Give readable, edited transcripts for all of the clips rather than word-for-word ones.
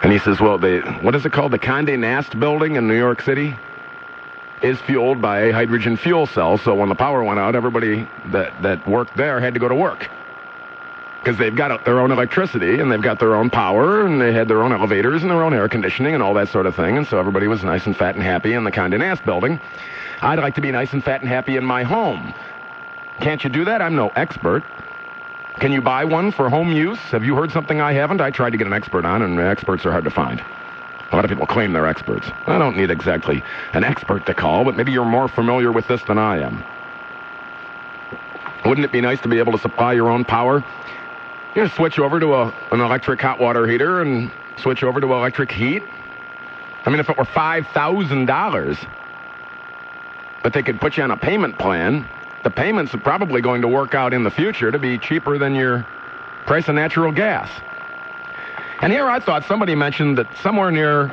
And he says, well, what is it called? The Condé Nast building in New York City is fueled by a hydrogen fuel cell. So when the power went out, everybody that worked there had to go to work. Because they've got their own electricity, and they've got their own power, and they had their own elevators and their own air conditioning and all that sort of thing. And so everybody was nice and fat and happy in the Condé Nast building. I'd like to be nice and fat and happy in my home. Can't you do that? I'm no expert. Can you buy one for home use? Have you heard something I haven't? I tried to get an expert on, and experts are hard to find. A lot of people claim they're experts. I don't need exactly an expert to call, but maybe you're more familiar with this than I am. Wouldn't it be nice to be able to supply your own power? You know, switch over to an electric hot water heater and switch over to electric heat. I mean, if it were $5,000, but they could put you on a payment plan, the payments are probably going to work out in the future to be cheaper than your price of natural gas. And here I thought somebody mentioned that somewhere near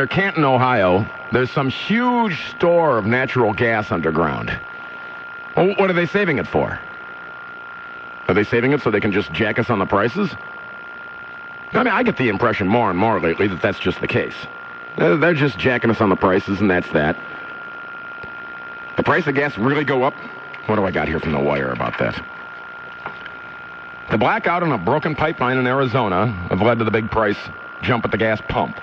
Canton, Ohio, there's some huge store of natural gas underground. Well, what are they saving it for? Are they saving it so they can just jack us on the prices? I mean, I get the impression more and more lately that that's just the case. They're just jacking us on the prices, and that's that. The price of gas really go up? What do I got here from the wire about that? The blackout on a broken pipeline in Arizona have led to the big price jump at the gas pump.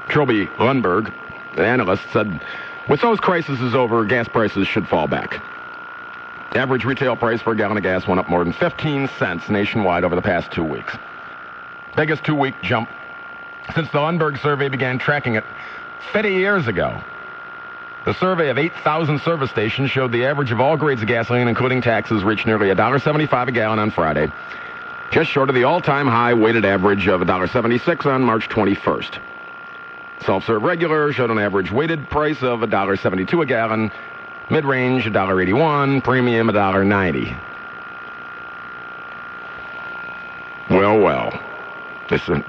Trilby Lundberg, the analyst, said, with those crises over, gas prices should fall back. The average retail price for a gallon of gas went up more than 15 cents nationwide over the past 2 weeks. Biggest 2-week jump since the Lundberg survey began tracking it 50 years ago. The survey of 8,000 service stations showed the average of all grades of gasoline, including taxes, reached nearly $1.75 a gallon on Friday, just short of the all-time high weighted average of $1.76 on March 21st. Self-serve regular showed an average weighted price of $1.72 a gallon, mid-range $1.81, premium $1.90. Well.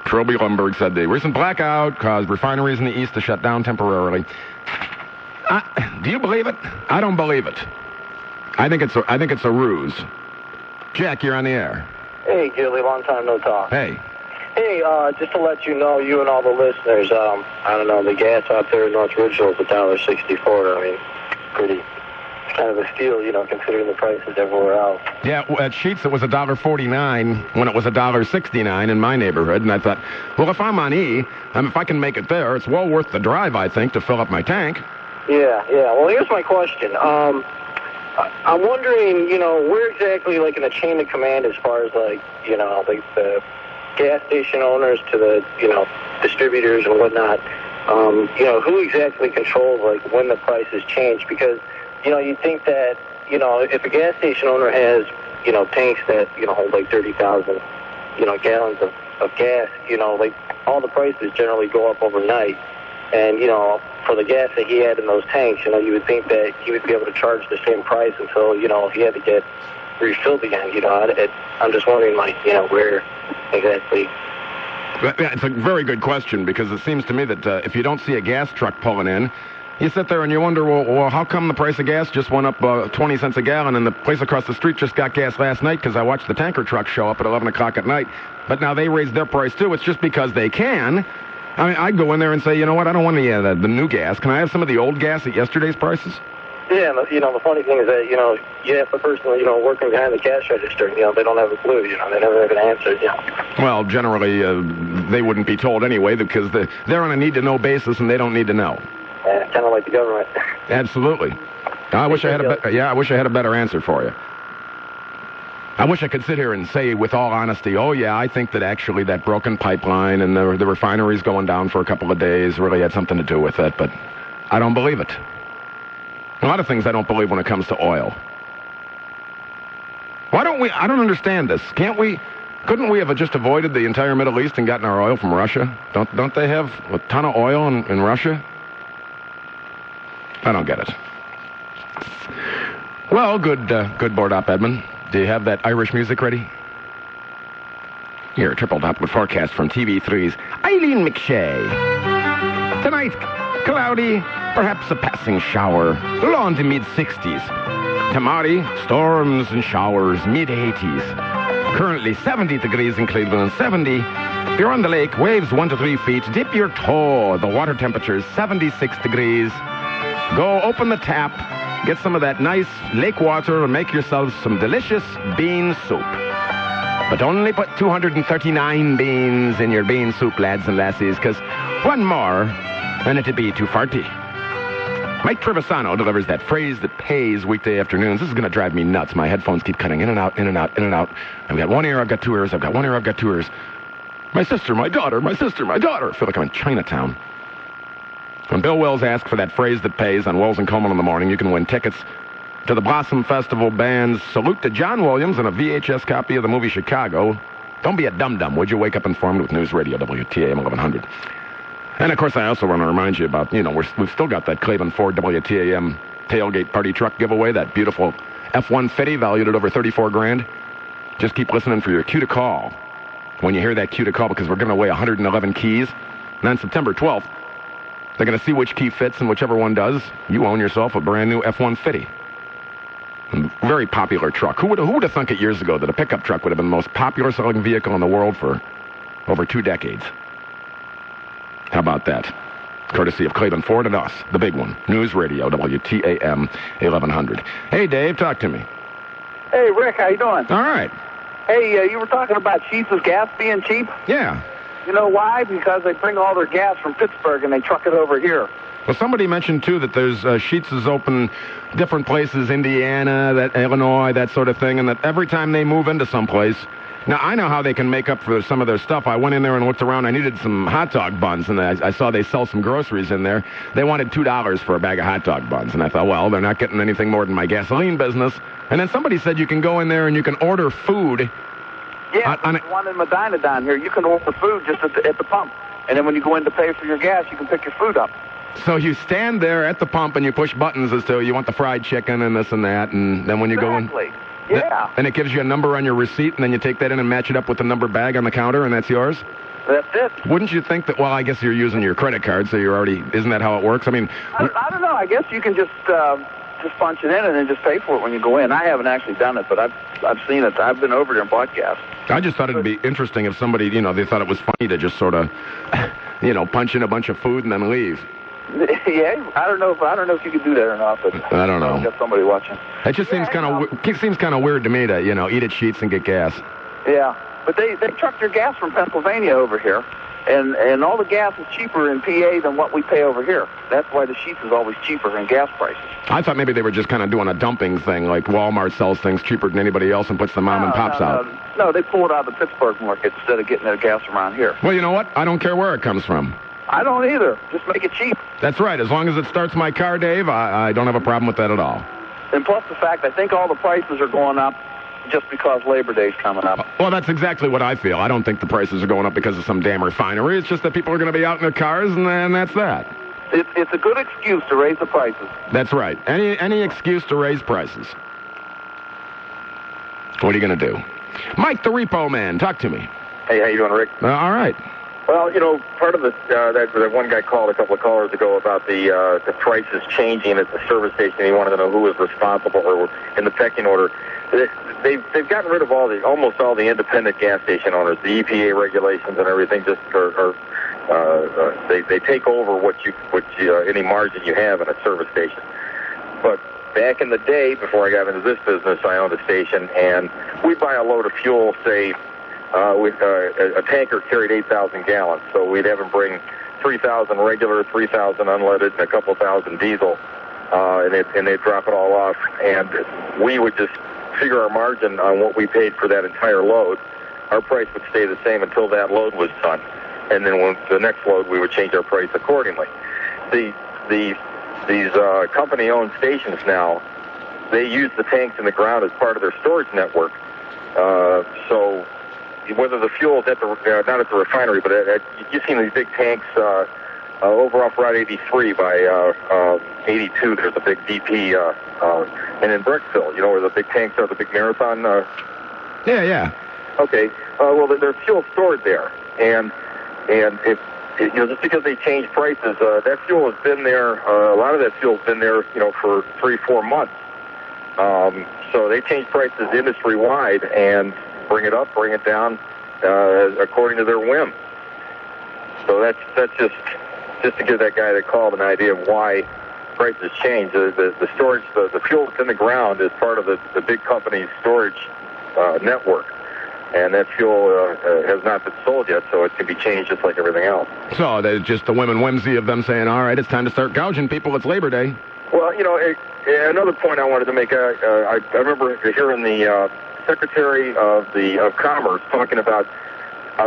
Trilby Lundberg said the recent blackout caused refineries in the east to shut down temporarily. Do you believe it? I don't believe it. I think it's a ruse. Jack, you're on the air. Hey, Gilly, long time no talk. Hey. Hey, just to let you know, you and all the listeners, I don't know, the gas out there in North Ridgeville is $1.64. I mean, pretty kind of a steal, you know, considering the prices everywhere else. Yeah, at Sheetz it was $1.49 when it was $1.69 in my neighborhood, and I thought, well, if I'm on E, if I can make it there, it's well worth the drive, I think, to fill up my tank. Yeah. Well, here's my question. I'm wondering, you know, where exactly, like, in the chain of command as far as, like, you know, like the gas station owners to the, you know, distributors and whatnot, you know, who exactly controls, like, when the prices change? Because, you know, you'd think that, you know, if a gas station owner has, you know, tanks that, you know, hold like 30,000, you know, gallons of gas, you know, like, all the prices generally go up overnight. And, you know, for the gas that he had in those tanks, you know, you would think that he would be able to charge the same price until, you know, he had to get refilled again. You know, I'm just wondering, like, you know, where exactly. Yeah, it's a very good question, because it seems to me that if you don't see a gas truck pulling in, you sit there and you wonder, well, how come the price of gas just went up 20 cents a gallon, and the place across the street just got gas last night because I watched the tanker truck show up at 11 o'clock at night, but now they raised their price too. It's just because they can. I mean, I'd go in there and say, you know what, I don't want the new gas. Can I have some of the old gas at yesterday's prices? Yeah, you know, the funny thing is that, you know, you have the person, you know, working behind the cash register, you know, they don't have a clue, you know, they never have an answer, you know. Well, generally, they wouldn't be told anyway, because they're on a need-to-know basis, and they don't need to know. Yeah, kind of like the government. Absolutely. I wish I had a better answer for you. I wish I could sit here and say with all honesty, oh, yeah, I think that actually that broken pipeline and the refineries going down for a couple of days really had something to do with it, but I don't believe it. A lot of things I don't believe when it comes to oil. Why don't we? I don't understand this. Couldn't we have just avoided the entire Middle East and gotten our oil from Russia? Don't they have a ton of oil in Russia? I don't get it. Well, good board op, Edmund. Do you have that Irish music ready? Here, triple dot with forecast from TV3's Eileen McShay. Tonight, cloudy, perhaps a passing shower, low to mid-60s. Tomorrow, storms and showers, mid-80s. Currently 70 degrees in Cleveland and 70 If you're on the lake, waves 1 to 3 feet, dip your toe. The water temperature is 76 degrees. Go open the tap, get some of that nice lake water, and make yourselves some delicious bean soup. But only put 239 beans in your bean soup, lads and lassies, because one more, and it'd be too farty. Mike Trevisano delivers that phrase that pays weekday afternoons. This is going to drive me nuts. My headphones keep cutting in and out, in and out, in and out. I've got one ear, I've got two ears. I've got one ear, I've got two ears. My sister, my daughter, my sister, my daughter. I feel like I'm in Chinatown. When Bill Wills asks for that phrase that pays on Wills and Coleman in the morning, you can win tickets to the Blossom Festival Band's Salute to John Williams and a VHS copy of the movie Chicago. Don't be a dum-dum, would you? Wake up informed with News Radio, WTAM-1100. And, of course, I also want to remind you about, we've still got that Cleveland Ford WTAM tailgate party truck giveaway, that beautiful F-150 valued at over $34,000. Just keep listening for your cue to call. When you hear that cue to call, because we're giving away 111 keys. And on September 12th, they're going to see which key fits, and whichever one does, you own yourself a brand new F-150. Very popular truck. Who would have thunk it years ago that a pickup truck would have been the most popular selling vehicle in the world for over 2 decades? How about that? Courtesy of Cleveland Ford and us, the big one. News Radio, WTAM-1100. Hey, Dave, talk to me. Hey, Rick, how you doing? All right. Hey, you were talking about Sheets' gas being cheap? Yeah. You know why? Because they bring all their gas from Pittsburgh and they truck it over here. Well, somebody mentioned, too, that there's Sheets is open different places, Indiana, Illinois, that sort of thing, and that every time they move into someplace... Now, I know how they can make up for some of their stuff. I went in there and looked around. I needed some hot dog buns, and I saw they sell some groceries in there. They wanted $2 for a bag of hot dog buns, and I thought, well, they're not getting anything more than my gasoline business. And then somebody said you can go in there and you can order food. Yeah, there's one in Medina down here. You can order food just at the pump. And then when you go in to pay for your gas, you can pick your food up. So you stand there at the pump and you push buttons as to you want the fried chicken and this and that, and then when you go in... Exactly. Yeah. And it gives you a number on your receipt, and then you take that in and match it up with the number bag on the counter, and that's yours? That's it. Wouldn't you think that, well, I guess you're using your credit card, so you're already... Isn't that how it works? I mean... I don't know. I guess you can just punch it in and then just pay for it when you go in. I haven't actually done it, but I've seen it. I've been over there and bought gas. I just thought it'd be interesting if somebody, they thought it was funny to just sort of, punch in a bunch of food and then leave. Yeah, I don't know if you could do that or not, but I don't know. Got somebody watching. It just seems kind of weird to me to eat at Sheets and get gas. Yeah, but they truck their gas from Pennsylvania over here, and all the gas is cheaper in PA than what we pay over here. That's why the Sheets is always cheaper in gas prices. I thought maybe they were just kind of doing a dumping thing, like Walmart sells things cheaper than anybody else and puts the mom and pops out. No, they pull it out of the Pittsburgh market instead of getting their gas around here. Well, you know what? I don't care where it comes from. I don't either. Just make it cheap. That's right. As long as it starts my car, Dave, I don't have a problem with that at all. And plus the fact, I think all the prices are going up just because Labor Day's coming up. Well, that's exactly what I feel. I don't think the prices are going up because of some damn refinery. It's just that people are going to be out in their cars, and that's that. It's a good excuse to raise the prices. That's right. Any excuse to raise prices. What are you going to do? Mike, the repo man, talk to me. Hey, how you doing, Rick? All right. Well, part of that one guy called a couple of callers ago about the prices changing at the service station. He wanted to know who was responsible or in the pecking order. They've gotten rid of almost all the independent gas station owners. The EPA regulations and everything just they take over any margin you have in a service station. But back in the day, before I got into this business, I owned a station, and we'd buy a load of fuel, say. A tanker carried 8,000 gallons, so we'd have them bring 3,000 regular, 3,000 unleaded, and a couple thousand diesel, and they'd drop it all off, and we would just figure our margin on what we paid for that entire load. Our price would stay the same until that load was done, and then when the next load, we would change our price accordingly. These company-owned stations now, they use the tanks in the ground as part of their storage network, so whether the fuel is not at the refinery, but you've seen these big tanks over off Route 83 by 82. There's a big DP, and in Brickville, where the big tanks are, the big marathon. Yeah. Okay. Well, there's fuel stored there, and if just because they change prices, that fuel has been there. A lot of that fuel's been there, for 3-4 months. So they change prices industry wide and bring it up, bring it down, according to their whim. So that's just to give that guy that called an idea of why prices change. The storage, the fuel that's in the ground is part of the big company's storage network. And that fuel has not been sold yet, so it can be changed just like everything else. So there's just the women whimsy of them saying, all right, it's time to start gouging people. It's Labor Day. Well, another point I wanted to make, I remember hearing the Secretary of Commerce talking about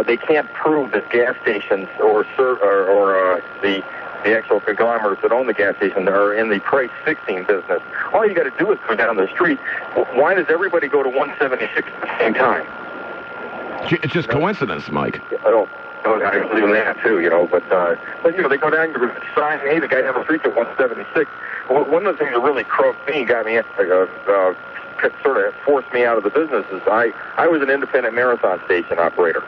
they can't prove that gas stations or the actual conglomerates that own the gas stations are in the price fixing business. All you got to do is go down the street. Why does everybody go to 176 at the same time? It's just coincidence, Mike. I believe in that too, but they go down to sign, hey, the guy down the street's at 176. One of the things that really croaked me, got me, sort of forced me out of the business is I was an independent marathon station operator.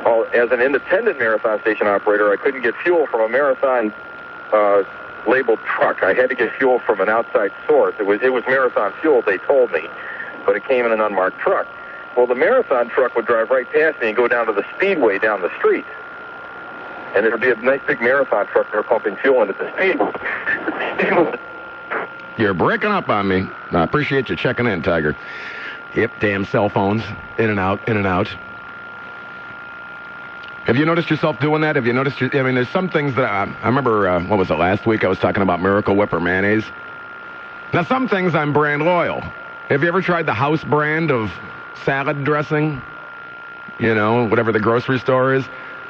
Well, as an independent marathon station operator, I couldn't get fuel from a marathon labeled truck. I had to get fuel from an outside source. It was marathon fuel, they told me, but it came in an unmarked truck. Well, the marathon truck would drive right past me and go down to the speedway down the street. And there'd be a nice big marathon truck there pumping fuel into the speedway. You're breaking up on me. I appreciate you checking in, Tiger. Yep, damn cell phones. In and out, in and out. Have you noticed yourself doing that? Have you noticed? There's some things that I remember, what was it, last week I was talking about Miracle Whip or mayonnaise. Now, some things I'm brand loyal. Have you ever tried the house brand of salad dressing? Whatever the grocery store is.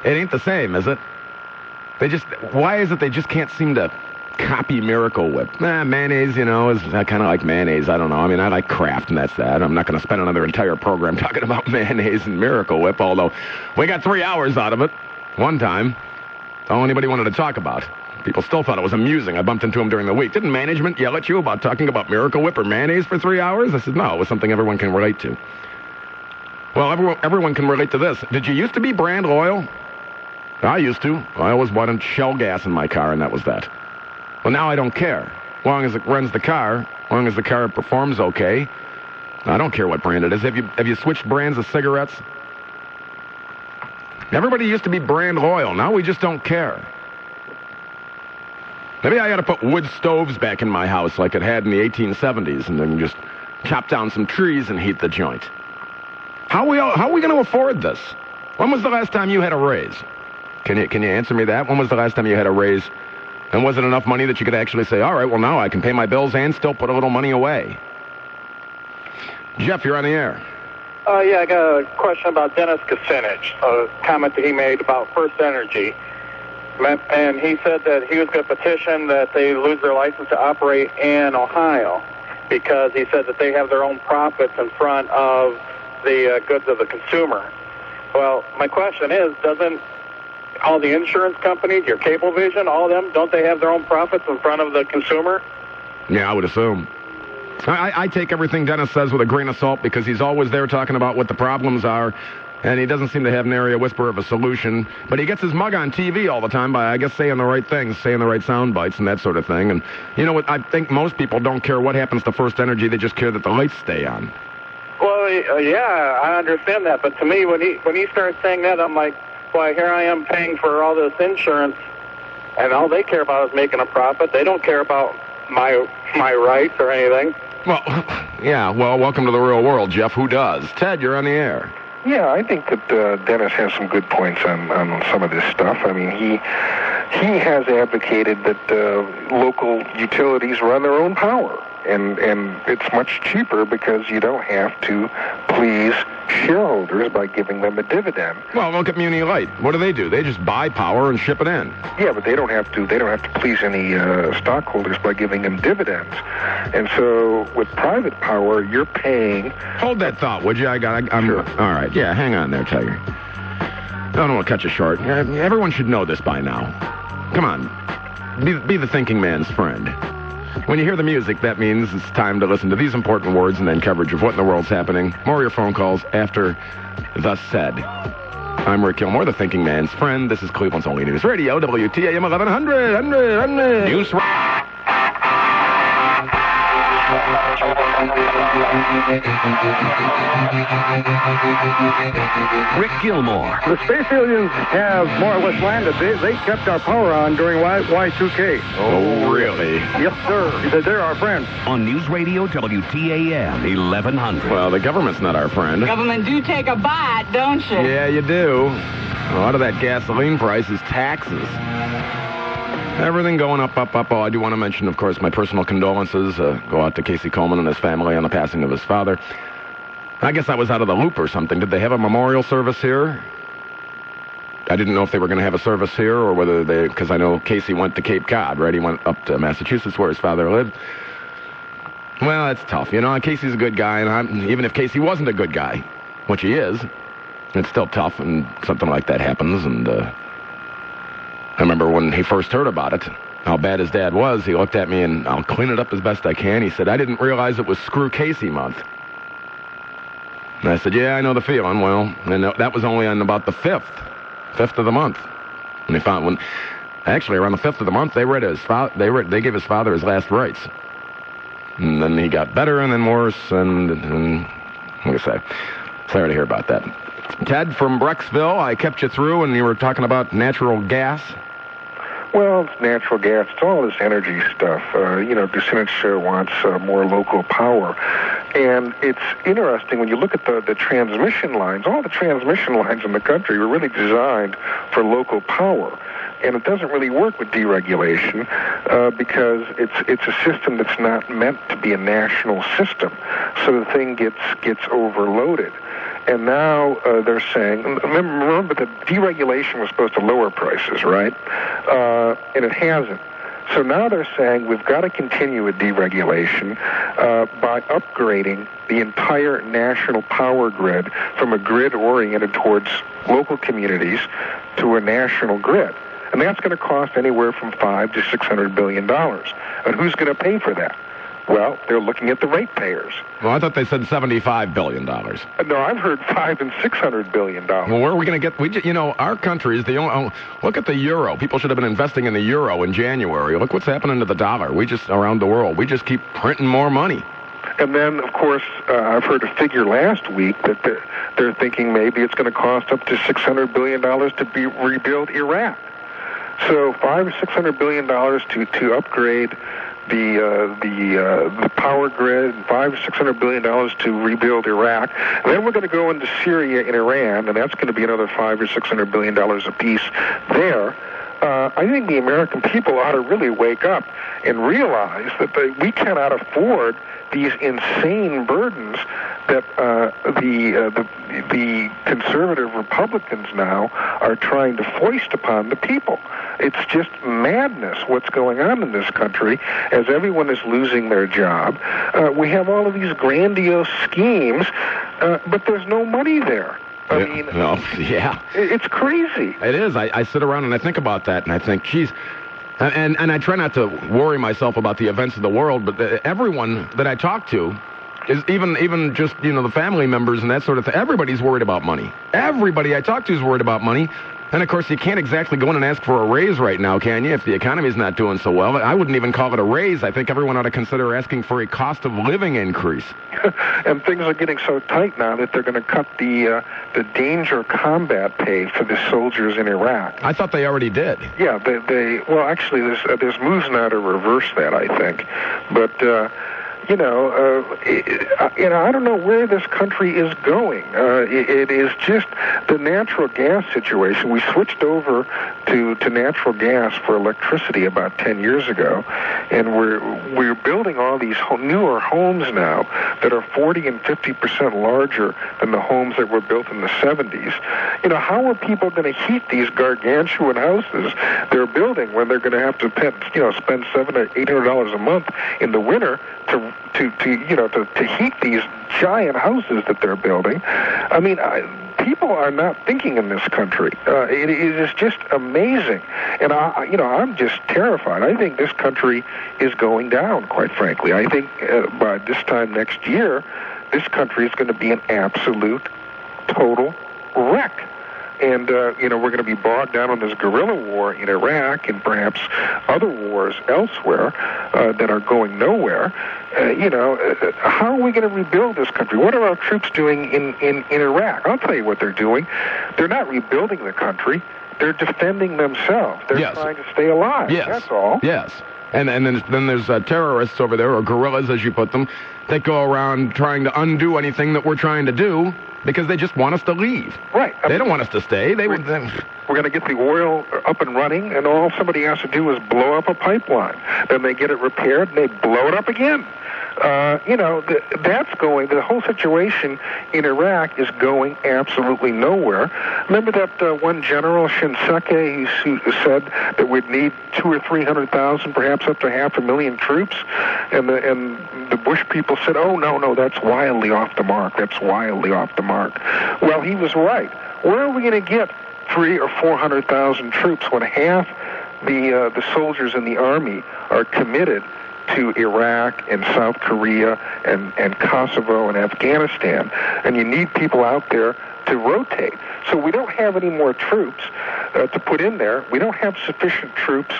It ain't the same, is it? Why is it they just can't seem to copy Miracle Whip? Mayonnaise, is kind of like mayonnaise. I don't know. I like Kraft, and that's that. I'm not going to spend another entire program talking about mayonnaise and Miracle Whip, although we got 3 hours out of it one time. That's all anybody wanted to talk about. People still thought it was amusing. I bumped into him during the week. Didn't management yell at you about talking about Miracle Whip or mayonnaise for 3 hours? I said, no, it was something everyone can relate to. Well, everyone can relate to this. Did you used to be brand loyal? I used to. I always wanted Shell gas in my car, and that was that. Well, now I don't care. As long as it runs the car, as long as the car performs okay, I don't care what brand it is. Have you switched brands of cigarettes? Everybody used to be brand loyal. Now we just don't care. Maybe I ought to put wood stoves back in my house like it had in the 1870s, and then just chop down some trees and heat the joint. How are we going to afford this? When was the last time you had a raise? Can you answer me that? When was the last time you had a raise? And was it enough money that you could actually say, all right, well, now I can pay my bills and still put a little money away? Jeff, you're on the air. Yeah, I got a question about Dennis Kucinich, a comment that he made about First Energy. And he said that he was going to petition that they lose their license to operate in Ohio because he said that they have their own profits in front of the goods of the consumer. Well, my question is, doesn't all the insurance companies, your Cablevision, all of them, don't they have their own profits in front of the consumer? Yeah, I would assume. I take everything Dennis says with a grain of salt because he's always there talking about what the problems are, and he doesn't seem to have nary a whisper of a solution. But he gets his mug on TV all the time by, I guess, saying the right things, saying the right sound bites and that sort of thing. And you know what? I think most people don't care what happens to First Energy. They just care that the lights stay on. Well, yeah, I understand that. But to me, when he starts saying that, I'm like, why, here I am paying for all this insurance, and all they care about is making a profit. They don't care about my rights or anything. Well, yeah, welcome to the real world, Jeff. Who does? Ted, you're on the air. Yeah, I think that Dennis has some good points on some of this stuff. I mean, he has advocated that local utilities run their own power, and it's much cheaper because you don't have to please shareholders by giving them a dividend. Well, look at Muni Light. What do? They just buy power and ship it in. Yeah, but they don't have to please any stockholders by giving them dividends. And so with private power, you're paying. Hold that thought, would you? I'm sure. All right. Yeah, hang on there, Tiger. I don't want to cut you short. Everyone should know this by now. Come on. Be the thinking man's friend. When you hear the music, that means it's time to listen to these important words and then coverage of what in the world's happening. More of your phone calls after Thus Said. I'm Rick Gilmour, the thinking man's friend. This is Cleveland's only news radio, WTAM-1100. News. Rick Gilmore. The space aliens have more or less landed. They kept our power on during Y2K. Oh, really? Yes, sir. They're our friends. On News Radio WTAM 1100. Well, the government's not our friend. Government do take a bite, don't you? Yeah, you do. A lot of that gasoline price is taxes. Everything going up. Oh, I do want to mention, of course, my personal condolences go out to Casey Coleman and his family on the passing of his father. I guess I was out of the loop or something. Did they have a memorial service here? I didn't know if they were going to have a service here or whether they, because I know Casey went to Cape Cod, right? He went up to Massachusetts where his father lived. Well, it's tough. You know, Casey's a good guy, and even if Casey wasn't a good guy, which he is, it's still tough, and something like that happens, and I remember when he first heard about it, how bad his dad was, he looked at me and I'll clean it up as best I can. He said, I didn't realize it was Screw Casey month. And I said, yeah, I know the feeling. Well, and that was only on about the 5th of the month. And they found when, actually around the 5th of the month, they gave his father his last rites. And then he got better and then worse and like I say, sorry to hear about that. Ted from Brecksville, I kept you through and you were talking about natural gas. Well, it's natural gas. It's all this energy stuff. Kucinich wants more local power. And it's interesting when you look at the transmission lines. All the transmission lines in the country were really designed for local power. And it doesn't really work with deregulation because it's a system that's not meant to be a national system. So the thing gets overloaded. And now they're saying, remember that deregulation was supposed to lower prices, right? And it hasn't. So now they're saying we've got to continue with deregulation by upgrading the entire national power grid from a grid oriented towards local communities to a national grid. And that's going to cost anywhere from $500 to $600 billion. And who's going to pay for that? Well, they're looking at the ratepayers. Well, I thought they said $75 billion. No, I've heard $500 and $600 billion. Well, where are we going to get? Our country is the only. Look at the euro. People should have been investing in the euro in January. Look what's happening to the dollar. Around the world, we just keep printing more money. And then, of course, I've heard a figure last week that they're thinking maybe it's going to cost up to $600 billion to rebuild Iraq. So $500 or $600 billion to upgrade the power grid, and $500 or $600 billion to rebuild Iraq. And then we're going to go into Syria and Iran, and that's going to be another $500 or $600 billion apiece there. I think the American people ought to really wake up and realize that we cannot afford these insane burdens that the conservative Republicans now are trying to foist upon the people. It's just madness what's going on in this country as everyone is losing their job. We have all of these grandiose schemes, but there's no money there. I mean, yeah. It's crazy. It is. I sit around and I think about that, and I think, geez, and I try not to worry myself about the events of the world, but everyone that I talk to is even just, the family members and that sort of thing. Everybody's worried about money. Everybody I talk to is worried about money. And, of course, you can't exactly go in and ask for a raise right now, can you, if the economy's not doing so well? I wouldn't even call it a raise. I think everyone ought to consider asking for a cost of living increase. And things are getting so tight now that they're going to cut the danger combat pay for the soldiers in Iraq. I thought they already did. Yeah, well, actually, there's moves now to reverse that, I think. But... I don't know where this country is going. It is just the natural gas situation. We switched over to natural gas for electricity about 10 years ago, and we're building all these newer homes now that are 40 and 50% larger than the homes that were built in the 70s. How are people going to heat these gargantuan houses they're building when they're going to have to spend $700 or $800 a month in the winter to heat these giant houses that they're building? I mean, people are not thinking in this country. It is just amazing, and I'm just terrified. I think this country is going down, quite frankly. I think by this time next year, this country is going to be an absolute, total wreck. And, we're going to be bogged down on this guerrilla war in Iraq and perhaps other wars elsewhere that are going nowhere. How are we going to rebuild this country? What are our troops doing in Iraq? I'll tell you what they're doing. They're not rebuilding the country. They're defending themselves. They're trying to stay alive. Yes. That's all. Yes. And then there's terrorists over there, or guerrillas, as you put them, that go around trying to undo anything that we're trying to do because they just want us to leave. Right. They don't want us to stay. We're going to get the oil up and running, and all somebody has to do is blow up a pipeline. Then they get it repaired, and they blow it up again. The whole situation in Iraq is going absolutely nowhere. Remember that one general, Shinseki, who said that we'd need 200,000 or 300,000, perhaps up to 500,000 troops? And the Bush people said, oh, no, that's wildly off the mark. That's wildly off the mark. Well, he was right. Where are we going to get 300,000 or 400,000 troops when half the soldiers in the army are committed to Iraq and South Korea and Kosovo and Afghanistan, and you need people out there to rotate. So we don't have any more troops to put in there. We don't have sufficient troops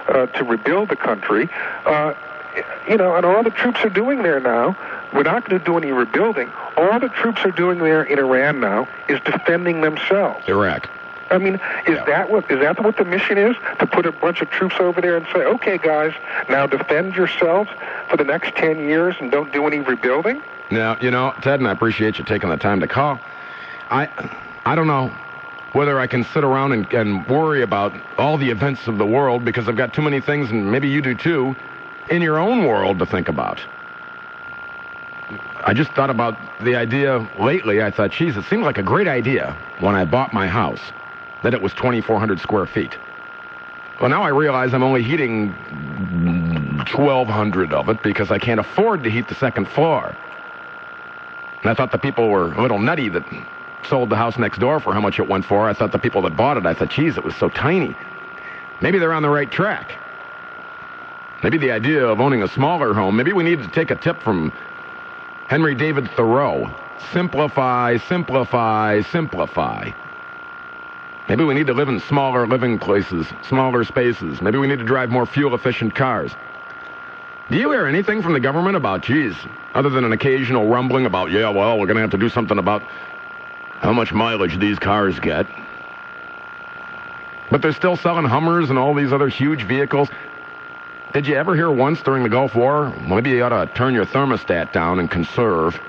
to rebuild the country. And all the troops are doing there now, we're not going to do any rebuilding. All the troops are doing there in Iran now is defending themselves. Iraq. I mean, is that what the mission is? To put a bunch of troops over there and say, okay, guys, now defend yourselves for the next 10 years and don't do any rebuilding? Now, Ted, and I appreciate you taking the time to call. I don't know whether I can sit around and worry about all the events of the world because I've got too many things, and maybe you do too, in your own world to think about. I just thought about the idea lately. I thought, geez, it seemed like a great idea when I bought my house, that it was 2,400 square feet. Well, now I realize I'm only heating 1,200 of it because I can't afford to heat the second floor. And I thought the people were a little nutty that sold the house next door for how much it went for. I thought the people that bought it, I thought, geez, it was so tiny. Maybe they're on the right track. Maybe the idea of owning a smaller home, maybe we need to take a tip from Henry David Thoreau. Simplify, simplify, simplify. Maybe we need to live in smaller living places, smaller spaces. Maybe we need to drive more fuel-efficient cars. Do you hear anything from the government about, geez, other than an occasional rumbling about, we're going to have to do something about how much mileage these cars get? But they're still selling Hummers and all these other huge vehicles. Did you ever hear once during the Gulf War, maybe you ought to turn your thermostat down and conserve?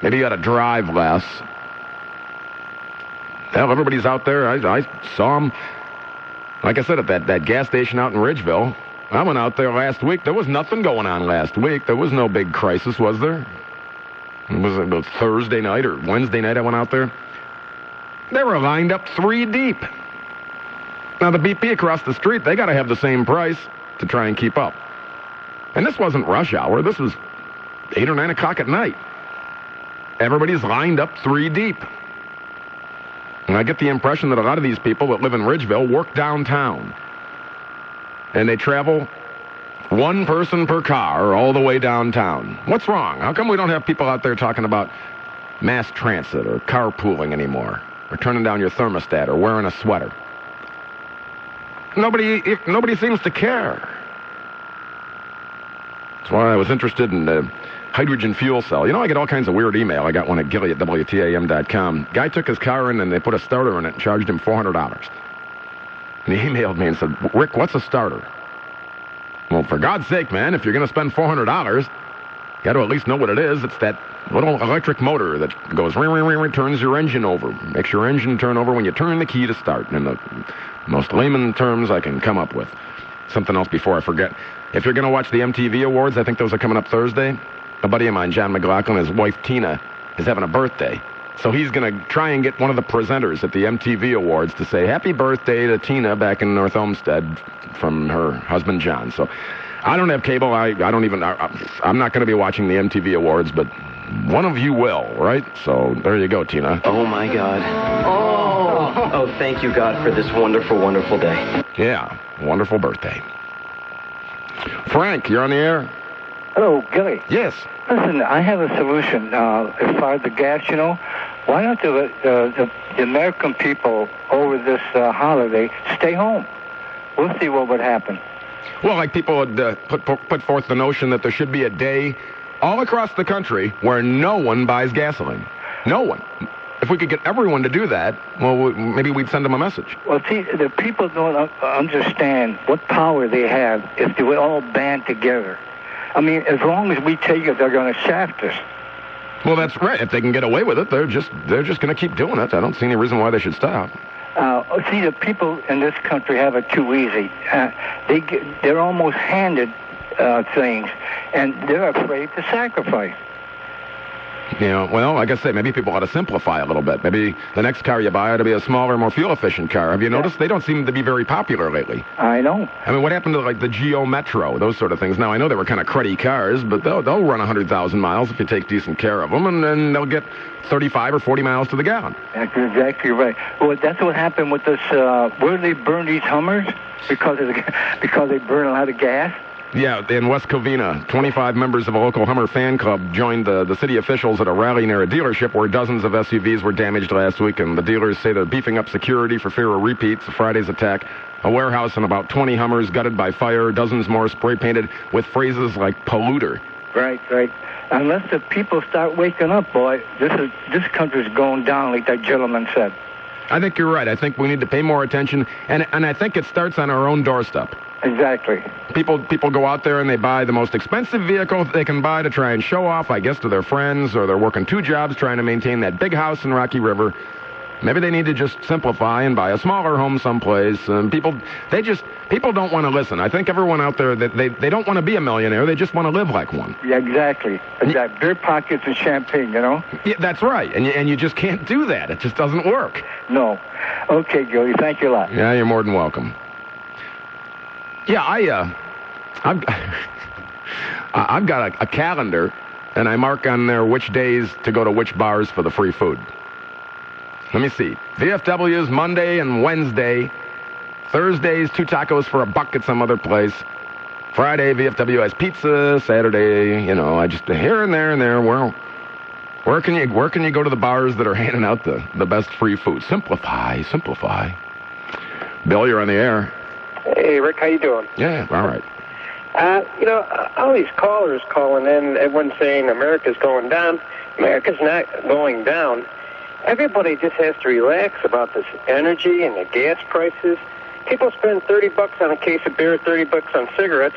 Maybe you ought to drive less. Well, everybody's out there. I saw them, like I said, at that gas station out in Ridgeville. I went out there last week. There was nothing going on last week. There was no big crisis, was there? It was Thursday night or Wednesday night I went out there. They were lined up 3 deep. Now, the BP across the street, they got to have the same price to try and keep up. And this wasn't rush hour. This was 8 or 9 o'clock at night. Everybody's lined up 3 deep. And I get the impression that a lot of these people that live in Ridgeville work downtown. And they travel 1 person per car all the way downtown. What's wrong? How come we don't have people out there talking about mass transit or carpooling anymore? Or turning down your thermostat or wearing a sweater? Nobody seems to care. That's why I was interested in the hydrogen fuel cell. I get all kinds of weird email. I got one at Gilly at WTAM.com. Guy took his car in and they put a starter in it and charged him $400. And he emailed me and said, Rick, what's a starter? Well, for God's sake, man, if you're going to spend $400, you got to at least know what it is. It's that little electric motor that goes ring, ring, ring, ring, turns your engine over. Makes your engine turn over when you turn the key to start. In the most layman terms I can come up with. Something else before I forget. If you're going to watch the MTV Awards, I think those are coming up Thursday. A buddy of mine, John McLaughlin, his wife Tina, is having a birthday. So he's going to try and get one of the presenters at the MTV Awards to say happy birthday to Tina back in North Olmsted from her husband, John. So I don't have cable. I'm not going to be watching the MTV Awards, but one of you will, right? So there you go, Tina. Oh, my God. Oh, thank you, God, for this wonderful, wonderful day. Yeah, wonderful birthday. Frank, you're on the air. Hello, Gilly. Yes. Listen, I have a solution. As far as the gas, Why don't the American people over this holiday stay home? We'll see what would happen. Well, like people would put forth the notion that there should be a day all across the country where no one buys gasoline. No one. If we could get everyone to do that, well, maybe we'd send them a message. Well, see, the people don't understand what power they have if they would all band together. I mean, as long as we take it, they're going to shaft us. Well, that's right. If they can get away with it, they're just going to keep doing it. I don't see any reason why they should stop. See, the people in this country have it too easy. They're almost handed things, and they're afraid to sacrifice. Yeah, well, like I say, maybe people ought to simplify a little bit. Maybe the next car you buy ought to be a smaller, more fuel-efficient car. Have you noticed? They don't seem to be very popular lately. I know. I mean, what happened to, like, the Geo Metro, those sort of things? Now, I know they were kind of cruddy cars, but they'll run 100,000 miles if you take decent care of them, and then they'll get 35 or 40 miles to the gallon. That's exactly right. Well, that's what happened with this, where they burn these Hummers? Because they burn a lot of gas? Yeah, in West Covina, 25 members of a local Hummer fan club joined the city officials at a rally near a dealership where dozens of SUVs were damaged last week, and the dealers say they're beefing up security for fear of repeats of Friday's attack. A warehouse and about 20 Hummers gutted by fire, dozens more spray-painted with phrases like polluter. Right. Unless the people start waking up, boy, this country's going down, like that gentleman said. I think you're right. I think we need to pay more attention, and I think it starts on our own doorstep. Exactly. People go out there and they buy the most expensive vehicle they can buy to try and show off, I guess, to their friends, or they're working 2 jobs trying to maintain that big house in Rocky River. Maybe they need to just simplify and buy a smaller home someplace. And people don't want to listen. I think everyone out there, they don't want to be a millionaire. They just want to live like one. Yeah, exactly. Beer pockets and champagne, you know? Yeah, that's right. And you just can't do that. It just doesn't work. No. Okay, Joey, thank you a lot. Yeah, you're more than welcome. Yeah, I've got a calendar, and I mark on there which days to go to which bars for the free food. Let me see. VFW's Monday and Wednesday. Thursdays, 2 tacos for $1 at some other place. Friday, VFW has pizza. Saturday, I just here and there. Well, where can you go to the bars that are handing out the best free food? Simplify. Bill, you're on the air. Hey, Rick, how you doing? Yeah, all right. All these callers calling in, everyone's saying America's going down. America's not going down. Everybody just has to relax about this energy and the gas prices. People spend $30 on a case of beer, $30 on cigarettes.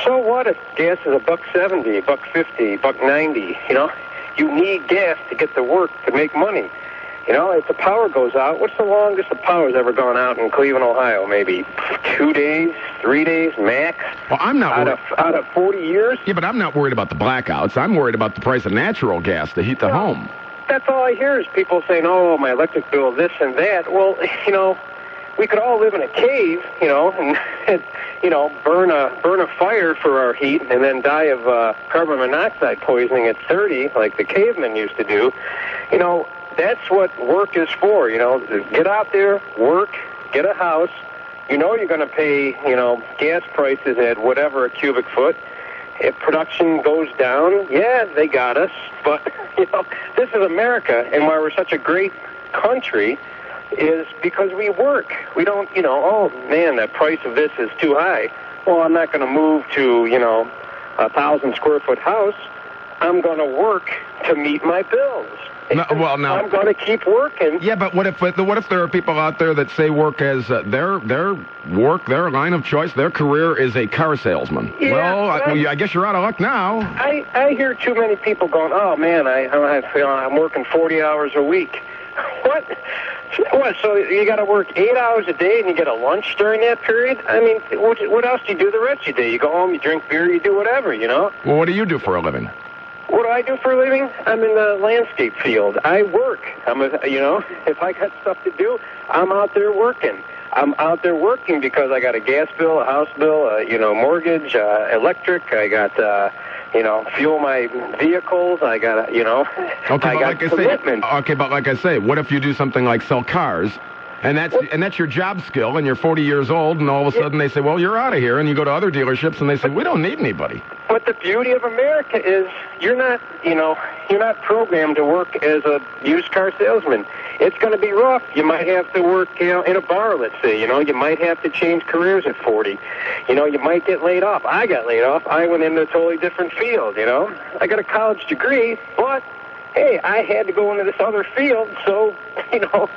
So what if gas is $1.70, $1.50, $1.90? You need gas to get to work to make money. If the power goes out, what's the longest the power's ever gone out in Cleveland, Ohio? Maybe 2 days, 3 days max? Well, I'm not out of 40 years? Yeah, but I'm not worried about the blackouts. I'm worried about the price of natural gas to heat the home. That's all I hear is people saying, oh, my electric bill, this and that. Well, we could all live in a cave, and burn a fire for our heat and then die of carbon monoxide poisoning at 30 like the cavemen used to do. That's what work is for, Get out there, work, get a house. You're going to pay, gas prices at whatever a cubic foot. If production goes down, yeah, they got us. But, this is America, and why we're such a great country is because we work. We don't, oh, man, the price of this is too high. Well, I'm not going to move to, a 1,000-square-foot house. I'm going to work to meet my bills. No, well, now I'm going to keep working. Yeah, but what if there are people out there that say work as their line of choice, their career is a car salesman? Yeah, well, I guess you're out of luck now. I hear too many people going, oh man, I'm working 40 hours a week. What? So you got to work 8 hours a day and you get a lunch during that period? I mean, what else do you do the rest of your day? You go home, you drink beer, you do whatever, Well, what do you do for a living? What do I do for a living? I'm in the landscape field. I work. If I got stuff to do, I'm out there working. I'm out there working because I got a gas bill, a house bill, mortgage, electric. I got, fuel my vehicles. I got, Okay, but like I say, what if you do something like sell cars And that's your job skill, and you're 40 years old, and all of a sudden they say, well, you're out of here, and you go to other dealerships, and they say, we don't need anybody. But the beauty of America is you're not programmed to work as a used car salesman. It's going to be rough. You might have to work, in a bar, let's say. You might have to change careers at 40. You might get laid off. I got laid off. I went into a totally different field, I got a college degree, but hey, I had to go into this other field, so,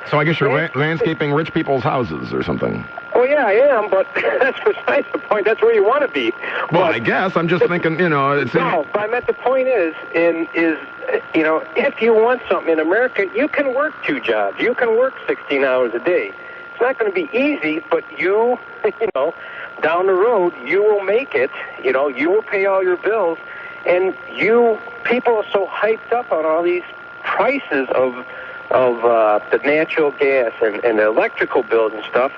So I guess you're landscaping rich people's houses or something. Oh, yeah, I am, but that's besides the point. That's where you want to be. Well, I guess. I'm just thinking, it's... No, but I meant the point is, if you want something in America, you can work 2 jobs. You can work 16 hours a day. It's not going to be easy, but you down the road, you will make it. You will pay all your bills. And people are so hyped up on all these prices of the natural gas and the electrical bills and stuff,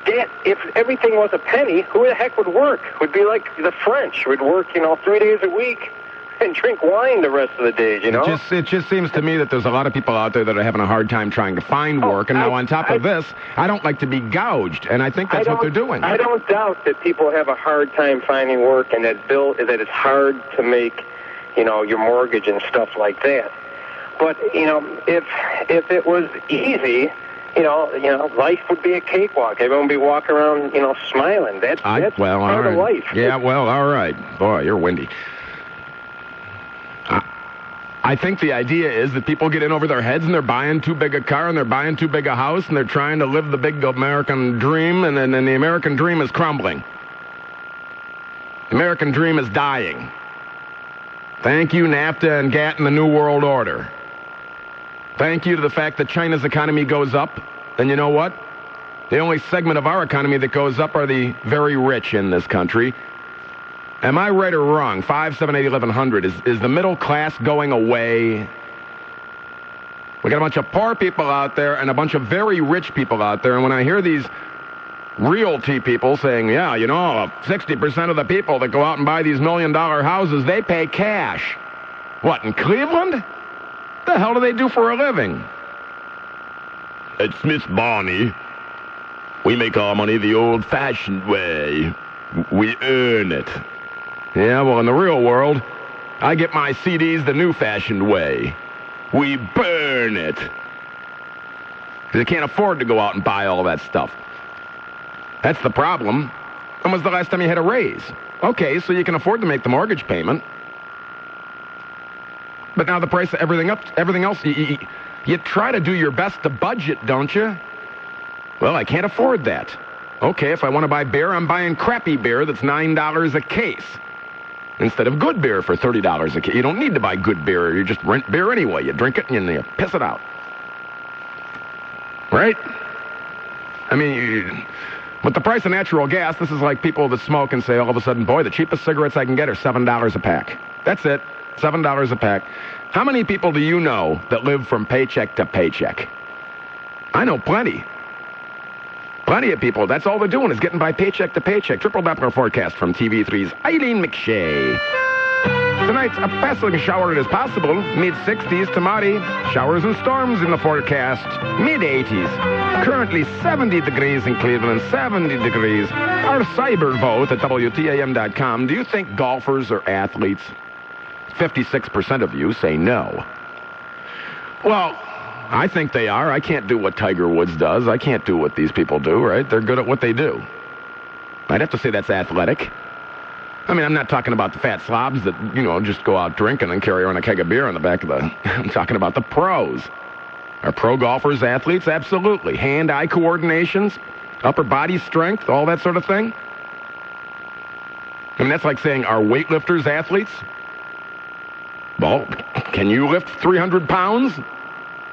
that if everything was a penny, who the heck would work? It would be like the French would work, 3 days a week and drink wine the rest of the days, It just seems to me that there's a lot of people out there that are having a hard time trying to find work, and now on top of this, I don't like to be gouged, and I think that's what they're doing. I don't doubt that people have a hard time finding work, and that it's hard to make, your mortgage and stuff like that. But, if it was easy, life would be a cakewalk. Everyone would be walking around, smiling. That's part of life. Yeah, well, all right. Boy, you're windy. I think the idea is that people get in over their heads and they're buying too big a car and they're buying too big a house and they're trying to live the big American dream, and then the American dream is crumbling. The American dream is dying. Thank you, NAFTA and GATT and the New World Order. Thank you to the fact that China's economy goes up. And you know what? The only segment of our economy that goes up are the very rich in this country. Am I right or wrong? 578-1100. Is the middle class going away? We got a bunch of poor people out there and a bunch of very rich people out there. And when I hear these realty people saying, 60% of the people that go out and buy these $1 million houses, they pay cash. What, in Cleveland? What the hell do they do for a living? It's Miss Barney. We make our money the old-fashioned way. We earn it. Yeah, well, in the real world, I get my CDs the new-fashioned way. We burn it. Because they can't afford to go out and buy all that stuff. That's the problem. When was the last time you had a raise? Okay, so you can afford to make the mortgage payment. But now the price of everything else, you try to do your best to budget, don't you? Well, I can't afford that. Okay, if I want to buy beer, I'm buying crappy beer that's $9 a case instead of good beer for $30 a case. You don't need to buy good beer. You just rent beer anyway. You drink it and you piss it out. Right? I mean, with the price of natural gas, this is like people that smoke and say all of a sudden, boy, the cheapest cigarettes I can get are $7 a pack. That's it. $7 a pack. How many people do you know that live from paycheck to paycheck? I know plenty. Plenty of people. That's all they're doing is getting by paycheck to paycheck. Triple Doppler forecast from TV3's Eileen McShay. Tonight, a passing shower is possible. Mid-60s to Marty. Showers and storms in the forecast. Mid-80s. Currently 70 degrees in Cleveland, 70 degrees. Our cyber vote at WTAM.com. Do you think golfers are athletes? 56% of you say no. Well, I think they are. I can't do what Tiger Woods does. I can't do what these people do, right? They're good at what they do. I'd have to say that's athletic. I mean, I'm not talking about the fat slobs that, just go out drinking and carry around a keg of beer on the back of the... I'm talking about the pros. Are pro golfers athletes? Absolutely. Hand-eye coordinations, upper body strength, all that sort of thing. I mean, that's like saying, are weightlifters athletes? Well, can you lift 300 pounds?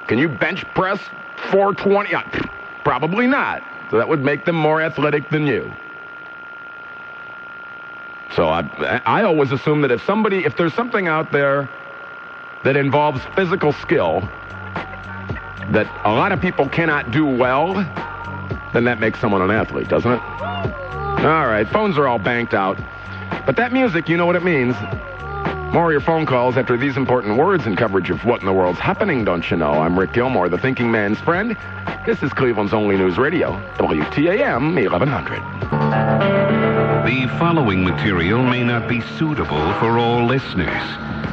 Can you bench press 420? Probably not. So that would make them more athletic than you. So I always assume that if there's something out there that involves physical skill that a lot of people cannot do well, then that makes someone an athlete, doesn't it? All right, phones are all banked out. But that music, you know what it means. More of your phone calls after these important words in coverage of what in the world's happening, don't you know? I'm Rick Gilmour, the thinking man's friend. This is Cleveland's only news radio, WTAM 1100. The following material may not be suitable for all listeners.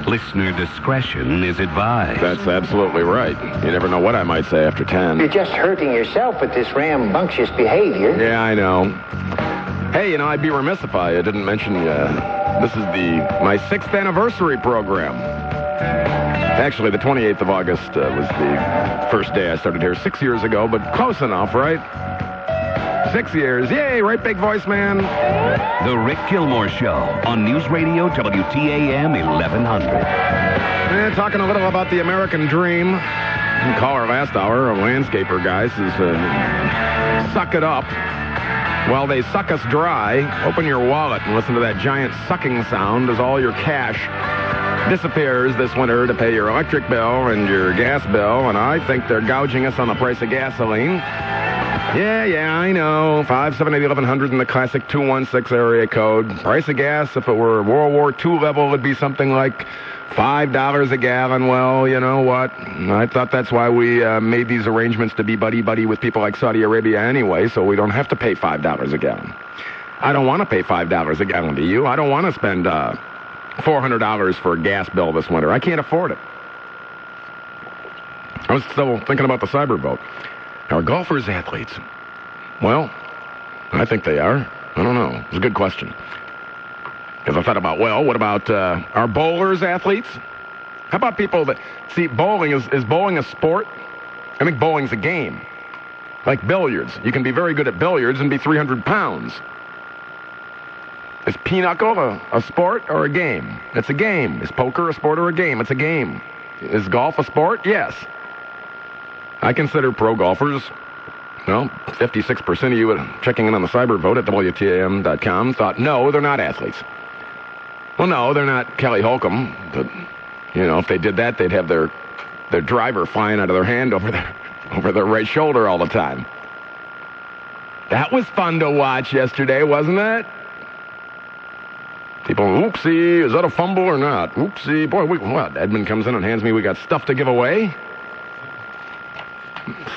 Listener discretion is advised. That's absolutely right. You never know what I might say after 10. You're just hurting yourself with this rambunctious behavior. Yeah, I know. Hey, I'd be remiss if I didn't mention this is my 6th anniversary program. Actually, the 28th of August was the first day I started here 6 years ago, but close enough, right? 6 years. Yay, right, big voice man? The Rick Gilmour Show on News Radio WTAM 1100. Talking a little about the American dream. Caller last hour, a landscaper guy, says, suck it up. While they suck us dry, open your wallet and listen to that giant sucking sound as all your cash disappears this winter to pay your electric bill and your gas bill, and I think they're gouging us on the price of gasoline. Yeah, I know. 578-1100 in the classic 216 area code. Price of gas, if it were World War II level, would be something like $5 a gallon. Well, you know what? I thought that's why we made these arrangements to be buddy-buddy with people like Saudi Arabia anyway, so we don't have to pay $5 a gallon. I don't want to pay $5 a gallon to you. I don't want to spend $400 for a gas bill this winter. I can't afford it. I was still thinking about the cyber vote. Are golfers athletes? Well, I think they are. I don't know. It's a good question. Because I thought about, what about, are bowlers athletes? How about people that, see, bowling, is bowling a sport? I think bowling's a game. Like billiards. You can be very good at billiards and be 300 pounds. Is pinochle a sport or a game? It's a game. Is poker a sport or a game? It's a game. Is golf a sport? Yes. I consider pro golfers, 56% of you checking in on the cyber vote at WTAM.com thought, no, they're not athletes. Well, no, they're not Kelly Holcomb. But, if they did that, they'd have their driver flying out of their hand over their right shoulder all the time. That was fun to watch yesterday, wasn't it? People, oopsie, is that a fumble or not? Oopsie, boy, what? Edmund comes in and hands me, we got stuff to give away.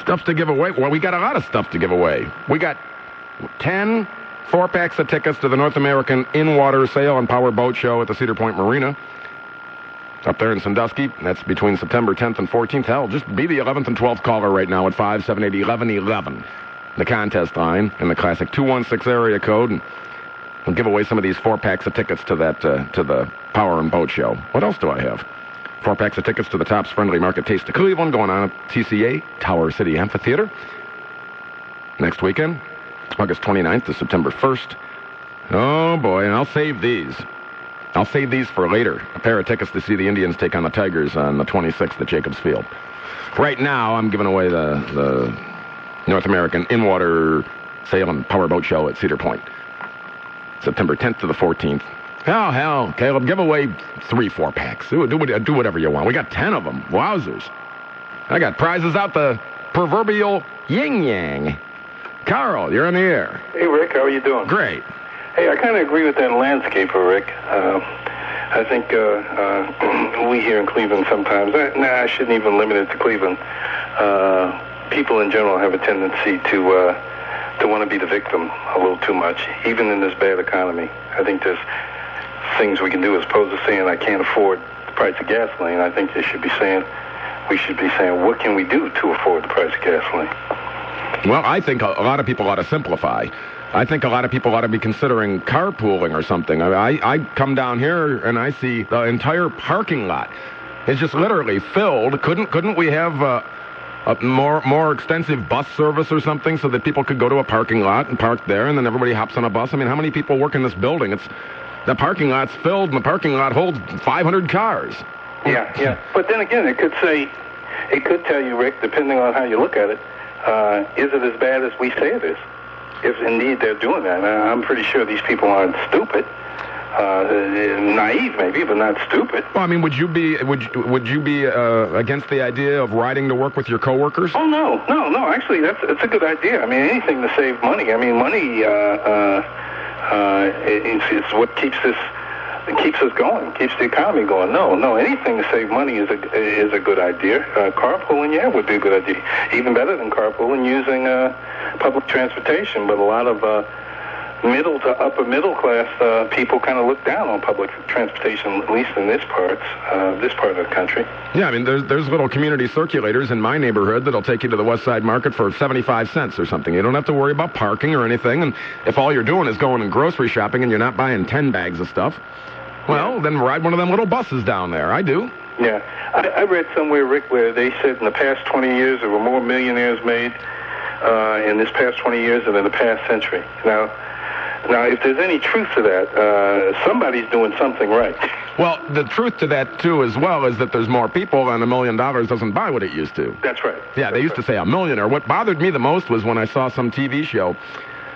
Stuff to give away? Well, we got a lot of stuff to give away. We got 10 4-packs of tickets to the North American In-Water Sail and Power Boat Show at the Cedar Point Marina. It's up there in Sandusky. That's between September 10th and 14th. Hell, just be the 11th and 12th caller right now at 578-1111. The contest line in the classic 216 area code. And we'll give away some of these 4-packs of tickets to that to the Power and Boat Show. What else do I have? 4 packs of tickets to the Tops Friendly Market Taste of Cleveland going on at TCA, Tower City Amphitheater. Next weekend, August 29th to September 1st. Oh, boy, and I'll save these. I'll save these for later. A pair of tickets to see the Indians take on the Tigers on the 26th at Jacobs Field. Right now, I'm giving away the North American In-Water Sail and Power Boat Show at Cedar Point. September 10th to the 14th. Oh, hell, Caleb, give away 3 4-packs. Do whatever you want. We got 10 of them. Wowzers. I got prizes out the proverbial yin-yang. Carl, you're on the air. Hey, Rick, how are you doing? Great. Hey, I kind of agree with that landscaper, Rick. I think we here in Cleveland sometimes, I shouldn't even limit it to Cleveland. People in general have a tendency to want to be the victim a little too much, even in this bad economy. I think there's things we can do as opposed to saying I can't afford the price of gasoline. I think we should be saying what can we do to afford the price of gasoline? Well, I think a lot of people ought to simplify. I think a lot of people ought to be considering carpooling or something. I come down here and I see the entire parking lot is just literally filled. Couldn't we have a more extensive bus service or something so that people could go to a parking lot and park there and then everybody hops on a bus? I mean, how many people work in this building? The parking lot's filled and the parking lot holds 500 cars. Yeah. But then again, it could tell you, Rick, depending on how you look at it, is it as bad as we say it is? If indeed they're doing that. I'm pretty sure these people aren't stupid. Naive maybe, but not stupid. Well, I mean, would you be against the idea of riding to work with your coworkers? Oh no. Actually, that's a good idea. I mean, anything to save money. I mean, money it's what keeps this keeps us going, keeps the economy going. No, anything to save money is a good idea. Carpooling, yeah, would be a good idea. Even better than carpooling, using public transportation. But a lot of middle to upper middle class people kind of look down on public transportation, at least in this part of the country. Yeah, I mean, there's little community circulators in my neighborhood that'll take you to the West Side Market for 75 cents or something. You don't have to worry about parking or anything, and if all you're doing is going and grocery shopping and you're not buying 10 bags of stuff, well, then ride one of them little buses down there. I do. Yeah. I read somewhere, Rick, where they said in the past 20 years there were more millionaires made in this past 20 years than in the past century. Now, if there's any truth to that, somebody's doing something right. Well, the truth to that, too, as well, is that there's more people and $1 million doesn't buy what it used to. That's right. Yeah, they used to say $1 million. Or what bothered me the most was when I saw some TV show.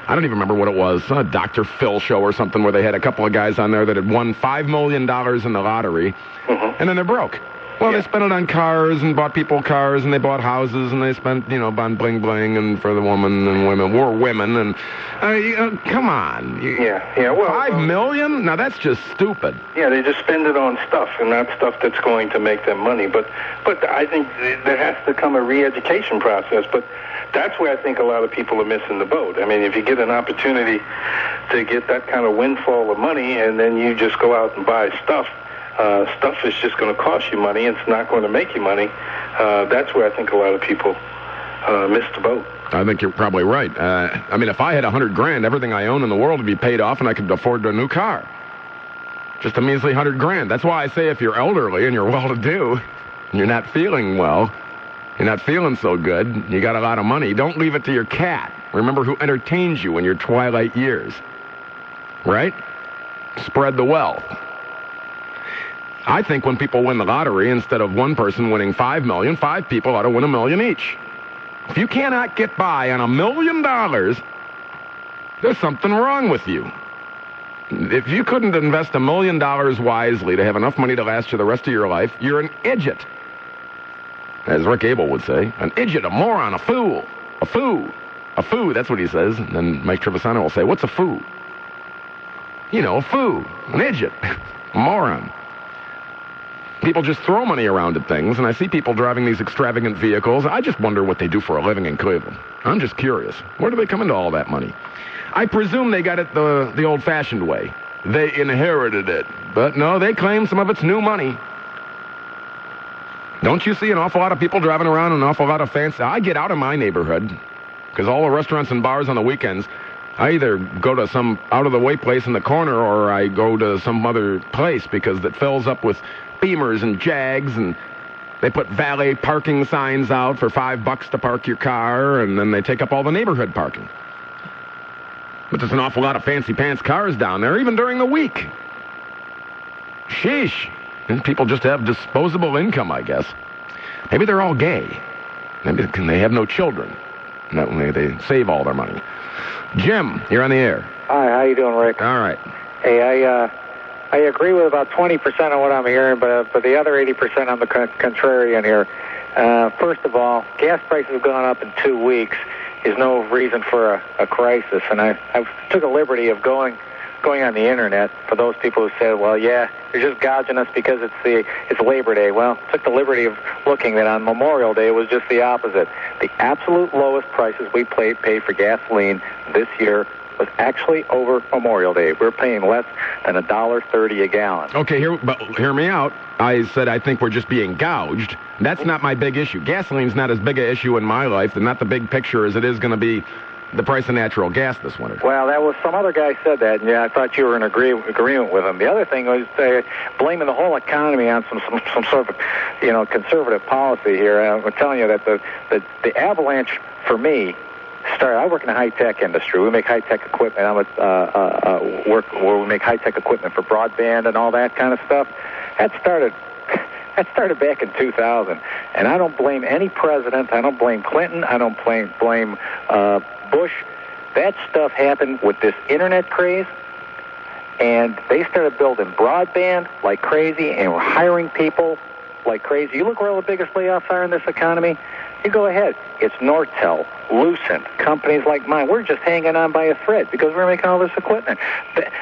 I don't even remember what it was, a Dr. Phil show or something, where they had a couple of guys on there that had won $5 million in the lottery, and then they're broke. Well, they spent it on cars and bought people cars, and they bought houses, and they spent, on bling-bling and for the woman and women. We're women, and come on. Well, $5 million? Now, that's just stupid. Yeah, they just spend it on stuff, and not stuff that's going to make them money. But I think there has to come a re-education process, but that's where I think a lot of people are missing the boat. I mean, if you get an opportunity to get that kind of windfall of money, and then you just go out and buy stuff, stuff is just going to cost you money. It's not going to make you money. That's where I think a lot of people miss the boat. I think you're probably right. I mean, if I had $100,000, everything I own in the world would be paid off, and I could afford a new car. Just a measly $100,000. That's why I say if you're elderly and you're well-to-do, and you're not feeling well, you're not feeling so good, you got a lot of money, don't leave it to your cat. Remember who entertains you in your twilight years. Right? Spread the wealth. I think when people win the lottery, instead of one person winning $5 million, 5 people ought to win $1 million each. If you cannot get by on $1 million, there's something wrong with you. If you couldn't invest $1 million wisely to have enough money to last you the rest of your life, you're an idiot. As Rick Abel would say, an idiot, a moron, a fool, a foo. A foo, that's what he says. And then Mike Trevisano will say, what's a foo? A foo, an idiot, a moron. People just throw money around at things, and I see people driving these extravagant vehicles. I just wonder what they do for a living in Cleveland. I'm just curious. Where do they come into all that money? I presume they got it the old-fashioned way. They inherited it. But no, they claim some of it's new money. Don't you see an awful lot of people driving around an awful lot of fancy? I get out of my neighborhood, because all the restaurants and bars on the weekends, I either go to some out-of-the-way place in the corner, or I go to some other place, because it fills up with Beamers and Jags, and they put valet parking signs out for $5 to park your car, and then they take up all the neighborhood parking. But there's an awful lot of fancy pants cars down there, even during the week. Sheesh. And people just have disposable income, I guess. Maybe they're all gay. Maybe they have no children. And that way they save all their money. Jim, you're on the air. Hi, how you doing, Rick? All right. Hey, I agree with about 20% of what I'm hearing, but for the other 80%, I'm the contrarian here. First of all, gas prices have gone up in 2 weeks is no reason for a crisis. And I took a liberty of going on the internet for those people who said, well, yeah, they're just gouging us because it's Labor Day. Well, took the liberty of looking that on Memorial Day it was just the opposite. The absolute lowest prices we paid for gasoline this year was actually over Memorial Day. We're paying less than $1.30 a gallon. Okay, hear me out. I said I think we're just being gouged. That's not my big issue. Gasoline's not as big an issue in my life, and not the big picture as it is going to be the price of natural gas this winter. Well, that was some other guy said that, and yeah, I thought you were in agreement with him. The other thing was blaming the whole economy on some sort of conservative policy here. I'm telling you that the avalanche for me started. I work in the high-tech industry. We make high-tech equipment. I'm work where we make high-tech equipment for broadband and all that kind of stuff. That started back in 2000, and I don't blame any president. I don't blame Clinton. I don't blame Bush. That stuff happened with this internet craze, and they started building broadband like crazy and were hiring people like crazy. You look where all the biggest layoffs are in this economy. You go ahead. It's Nortel, Lucent, companies like mine. We're just hanging on by a thread because we're making all this equipment.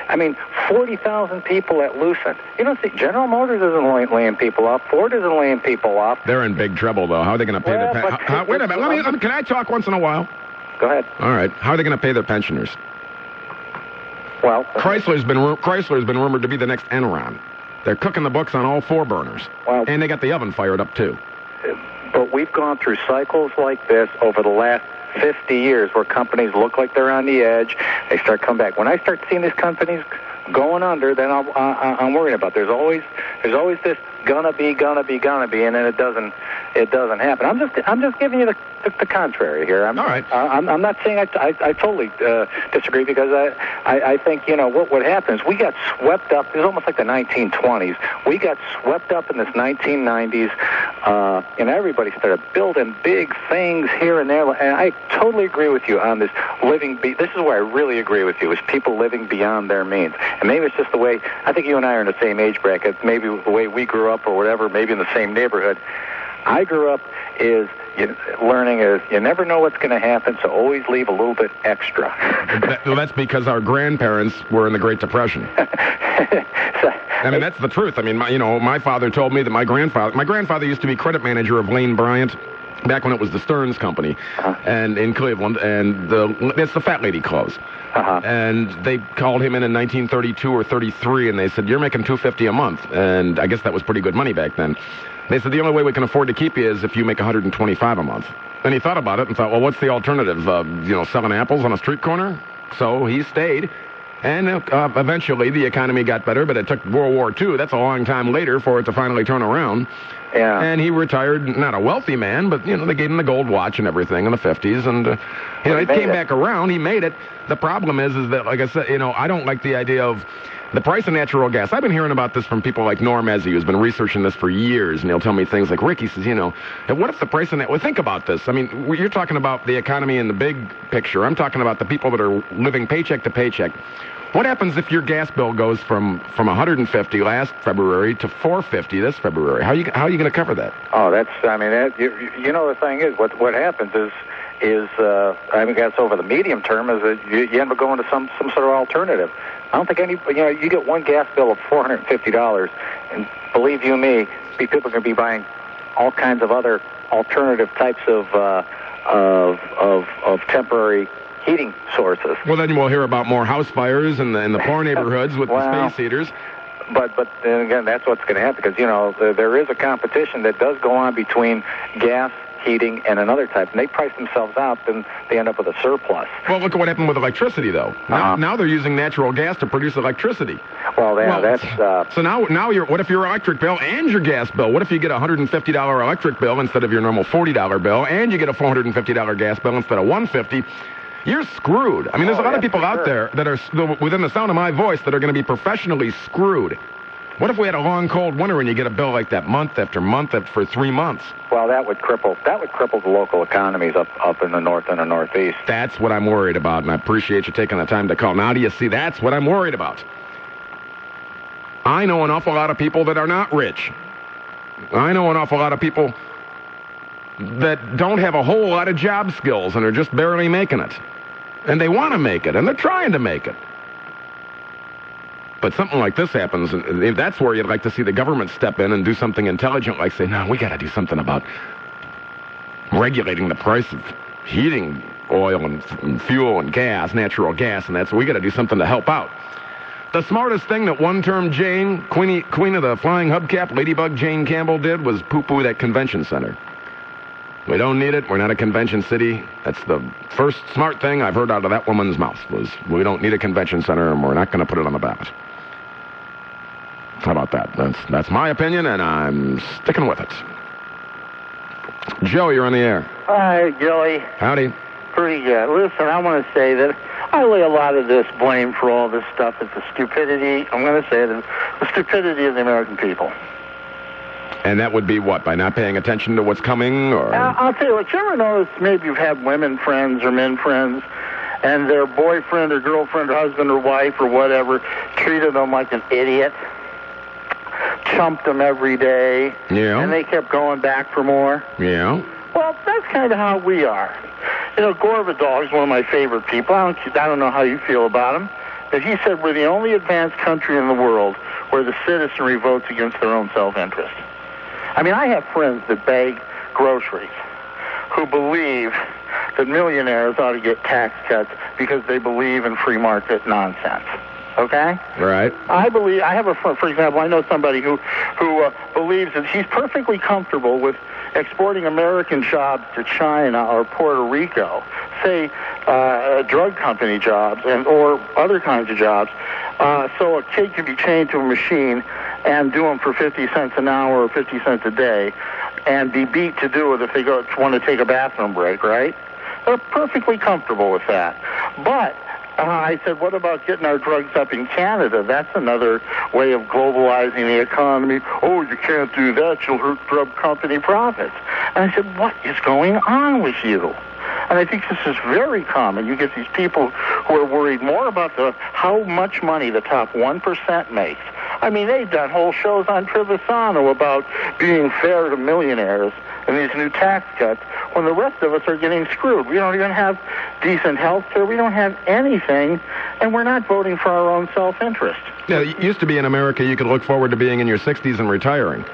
I mean, 40,000 people at Lucent. You don't see General Motors isn't laying people off. Ford isn't laying people off. They're in big trouble, though. How are they going to pay their pensioners? Wait a minute. Can I talk once in a while? Go ahead. All right. How are they going to pay their pensioners? Well, Chrysler's been rumored to be the next Enron. They're cooking the books on all 4 burners. Well, and they got the oven fired up, too. But we've gone through cycles like this over the last 50 years where companies look like they're on the edge. They start coming back. When I start seeing these companies going under, then I'm worried about. There's always this gonna be, and then it doesn't happen. I'm just giving you the contrary here. All right. I'm not saying I totally disagree because I think what happens. We got swept up. It's almost like the 1920s. We got swept up in this 1990s, and everybody started building big things here and there. And I totally agree with you on this living. This is where I really agree with you: is people living beyond their means. And maybe it's just the way. I think you and I are in the same age bracket. Maybe the way we grew up or whatever. Maybe in the same neighborhood. I grew up learning is you never know what's going to happen, so always leave a little bit extra. That's because our grandparents were in the Great Depression. I mean, that's the truth. I mean, my father told me that my grandfather used to be credit manager of Lane Bryant back when it was the Stearns Company, and in Cleveland, and it's the Fat Lady clothes. And they called him in 1932 or 33, and they said, "You're making $250 a month," and I guess that was pretty good money back then. They said, "The only way we can afford to keep you is if you make $125 a month." And he thought about it and thought, well, what's the alternative? Selling apples on a street corner? So he stayed. And eventually the economy got better, but it took World War II. That's a long time later for it to finally turn around. Yeah. And he retired, not a wealthy man, but, they gave him the gold watch and everything in the 50s. And, it came back around. He made it. The problem is that, like I said, I don't like the idea of the price of natural gas. I've been hearing about this from people like Norm Ezzy, who's been researching this for years, and he'll tell me things like, Rick, he says, what if the price of that? Well, think about this. I mean, you're talking about the economy in the big picture. I'm talking about the people that are living paycheck to paycheck. What happens if your gas bill goes from $150 last February to $450 this February? How are you going to cover that? Oh, the thing is, what happens is I guess over the medium term is that you end up going to some sort of alternative. I don't think you get one gas bill of $450, and believe you me, people are going to be buying all kinds of other alternative types of temporary heating sources. Well, then we'll hear about more house fires in the poor neighborhoods with the space heaters. But then again, that's what's going to happen because, there is a competition that does go on between gas, heating, and another type. And they price themselves out, then they end up with a surplus. Well, look at what happened with electricity, though. Now they're using natural gas to produce electricity. So now what if your electric bill and your gas bill? What if you get a $150 electric bill instead of your normal $40 bill, and you get a $450 gas bill instead of $150? You're screwed. I mean, there's a lot of people out there that are within the sound of my voice that are going to be professionally screwed. What if we had a long, cold winter and you get a bill like that month after month for 3 months? Well, that would cripple the local economies up in the north and the northeast. That's what I'm worried about, and I appreciate you taking the time to call. Now, do you see? That's what I'm worried about. I know an awful lot of people that are not rich. I know an awful lot of people that don't have a whole lot of job skills and are just barely making it. And they want to make it, and they're trying to make it. But something like this happens, and that's where you'd like to see the government step in and do something intelligent, like say, no, we got to do something about regulating the price of heating oil and fuel and gas, natural gas, and that's we got to do something to help out. The smartest thing that one-term Jane, queen of the flying hubcap, Ladybug Jane Campbell did was poo-poo that convention center. We don't need it. We're not a convention city. That's the first smart thing I've heard out of that woman's mouth was we don't need a convention center and we're not going to put it on the ballot. How about that? That's my opinion, and I'm sticking with it. Joe, you're on the air. Hi, Joey. Howdy. Pretty good. Listen, I want to say that I lay a lot of this blame for all this stuff at the stupidity, I'm going to say it, the stupidity of the American people. And that would be what? By not paying attention to what's coming? Or I'll tell you what, you ever notice maybe you've had women friends or men friends, and their boyfriend or girlfriend or husband or wife or whatever treated them like an idiot, chumped them every day, yeah, and they kept going back for more? Yeah. Well, that's kind of how we are. You know, Gorbachev is one of my favorite people. I don't know how you feel about him, but he said we're the only advanced country in the world where the citizenry votes against their own self-interest. I mean, I have friends that bag groceries who believe that millionaires ought to get tax cuts because they believe in free market nonsense. Okay? Right. I have a friend, for example, I know somebody who believes that he's perfectly comfortable with exporting American jobs to China or Puerto Rico, say drug company jobs or other kinds of jobs, so a kid can be chained to a machine and do them for 50 cents an hour or 50 cents a day and be beat to do it if they want to take a bathroom break, right? They're perfectly comfortable with that. But I said, what about getting our drugs up in Canada? That's another way of globalizing the economy. Oh, you can't do that. You'll hurt drug company profits. And I said, what is going on with you? And I think this is very common. You get these people who are worried more about how much money the top 1% makes. I mean, they've done whole shows on Trevisano about being fair to millionaires and these new tax cuts when the rest of us are getting screwed. We don't even have decent health care. We don't have anything, and we're not voting for our own self-interest. Yeah, it used to be in America you could look forward to being in your 60s and retiring.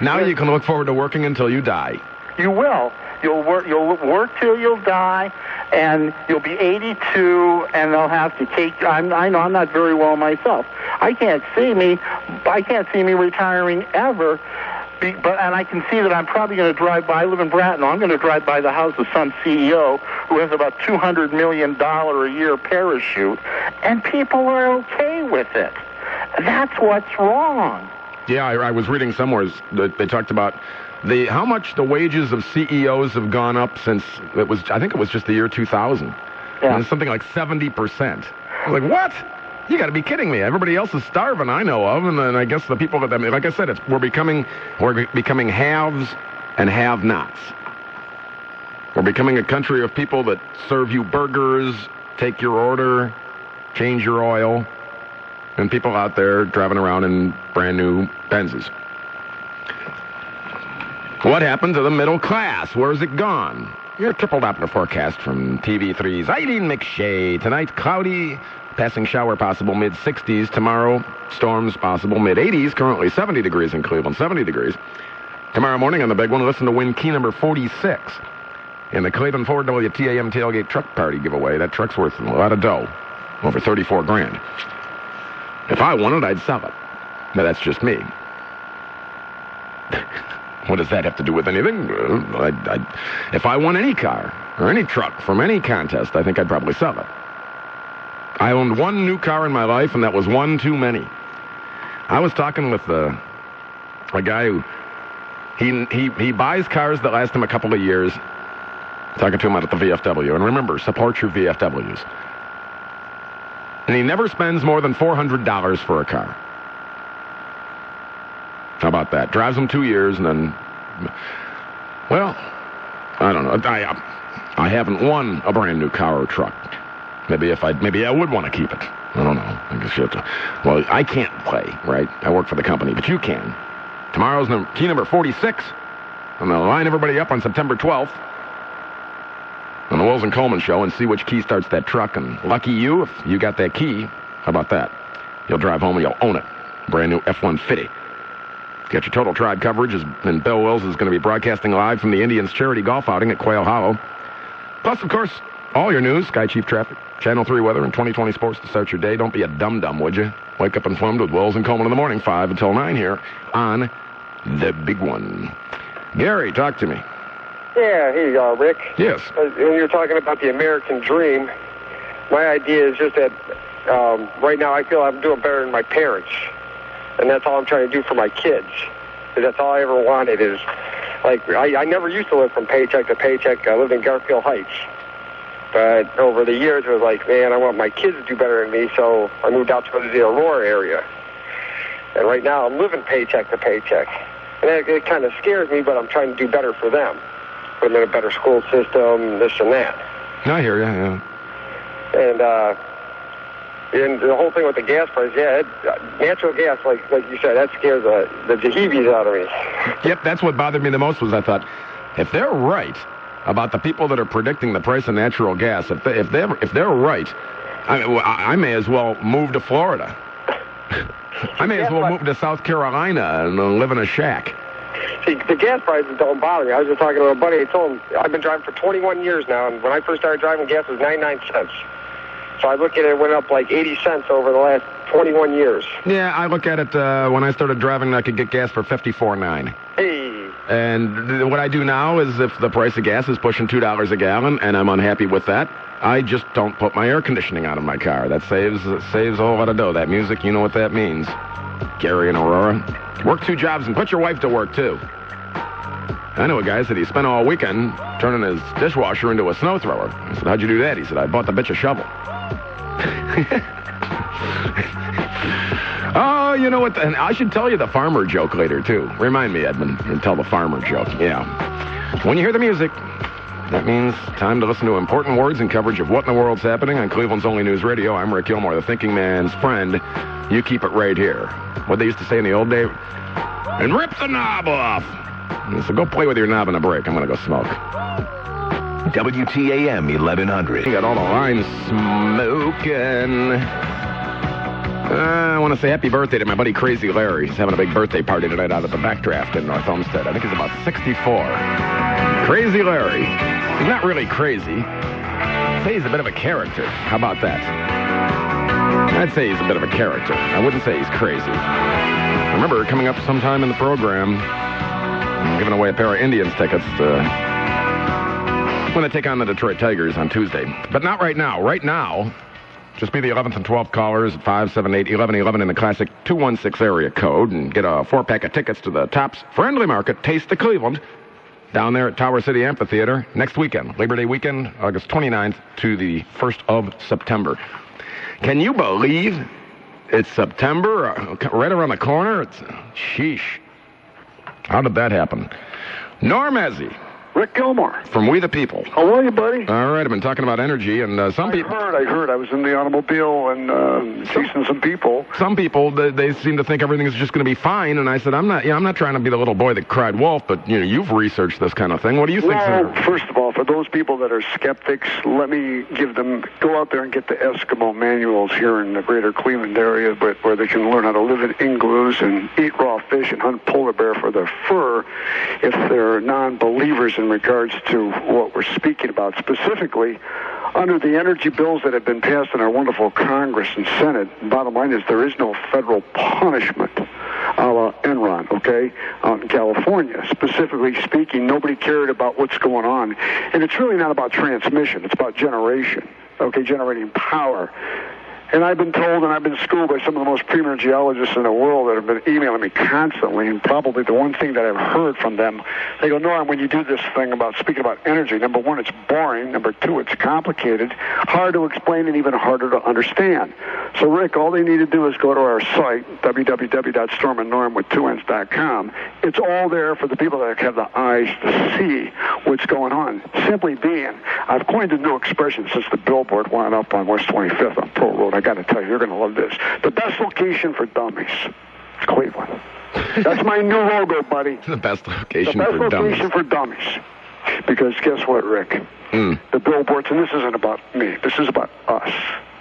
Now you can look forward to working until you die. You will. You'll work till you'll die, and you'll be 82, and they'll have to take. I know I'm not very well myself. I can't see me retiring ever. And I can see that I'm probably going to drive by. I live in Bracknell. I'm going to drive by the house of some CEO who has about $200 million a year parachute, and people are okay with it. That's what's wrong. Yeah, I was reading somewhere that they talked about how much the wages of CEOs have gone up since I think it was just the year 2000. Yeah. And it's something like 70%. I'm like, what? You got to be kidding me. Everybody else is starving, I know of, and then I guess the people that, like I said, we're becoming haves and have-nots. We're becoming a country of people that serve you burgers, take your order, change your oil, and people out there driving around in brand new Benzes. What happened to the middle class? Where's it gone? Your triple Doppler forecast from TV3's Eileen McShay. Tonight, cloudy, passing shower possible mid-60s. Tomorrow, storms possible mid-80s. Currently 70 degrees in Cleveland, 70 degrees. Tomorrow morning on the big one, listen to win key number 46 in the Cleveland Ford WTAM tailgate truck party giveaway. That truck's worth a lot of dough, over $34,000. If I won it, I'd sell it. But that's just me. What does that have to do with anything? If I won any car or any truck from any contest, I think I'd probably sell it. I owned one new car in my life, and that was one too many. I was talking with a guy who he buys cars that last him a couple of years. Talking to him out at the VFW. And remember, support your VFWs. And he never spends more than $400 for a car. How about that? Drives them 2 years and then, well, I don't know. I haven't won a brand new car or truck. Maybe I would want to keep it. I don't know. I guess you have to. Well, I can't play, right? I work for the company, but you can. Tomorrow's key number 46. I'm going to line everybody up on September 12th on the Woes and Coleman Show and see which key starts that truck. And lucky you, if you got that key, how about that? You'll drive home and you'll own it. Brand new F-150. Get your Total Tribe coverage, and Bill Wills is going to be broadcasting live from the Indians charity golf outing at Quail Hollow. Plus, of course, all your news, Sky Chief Traffic, Channel 3 weather, and 2020 sports to start your day. Don't be a dum-dum, would you? Wake up informed with Wills and Coleman in the morning, 5 until 9 here on The Big One. Gary, talk to me. Yeah, here you are, Rick. Yes. When you're talking about the American dream, my idea is just that right now I feel I'm doing better than my parents. And that's all I'm trying to do for my kids. And that's all I ever wanted is, like, I never used to live from paycheck to paycheck. I lived in Garfield Heights. But over the years, it was like, man, I want my kids to do better than me, so I moved out to the Aurora area. And right now, I'm living paycheck to paycheck. And it kind of scares me, but I'm trying to do better for them. Put them in a better school system, this and that. I hear you, yeah. And the whole thing with the gas price, natural gas, like you said, that scares the jeebies out of me. Yep, that's what bothered me the most was I thought, if they're right about the people that are predicting the price of natural gas, if they're right, I may as well move to Florida. I may as well move to South Carolina and live in a shack. See, the gas prices don't bother me. I was just talking to a buddy. I told him I've been driving for 21 years now, and when I first started driving, gas was 99 cents. So I look at it went up like 80 cents over the last 21 years. Yeah, I look at it when I started driving, I could get gas for $54.9. Hey. And what I do now is if the price of gas is pushing $2 a gallon and I'm unhappy with that, I just don't put my air conditioning on in my car. That saves a whole lot of dough. That music, you know what that means. Gary and Aurora. Work 2 jobs and put your wife to work, too. I know a guy said he spent all weekend turning his dishwasher into a snow thrower. I said, how'd you do that? He said, I bought the bitch a shovel. Oh, you know what? And I should tell you the farmer joke later, too. Remind me, Edmund, and tell the farmer joke. Yeah. When you hear the music, that means time to listen to important words and coverage of what in the world's happening on Cleveland's only news radio. I'm Rick Gilmore, the thinking man's friend. You keep it right here. What they used to say in the old days, and rip the knob off. So go play with your knob in a break. I'm going to go smoke. WTAM-1100. You got all the lines smoking. I want to say happy birthday to my buddy Crazy Larry. He's having a big birthday party tonight out at the Backdraft in North Olmsted. I think he's about 64. Crazy Larry. He's not really crazy. I'd say he's a bit of a character. How about that? I'd say he's a bit of a character. I wouldn't say he's crazy. I remember coming up sometime in the program, I'm giving away a pair of Indians tickets when they take on the Detroit Tigers on Tuesday. But not right now. Right now, just be the 11th and 12th callers at 578-1111 in the classic 216 area code and get a 4-pack of tickets to the Tops Friendly Market, Taste of Cleveland, down there at Tower City Amphitheater next weekend, Labor Day weekend, August 29th to the 1st of September. Can you believe it's September, right around the corner? Sheesh. How did that happen? Norm Ezzy. Rick Gilmore. From We the People. How are you, buddy? All right, I've been talking about energy, and some people... I heard. I was in the automobile and chasing some people. Some people, they seem to think everything is just going to be fine, and I said, I'm not trying to be the little boy that cried wolf, but, you've researched this kind of thing. What do you think, Well, first of all, for those people that are skeptics, let me go out there and get the Eskimo manuals here in the greater Cleveland area, where they can learn how to live in igloos and eat raw fish and hunt polar bear for their fur if they're non-believers in regards to what we're speaking about. Specifically, under the energy bills that have been passed in our wonderful Congress and Senate, bottom line is there is no federal punishment a la Enron, okay, out in California. Specifically speaking, nobody cared about what's going on. And it's really not about transmission. It's about generation, okay, generating power. And I've been told, and I've been schooled by some of the most premier geologists in the world that have been emailing me constantly, and probably the one thing that I've heard from them, they go, Norm, when you do this thing about speaking about energy, number one, it's boring. Number two, it's complicated, hard to explain, and even harder to understand. So, Rick, all they need to do is go to our site, www.stormandnorm.com. It's all there for the people that have the eyes to see what's going on. Simply being, I've coined a new expression since the billboard went up on West 25th on Pearl Road. I got to tell you, you're going to love this. The best location for dummies. It's Cleveland. That's my new logo, buddy. The best location for dummies. The best location for dummies. Because guess what, Rick? The billboards, and this isn't about me. This is about us.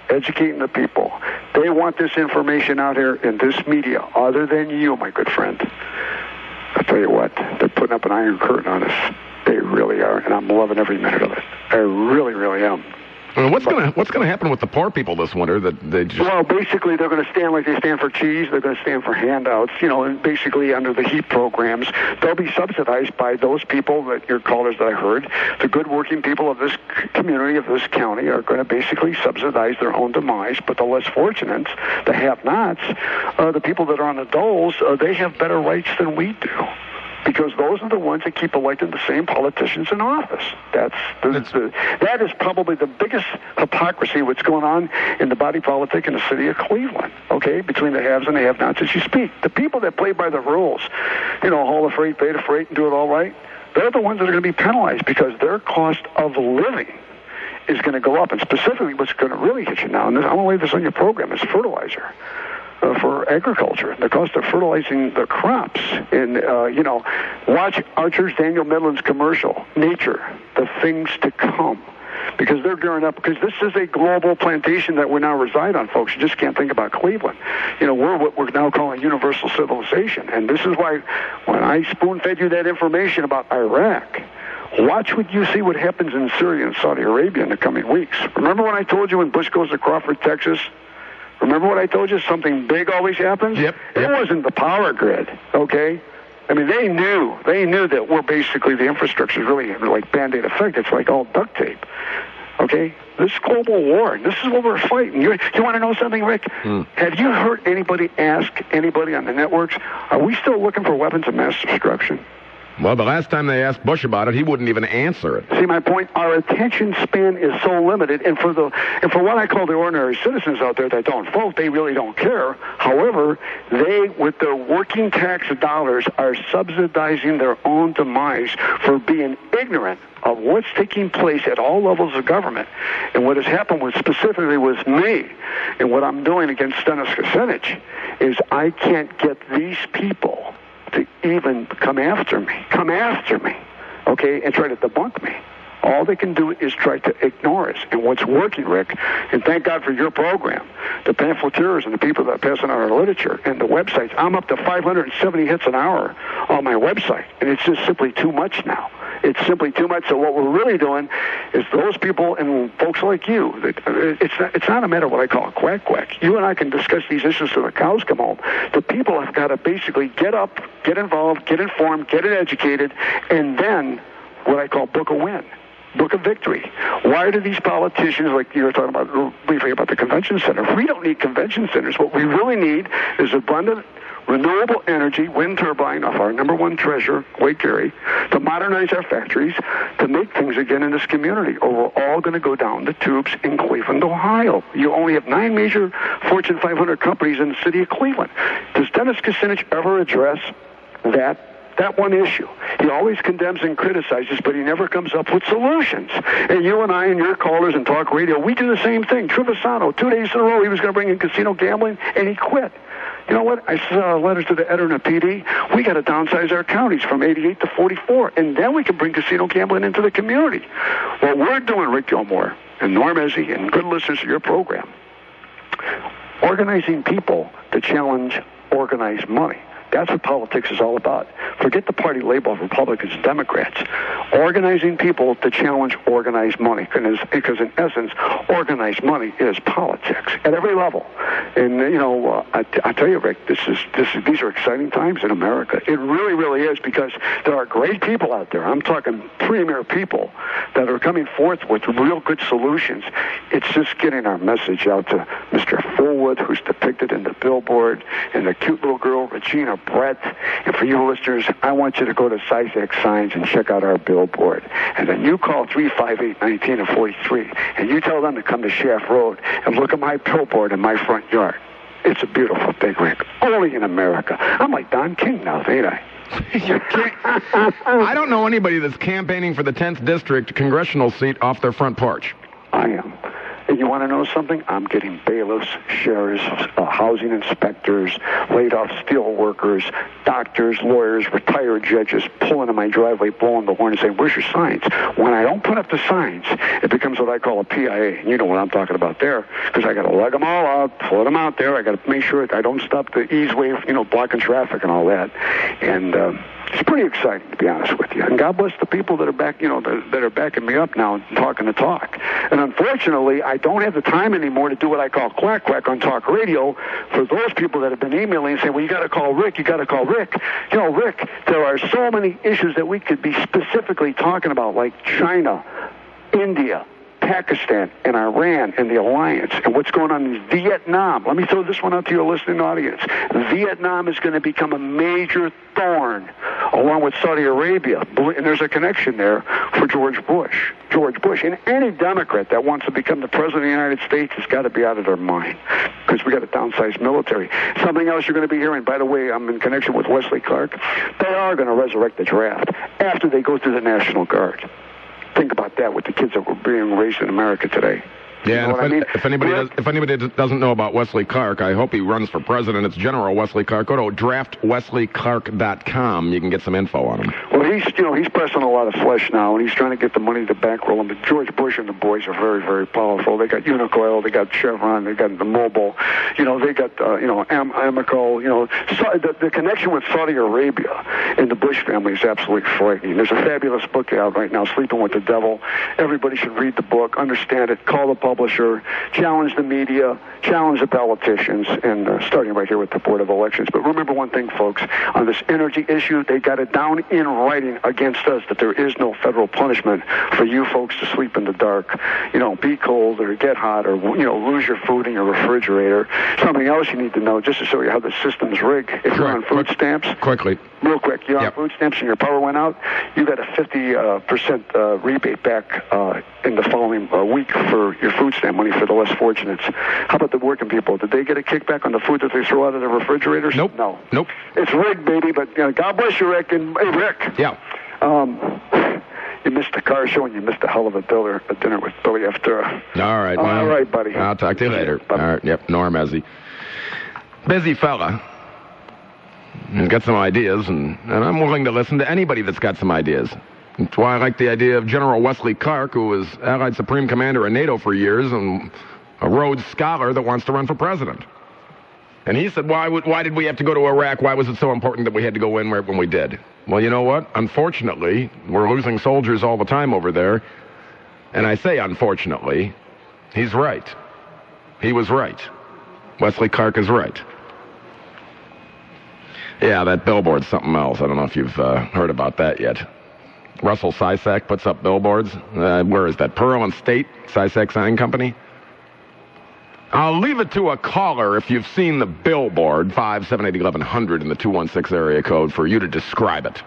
Educating the people. They want this information out here in this media, other than you, my good friend. I'll tell you what, they're putting up an iron curtain on us. They really are, and I'm loving every minute of it. I really, really am. What's going to happen with the poor people this winter? That they just... Well, basically, they're going to stand like they stand for cheese. They're going to stand for handouts. And basically under the heat programs, they'll be subsidized by those people that your callers that I heard. The good working people of this community, of this county, are going to basically subsidize their own demise. But the less fortunate, the have-nots, the people that are on the doles, they have better rights than we do. Because those are the ones that keep electing the same politicians in office. That is probably the biggest hypocrisy what's going on in the body politic in the city of Cleveland, okay, between the haves and the have-nots as you speak. The people that play by the rules, haul the freight, pay the freight, and do it all right, they're the ones that are going to be penalized because their cost of living is going to go up. And specifically what's going to really hit you now, and I'm going to lay this on your program, is fertilizer. for agriculture, the cost of fertilizing the crops. And, watch Archer's Daniel Midland's commercial, Nature, the things to come. Because they're gearing up, because this is a global plantation that we now reside on, folks. You just can't think about Cleveland. We're what we're now calling universal civilization. And this is why when I spoon-fed you that information about Iraq, watch what you see what happens in Syria and Saudi Arabia in the coming weeks. Remember when I told you when Bush goes to Crawford, Texas? Remember what I told you? Something big always happens? Yep. It wasn't the power grid, okay? I mean, they knew that we're basically, the infrastructure is really like Band-Aid effect. It's like all duct tape, okay? This global war, this is what we're fighting. You want to know something, Rick? Have you heard anybody ask anybody on the networks, are we still looking for weapons of mass destruction? Well, the last time they asked Bush about it, he wouldn't even answer it. See my point? Our attention span is so limited, and for what I call the ordinary citizens out there that don't vote, they really don't care. However, they, with their working tax dollars, are subsidizing their own demise for being ignorant of what's taking place at all levels of government. And what has happened specifically with me, and what I'm doing against Dennis Kucinich, is I can't get these people to even come after me, okay, and try to debunk me. All they can do is try to ignore us. And what's working, Rick, and thank God for your program, the pamphleteers and the people that are passing out our literature and the websites, I'm up to 570 hits an hour on my website, and it's just simply too much now. It's simply too much. So what we're really doing is those people and folks like you, it's not a matter of what I call a quack. You and I can discuss these issues till the cows come home. The people have got to basically get up, get involved, get informed, get educated, and then what I call book a win. Book of victory. Why do these politicians, like you were talking about briefly about the convention center, we don't need convention centers. What we really need is abundant renewable energy, wind turbine off our number one treasure, Lake Erie, to modernize our factories, to make things again in this community, or we're all going to go down the tubes in Cleveland, Ohio. You only have 9 major Fortune 500 companies in the city of Cleveland. Does Dennis Kucinich ever address that one issue? He always condemns and criticizes, but he never comes up with solutions. And you and I and your callers and talk radio, we do the same thing. Trevisano, 2 days in a row, he was going to bring in casino gambling, and he quit. You know what? I saw letters to the editor of PD. We got to downsize our counties from 88 to 44, and then we can bring casino gambling into the community. What we're doing, Rick Gilmour and Norm Ezzy and good listeners to your program, organizing people to challenge organized money. That's what politics is all about. Forget the party label of Republicans and Democrats. Organizing people to challenge organized money. Because in essence, organized money is politics at every level. And, I tell you, Rick, these are exciting times in America. It really, really is, because there are great people out there. I'm talking premier people that are coming forth with real good solutions. It's just getting our message out to Mr. Fullwood, who's depicted in the billboard, and the cute little girl, Regina Brett. And for you listeners, I want you to go to Sizek Signs and check out our billboard. And then you call 358-1943, and you tell them to come to Shaft Road and look at my billboard in my front yard. It's a beautiful thing, Rick. Only in America. I'm like Don King now, ain't I? I don't know anybody that's campaigning for the 10th District congressional seat off their front porch. I am. And you want to know something? I'm getting bailiffs, sheriffs, housing inspectors, laid-off steel workers, doctors, lawyers, retired judges pulling in my driveway, blowing the horn and saying, where's your signs? When I don't put up the signs, it becomes what I call a PIA. And you know what I'm talking about there, because I got to lug them all out, put them out there. I got to make sure that I don't stop the ease wave, blocking traffic and all that. And it's pretty exciting, to be honest with you. And God bless the people that are back, that are backing me up now, talking the talk. And unfortunately, I don't have the time anymore to do what I call quack on talk radio for those people that have been emailing and saying, well, you got to call Rick, you got to call Rick. Rick, there are so many issues that we could be specifically talking about, like China, India, Pakistan, and Iran, and the alliance, and what's going on in Vietnam. Let me throw this one out to your listening audience. Vietnam is going to become a major thorn, along with Saudi Arabia, and there's a connection there for George Bush. And any Democrat that wants to become the president of the United States has got to be out of their mind, because we got a downsized military. Something else you're going to be hearing, by the way, I'm in connection with Wesley Clark. They are going to resurrect the draft after they go through the National Guard. Think about that with the kids that were being raised in America today. Yeah, You know what I mean? if anybody doesn't know about Wesley Clark, I hope he runs for president. It's General Wesley Clark. Go to draftwesleyclark.com. You can get some info on him. Well, he's pressing a lot of flesh now, and he's trying to get the money to bankroll him. But George Bush and the boys are very, very powerful. They got Unocoil, they got Chevron, they got the Mobil. They got Amoco. So the connection with Saudi Arabia and the Bush family is absolutely frightening. There's a fabulous book out right now, Sleeping with the Devil. Everybody should read the book, understand it, call the publisher, challenge the media, challenge the politicians, and starting right here with the Board of Elections. But remember one thing, folks, on this energy issue, they got it down in writing against us that there is no federal punishment for you folks to sleep in the dark, be cold or get hot or, lose your food in your refrigerator. Something else you need to know, just to show you how the system's rigged. If you're on food stamps, real quick, you're on food stamps and your power went out, you got a 50% rebate back in the following week for your food stamp money for the less fortunates. How about the working people? Did they get a kickback on the food that they throw out of their refrigerators? Nope. No. Nope. It's rigged, baby, but God bless you, Rick. And hey, Rick. Yeah. You missed the car show and you missed a hell of a dinner with Billy after. All right. All right, buddy. I'll talk to you later. All right. Yep. Norm Ezzy. Busy fella. He's got some ideas, and I'm willing to listen to anybody that's got some ideas. That's why I like the idea of General Wesley Clark, who was Allied Supreme Commander in NATO for years and a Rhodes Scholar that wants to run for president. And he said, why did we have to go to Iraq? Why was it so important that we had to go in when we did? Well, you know what? Unfortunately, we're losing soldiers all the time over there. And I say unfortunately, he's right. He was right. Wesley Clark is right. Yeah, that billboard's something else. I don't know if you've heard about that yet. Russell Sysak puts up billboards. Where is that? Pearl and State, Sysak Sign Company? I'll leave it to a caller if you've seen the billboard, 578-1100 in the 216 area code, for you to describe it.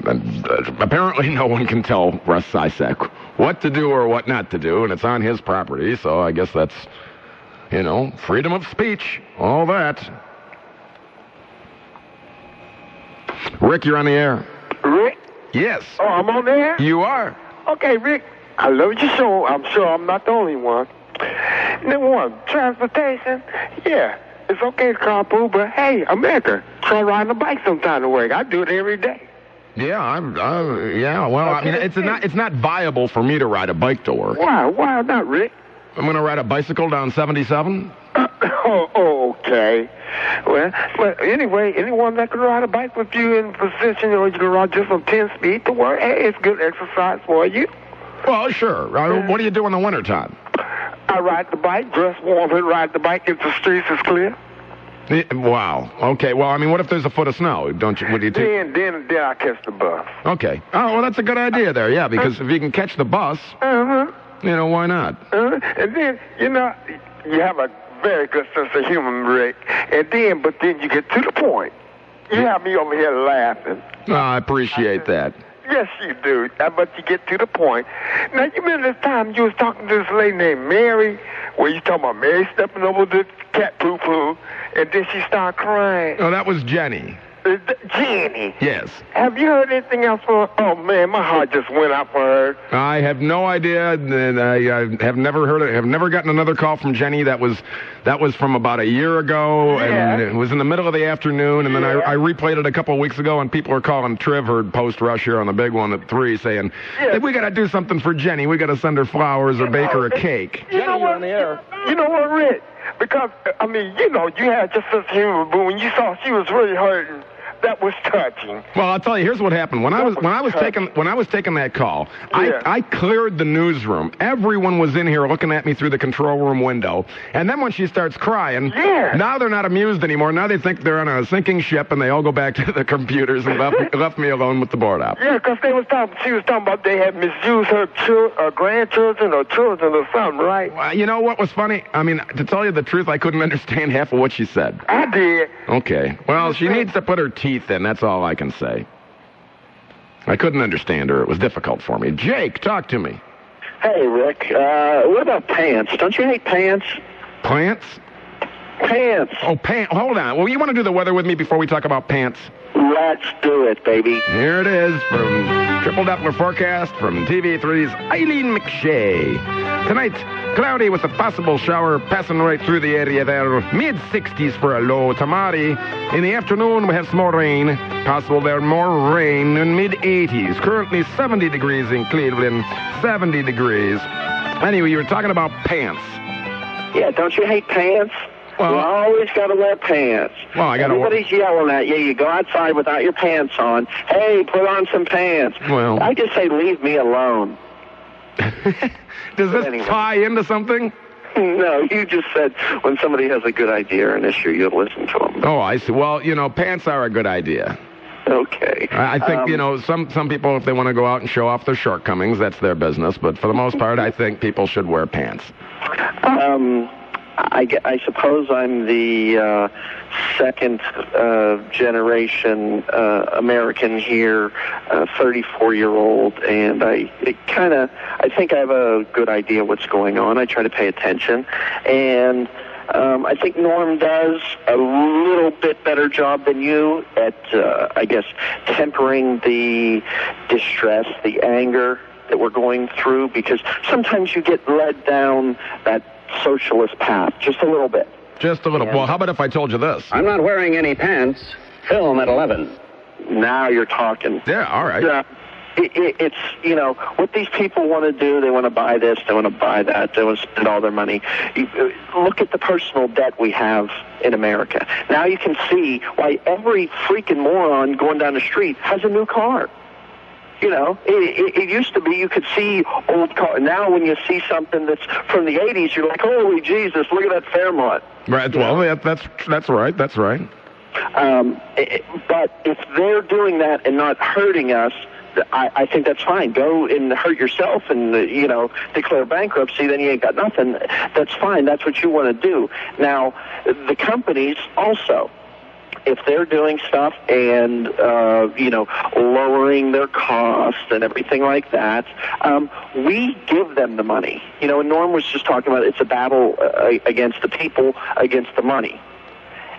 And, apparently no one can tell Russ Sysak what to do or what not to do, and it's on his property, so I guess that's, freedom of speech, all that. Rick, you're on the air. Rick? Yes. Oh, I'm on the air? You are. Okay, Rick, I love your show. I'm sure I'm not the only one. Number one, transportation. Yeah, it's okay to carpool, but hey, America, try riding a bike sometime to work. I do it every day. Yeah, well, okay. I mean, it's not viable for me to ride a bike to work. Why? Why not, Rick? I'm going to ride a bicycle down 77. Okay. Well, but anyway, anyone that can ride a bike with you in position, you can ride just on 10 speed to work, hey, it's good exercise for you. Well, sure. What do you do in the wintertime? I ride the bike, dress warm, and ride the bike if the streets is clear. Wow. Okay. Well, I mean, what if there's a foot of snow? What do you do? Then I catch the bus. Okay. Oh, well, that's a good idea there. Yeah, because if you can catch the bus, why not? And then, you have a very good sense of humor, Rick. But then you get to the point. You have me over here laughing. Oh, I appreciate that. Yes, you do. But you get to the point. Now, you remember this time you was talking to this lady named Mary, where you talking about Mary stepping over the cat poo-poo, and then she started crying. Oh, that was Jenny. Jenny. Yes. Have you heard anything else from her? Oh, man, my heart just went out for her. I have no idea. I have never heard it. Have never gotten another call from Jenny. That was from about a year ago, and it was in the middle of the afternoon, and then I replayed it a couple of weeks ago, and people are calling Triv, her post-rush here on the big one at 3, saying, hey, we got to do something for Jenny. We got to send her flowers or bake her a cake. Jenny, you're on the air. You know what, Rick? Because, I mean, you had just such humor, but when you saw she was really hurting, that was touching. Well, I'll tell you. Here's what happened. When I was taking that call, I cleared the newsroom. Everyone was in here looking at me through the control room window. And then when she starts crying, now they're not amused anymore. Now they think they're on a sinking ship, and they all go back to the computers and left me alone with the board op. Yeah, because she was talking about they had misused her grandchildren or children or something, right? Well, you know what was funny? I mean, to tell you the truth, I couldn't understand half of what she said. I did. Okay. Well, she needs to put her teeth in. That's all I can say. I couldn't understand her. It was difficult for me. Jake, talk to me. Hey, Rick. What about pants? Don't you hate pants? Plants? Pants. Oh, pants. Hold on. Well, you want to do the weather with me before we talk about pants? Let's do it, baby. Here it is from Triple Doppler Forecast from TV3's Eileen McShay. Tonight, cloudy with a possible shower passing right through the area there. Mid-60s for a low. Tomorrow, in the afternoon, we have some more rain. Possible there, more rain in mid-80s. Currently 70 degrees in Cleveland, 70 degrees. Anyway, you were talking about pants. Yeah, don't you hate pants? Well, you always got to wear pants. Well, Everybody's yelling at you. You go outside without your pants on. Hey, put on some pants. Well, I just say, leave me alone. Does this tie into something? No, you just said when somebody has a good idea or an issue, you listen to them. Oh, I see. Well, pants are a good idea. Okay. I think, some people, if they want to go out and show off their shortcomings, that's their business. But for the most part, I think people should wear pants. I suppose I'm the second generation American here, 34-year-old, and I think I have a good idea what's going on. I try to pay attention, and I think Norm does a little bit better job than you at, tempering the distress, the anger that we're going through, because sometimes you get led down that socialist path just a little bit. Just a little. Well, how about if I told you this? I'm not wearing any pants. Film at 11. Now you're talking. Yeah, all right. It's, what these people want to do. They want to buy this. They want to buy that. They want to spend all their money. Look at the personal debt we have in America. Now you can see why every freaking moron going down the street has a new car. It used to be you could see old cars. Now when you see something that's from the 80s, you're like, holy Jesus, look at that Fairmont. Right. Well, that's right. That's right. But if they're doing that and not hurting us, I think that's fine. Go and hurt yourself and, declare bankruptcy, then you ain't got nothing. That's fine. That's what you want to do. Now, the companies also, if they're doing stuff and, lowering their costs and everything like that, we give them the money. And Norm was just talking about it's a battle against the people, against the money.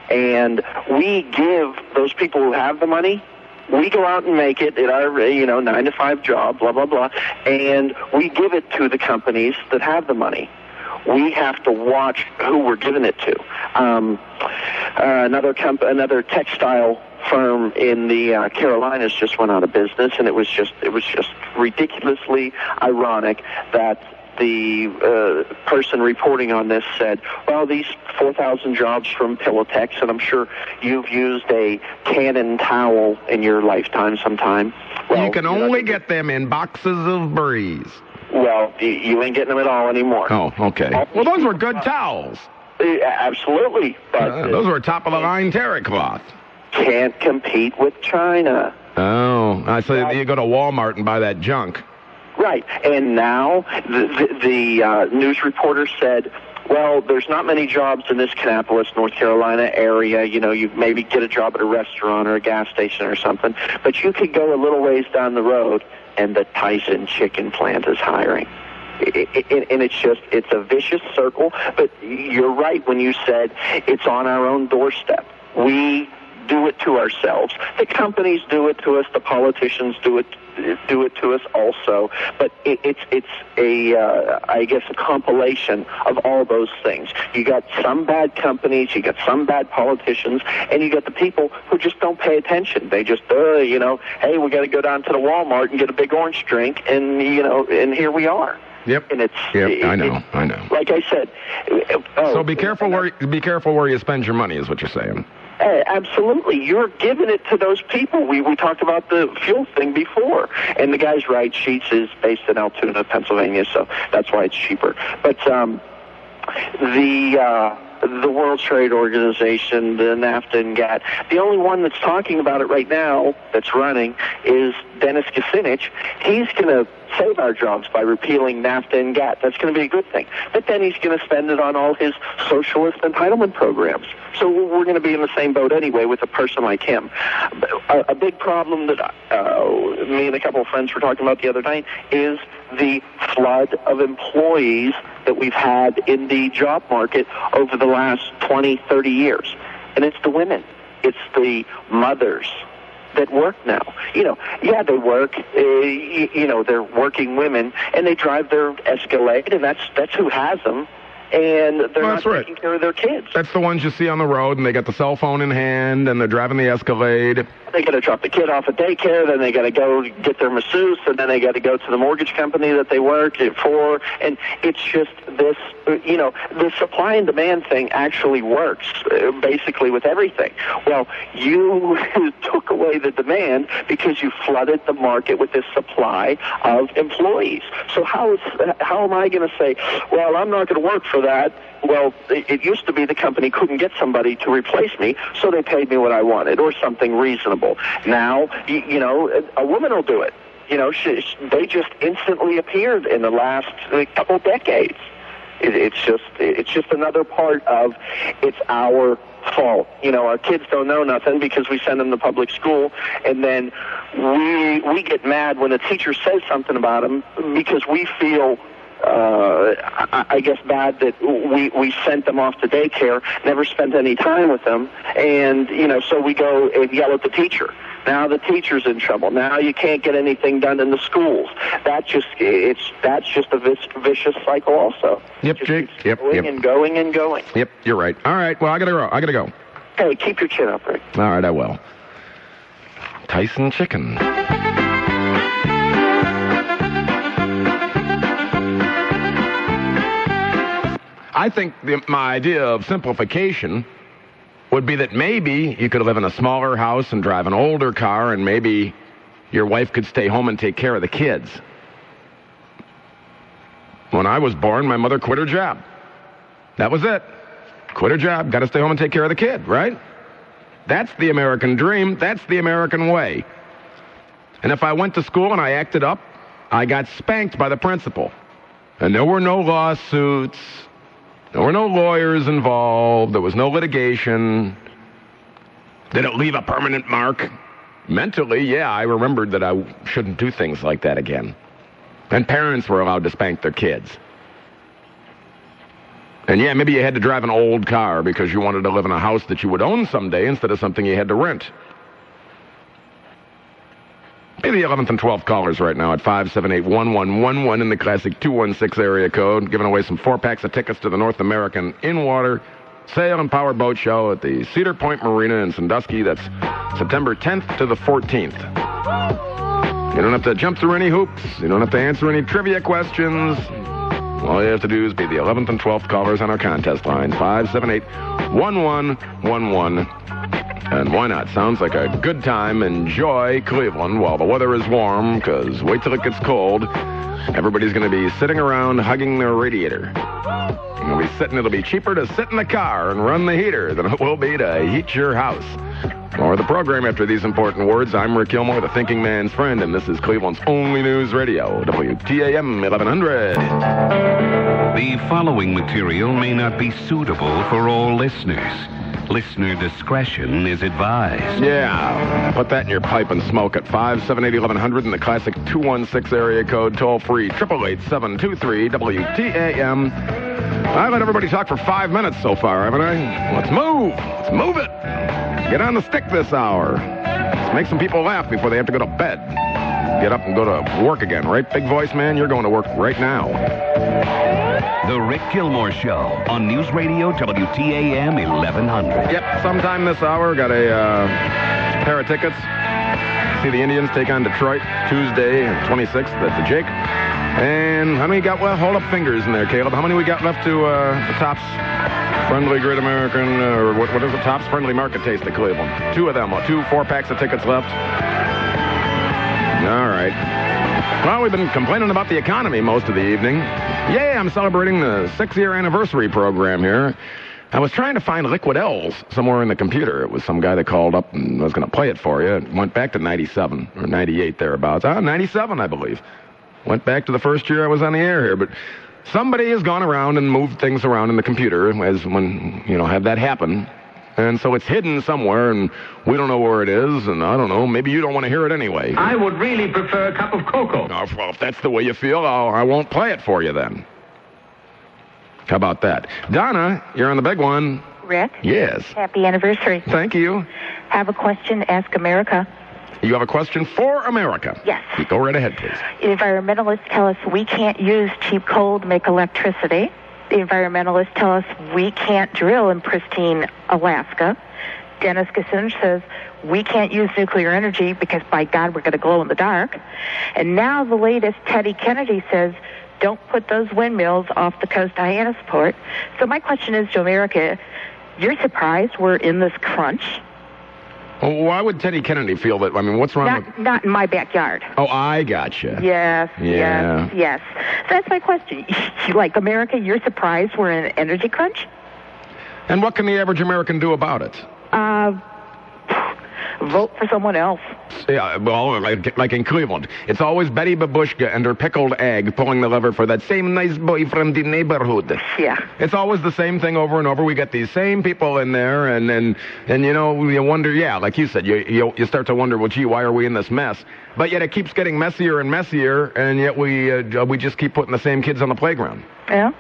And we give those people who have the money, we go out and make it at our, 9-to-5 job, blah, blah, blah, and we give it to the companies that have the money. We have to watch who we're giving it to. Another textile firm in the Carolinas just went out of business, and it was just ridiculously ironic that the person reporting on this said, well, these 4,000 jobs from Pillowtex, and I'm sure you've used a Canon towel in your lifetime sometime. Well, you can only get them in boxes of Breeze. Well, you ain't getting them at all anymore. Oh, okay. Well, those were good towels. Absolutely. But those were top-of-the-line terry cloth. Can't compete with China. Oh, I say you go to Walmart and buy that junk. Right. And now the news reporter said, well, there's not many jobs in this Kannapolis, North Carolina area. You maybe get a job at a restaurant or a gas station or something. But you could go a little ways down the road, and the Tyson chicken plant is hiring. And it's a vicious circle. But you're right when you said it's on our own doorstep. We do it to ourselves. The companies do it to us. The politicians do it to us also. But it's a compilation of all those things. You got some bad companies, you got some bad politicians, and you got the people who just don't pay attention. They just, hey, we got to go down to the Walmart and get a big orange drink, and and here we are. Yep. And I know. Like I said. So be careful where you spend your money, is what you're saying. Absolutely. You're giving it to those people. We talked about the fuel thing before. And the guy's right. Sheetz is based in Altoona, Pennsylvania, so that's why it's cheaper. But the World Trade Organization, the NAFTA and GATT, the only one that's talking about it right now that's running is Dennis Kucinich. He's going to save our jobs by repealing NAFTA and GATT. That's going to be a good thing. But then he's going to spend it on all his socialist entitlement programs. So we're going to be in the same boat anyway with a person like him. A big problem that me and a couple of friends were talking about the other night is the flood of employees that we've had in the job market over the last 20, 30 years. And it's the women. It's the mothers. that work now. Yeah, they work. They're working women, and they drive their Escalade, and that's who has them. And they're not taking care of their kids. That's the ones you see on the road, and they got the cell phone in hand, and they're driving the Escalade. They got to drop the kid off at daycare, then they got to go get their masseuse, and then they got to go to the mortgage company that they work for. And it's just this, the supply and demand thing actually works basically with everything. Well, you took away the demand because you flooded the market with this supply of employees. So how am I going to say, well, I'm not going to work for that? Well, it used to be the company couldn't get somebody to replace me, so they paid me what I wanted, or something reasonable. Now, a woman will do it. They just instantly appeared in the last couple decades. It's just another part of it's our fault. Our kids don't know nothing because we send them to public school, and then we get mad when a teacher says something about them because we feel I guess bad that we sent them off to daycare, never spent any time with them, and so we go and yell at the teacher. Now the teacher's in trouble. Now you can't get anything done in the schools. That's just a vicious cycle also. Yep, Jake. Yep. And going and going. Yep, you're right. All right, well, I gotta go. Hey, keep your chin up, Rick. All right, I will. Tyson Chicken. I think my idea of simplification would be that maybe you could live in a smaller house and drive an older car, and maybe your wife could stay home and take care of the kids. When I was born, my mother quit her job. That was it. Quit her job, got to stay home and take care of the kid, right? That's the American dream. That's the American way. And if I went to school and I acted up, I got spanked by the principal. And there were no lawsuits. There were no lawyers involved. There was no litigation. Did it leave a permanent mark? Mentally, yeah, I remembered that I shouldn't do things like that again. And parents were allowed to spank their kids. And yeah, maybe you had to drive an old car because you wanted to live in a house that you would own someday instead of something you had to rent. Be the 11th and 12th callers right now at 578-1111 in the classic 216 area code, giving away some 4-packs of tickets to the North American In-Water Sail and Power Boat Show at the Cedar Point Marina in Sandusky. That's September 10th to the 14th. You don't have to jump through any hoops. You don't have to answer any trivia questions. All you have to do is be the 11th and 12th callers on our contest line, 578-1111. And why not? Sounds like a good time. Enjoy Cleveland while the weather is warm, because wait till it gets cold. Everybody's going to be sitting around hugging their radiator. It'll be cheaper to sit in the car and run the heater than it will be to heat your house. For the program after these important words, I'm Rick Gilmour, the thinking man's friend, and this is Cleveland's only news radio, WTAM-1100. The following material may not be suitable for all listeners. Listener discretion is advised. Yeah, put that in your pipe and smoke it. 578-1100 in the classic 216 area code, toll free, 888-723-WTAM. I let everybody talk for 5 minutes so far, haven't I? Let's move. Let's move it. Get on the stick this hour. Let's make some people laugh before they have to go to bed. Get up and go to work again, right, big voice man? You're going to work right now. The Rick Gilmour Show on News Radio WTAM 1100. Yep, sometime this hour, got a pair of tickets. See the Indians take on Detroit Tuesday, 26th at the Jake. And how many got left? Hold up fingers in there, Caleb. How many we got left to the Tops Friendly Great American, or what is the Tops Friendly Market Taste at Cleveland? 2 of them, 2 4-packs of tickets left. All right. Well, we've been complaining about the economy most of the evening. Yeah, I'm celebrating the 6-year anniversary program here. I was trying to find Liquid L's somewhere in the computer. It was some guy that called up and was going to play it for you. It went back to 97 or 98 thereabouts. 97, I believe. Went back to the first year I was on the air here. But somebody has gone around and moved things around in the computer as when, had that happen. And so it's hidden somewhere, and we don't know where it is, and I don't know, maybe you don't want to hear it anyway. I would really prefer a cup of cocoa. Oh, well, if that's the way you feel, I won't play it for you then. How about that? Donna, you're on the big one. Rick? Yes. Happy anniversary. Thank you. Have a question, ask America. You have a question for America. Yes. Go right ahead, please. Environmentalists tell us we can't use cheap coal to make electricity. The environmentalists tell us we can't drill in pristine Alaska. Dennis Kucinich says we can't use nuclear energy because, by God, we're going to glow in the dark. And now the latest, Teddy Kennedy says, don't put those windmills off the coast of Hyannisport. So my question is to America, you're surprised we're in this crunch? Well, why would Teddy Kennedy feel that? I mean, what's wrong with... Not in my backyard. Oh, I gotcha. Yes, Yeah. yes. So that's my question. Like, America, you're surprised we're in an energy crunch? And what can the average American do about it? Vote for someone else. Yeah, well, like in Cleveland. It's always Betty Babushka and her pickled egg pulling the lever for that same nice boy from the neighborhood. Yeah. It's always the same thing over and over. We get these same people in there, and you know, you wonder, yeah, like you said, you start to wonder, well, gee, why are we in this mess? But yet it keeps getting messier and messier, and yet we just keep putting the same kids on the playground. Yeah.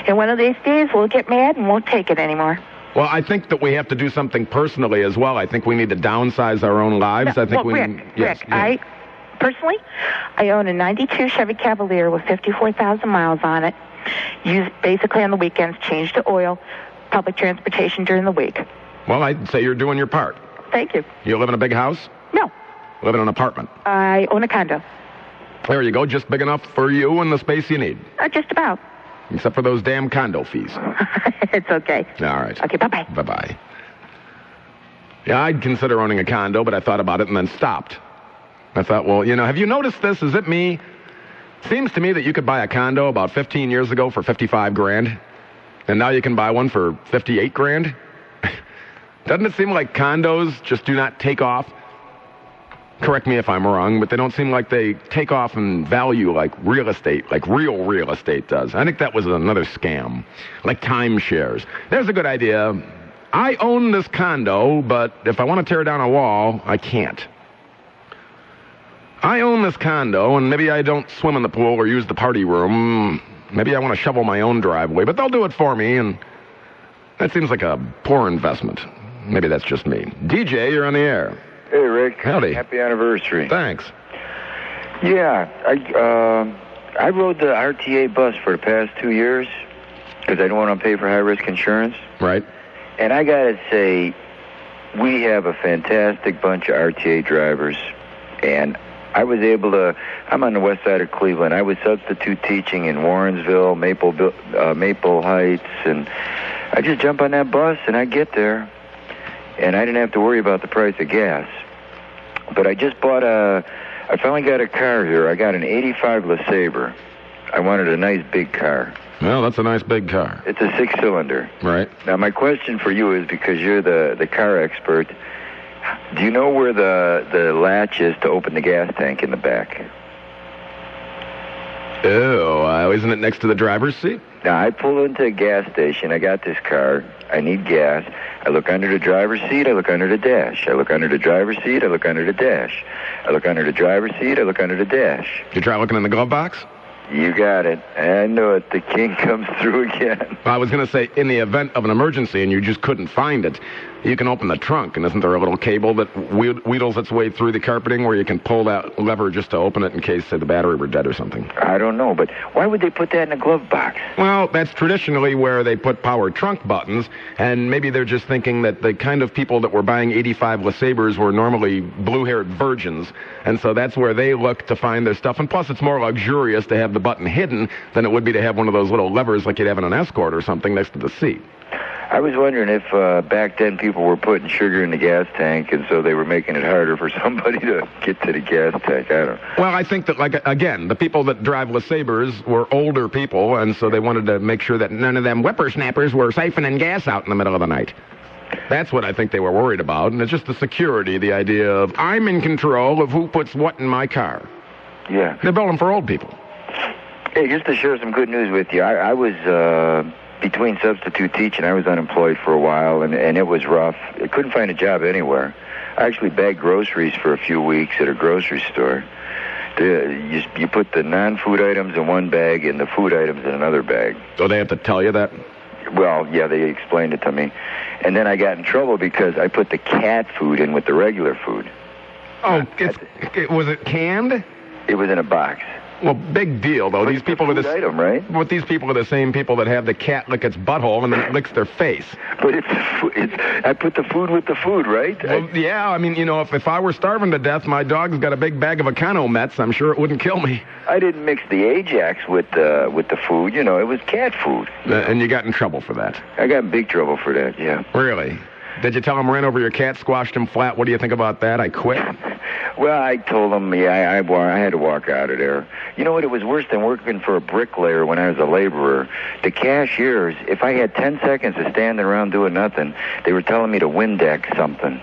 And one of these days we'll get mad and won't take it anymore. Well, I think that we have to do something personally as well. I think we need to downsize our own lives. No, I think Rick, I own a 92 Chevy Cavalier with 54,000 miles on it. Use basically on the weekends, change to oil, public transportation during the week. Well, I'd say you're doing your part. Thank you. You live in a big house? No. Live in an apartment? I own a condo. There you go, just big enough for you and the space you need. Just about. Except for those damn condo fees. It's okay. All right. Okay, bye-bye. Bye-bye. Yeah, I'd consider owning a condo, but I thought about it and then stopped. I thought, well, you know, have you noticed this? Is it me? Seems to me that you could buy a condo about 15 years ago for $55,000, and now you can buy one for $58,000. Doesn't it seem like condos just do not take off? Correct me if I'm wrong, but they don't seem like they take off in value like real estate, like real real estate does. I think that was another scam, like timeshares. There's a good idea. I own this condo, but if I want to tear down a wall, I can't. I own this condo, and maybe I don't swim in the pool or use the party room. Maybe I want to shovel my own driveway, but they'll do it for me, and that seems like a poor investment. Maybe that's just me. DJ, you're on the air. Hey, Rick. Howdy. Happy anniversary. Thanks. Yeah, I rode the RTA bus for the past 2 years because I don't want to pay for high-risk insurance. Right. And I got to say, we have a fantastic bunch of RTA drivers. And I was able to, I'm on the west side of Cleveland. I was substitute teaching in Warrensville, Maple Heights, and I just jump on that bus and I get there. And I didn't have to worry about the price of gas. But I just bought I finally got a car here. I got an 85 LeSabre. I wanted a nice big car. Well, that's a nice big car. It's a 6-cylinder. Right. Now, my question for you is, because you're the car expert, do you know where the latch is to open the gas tank in the back? Oh, isn't it next to the driver's seat? Now, I pull into a gas station. I got this car. I need gas. I look under the driver's seat. I look under the dash. I look under the driver's seat. I look under the dash. I look under the driver's seat. I look under the dash. You try looking in the glove box? You got it. I know it. The king comes through again. I was going to say, in the event of an emergency and you just couldn't find it, you can open the trunk, and isn't there a little cable that wheedles its way through the carpeting where you can pull that lever just to open it in case, say, the battery were dead or something? I don't know, but why would they put that in a glove box? Well, that's traditionally where they put power trunk buttons, and maybe they're just thinking that the kind of people that were buying 85 LeSabres were normally blue-haired virgins, and so that's where they look to find their stuff. And plus, it's more luxurious to have the button hidden than it would be to have one of those little levers like you'd have in an Escort or something next to the seat. I was wondering if back then people were putting sugar in the gas tank, and so they were making it harder for somebody to get to the gas tank. I don't know. Well, I think that, like, again, the people that drive LeSabres were older people, and so they wanted to make sure that none of them whippersnappers were siphoning gas out in the middle of the night. That's what I think they were worried about, and it's just the security, the idea of, I'm in control of who puts what in my car. Yeah. They're building for old people. Hey, just to share some good news with you, I was... between substitute teaching, I was unemployed for a while, and it was rough. I couldn't find a job anywhere. I actually bagged groceries for a few weeks at a grocery store. You put the non-food items in one bag and the food items in another bag. So they have to tell you that? Well, yeah, they explained it to me. And then I got in trouble because I put the cat food in with the regular food. Oh, was it canned? It was in a box. Well, big deal, though. These people are the item, right? But these people are the same people that have the cat lick its butthole and then it licks their face. But I put the food with the food, right? Well, yeah, I mean, if I were starving to death, my dog's got a big bag of Econo Mets. I'm sure it wouldn't kill me. I didn't mix the Ajax with the food. It was cat food. And you got in trouble for that? I got in big trouble for that, yeah. Really? Did you tell him ran over your cat, squashed him flat? What do you think about that? I quit. Well, I told him, I had to walk out of there. You know what? It was worse than working for a bricklayer when I was a laborer. The cashiers, if I had 10 seconds of standing around doing nothing, they were telling me to Windex something.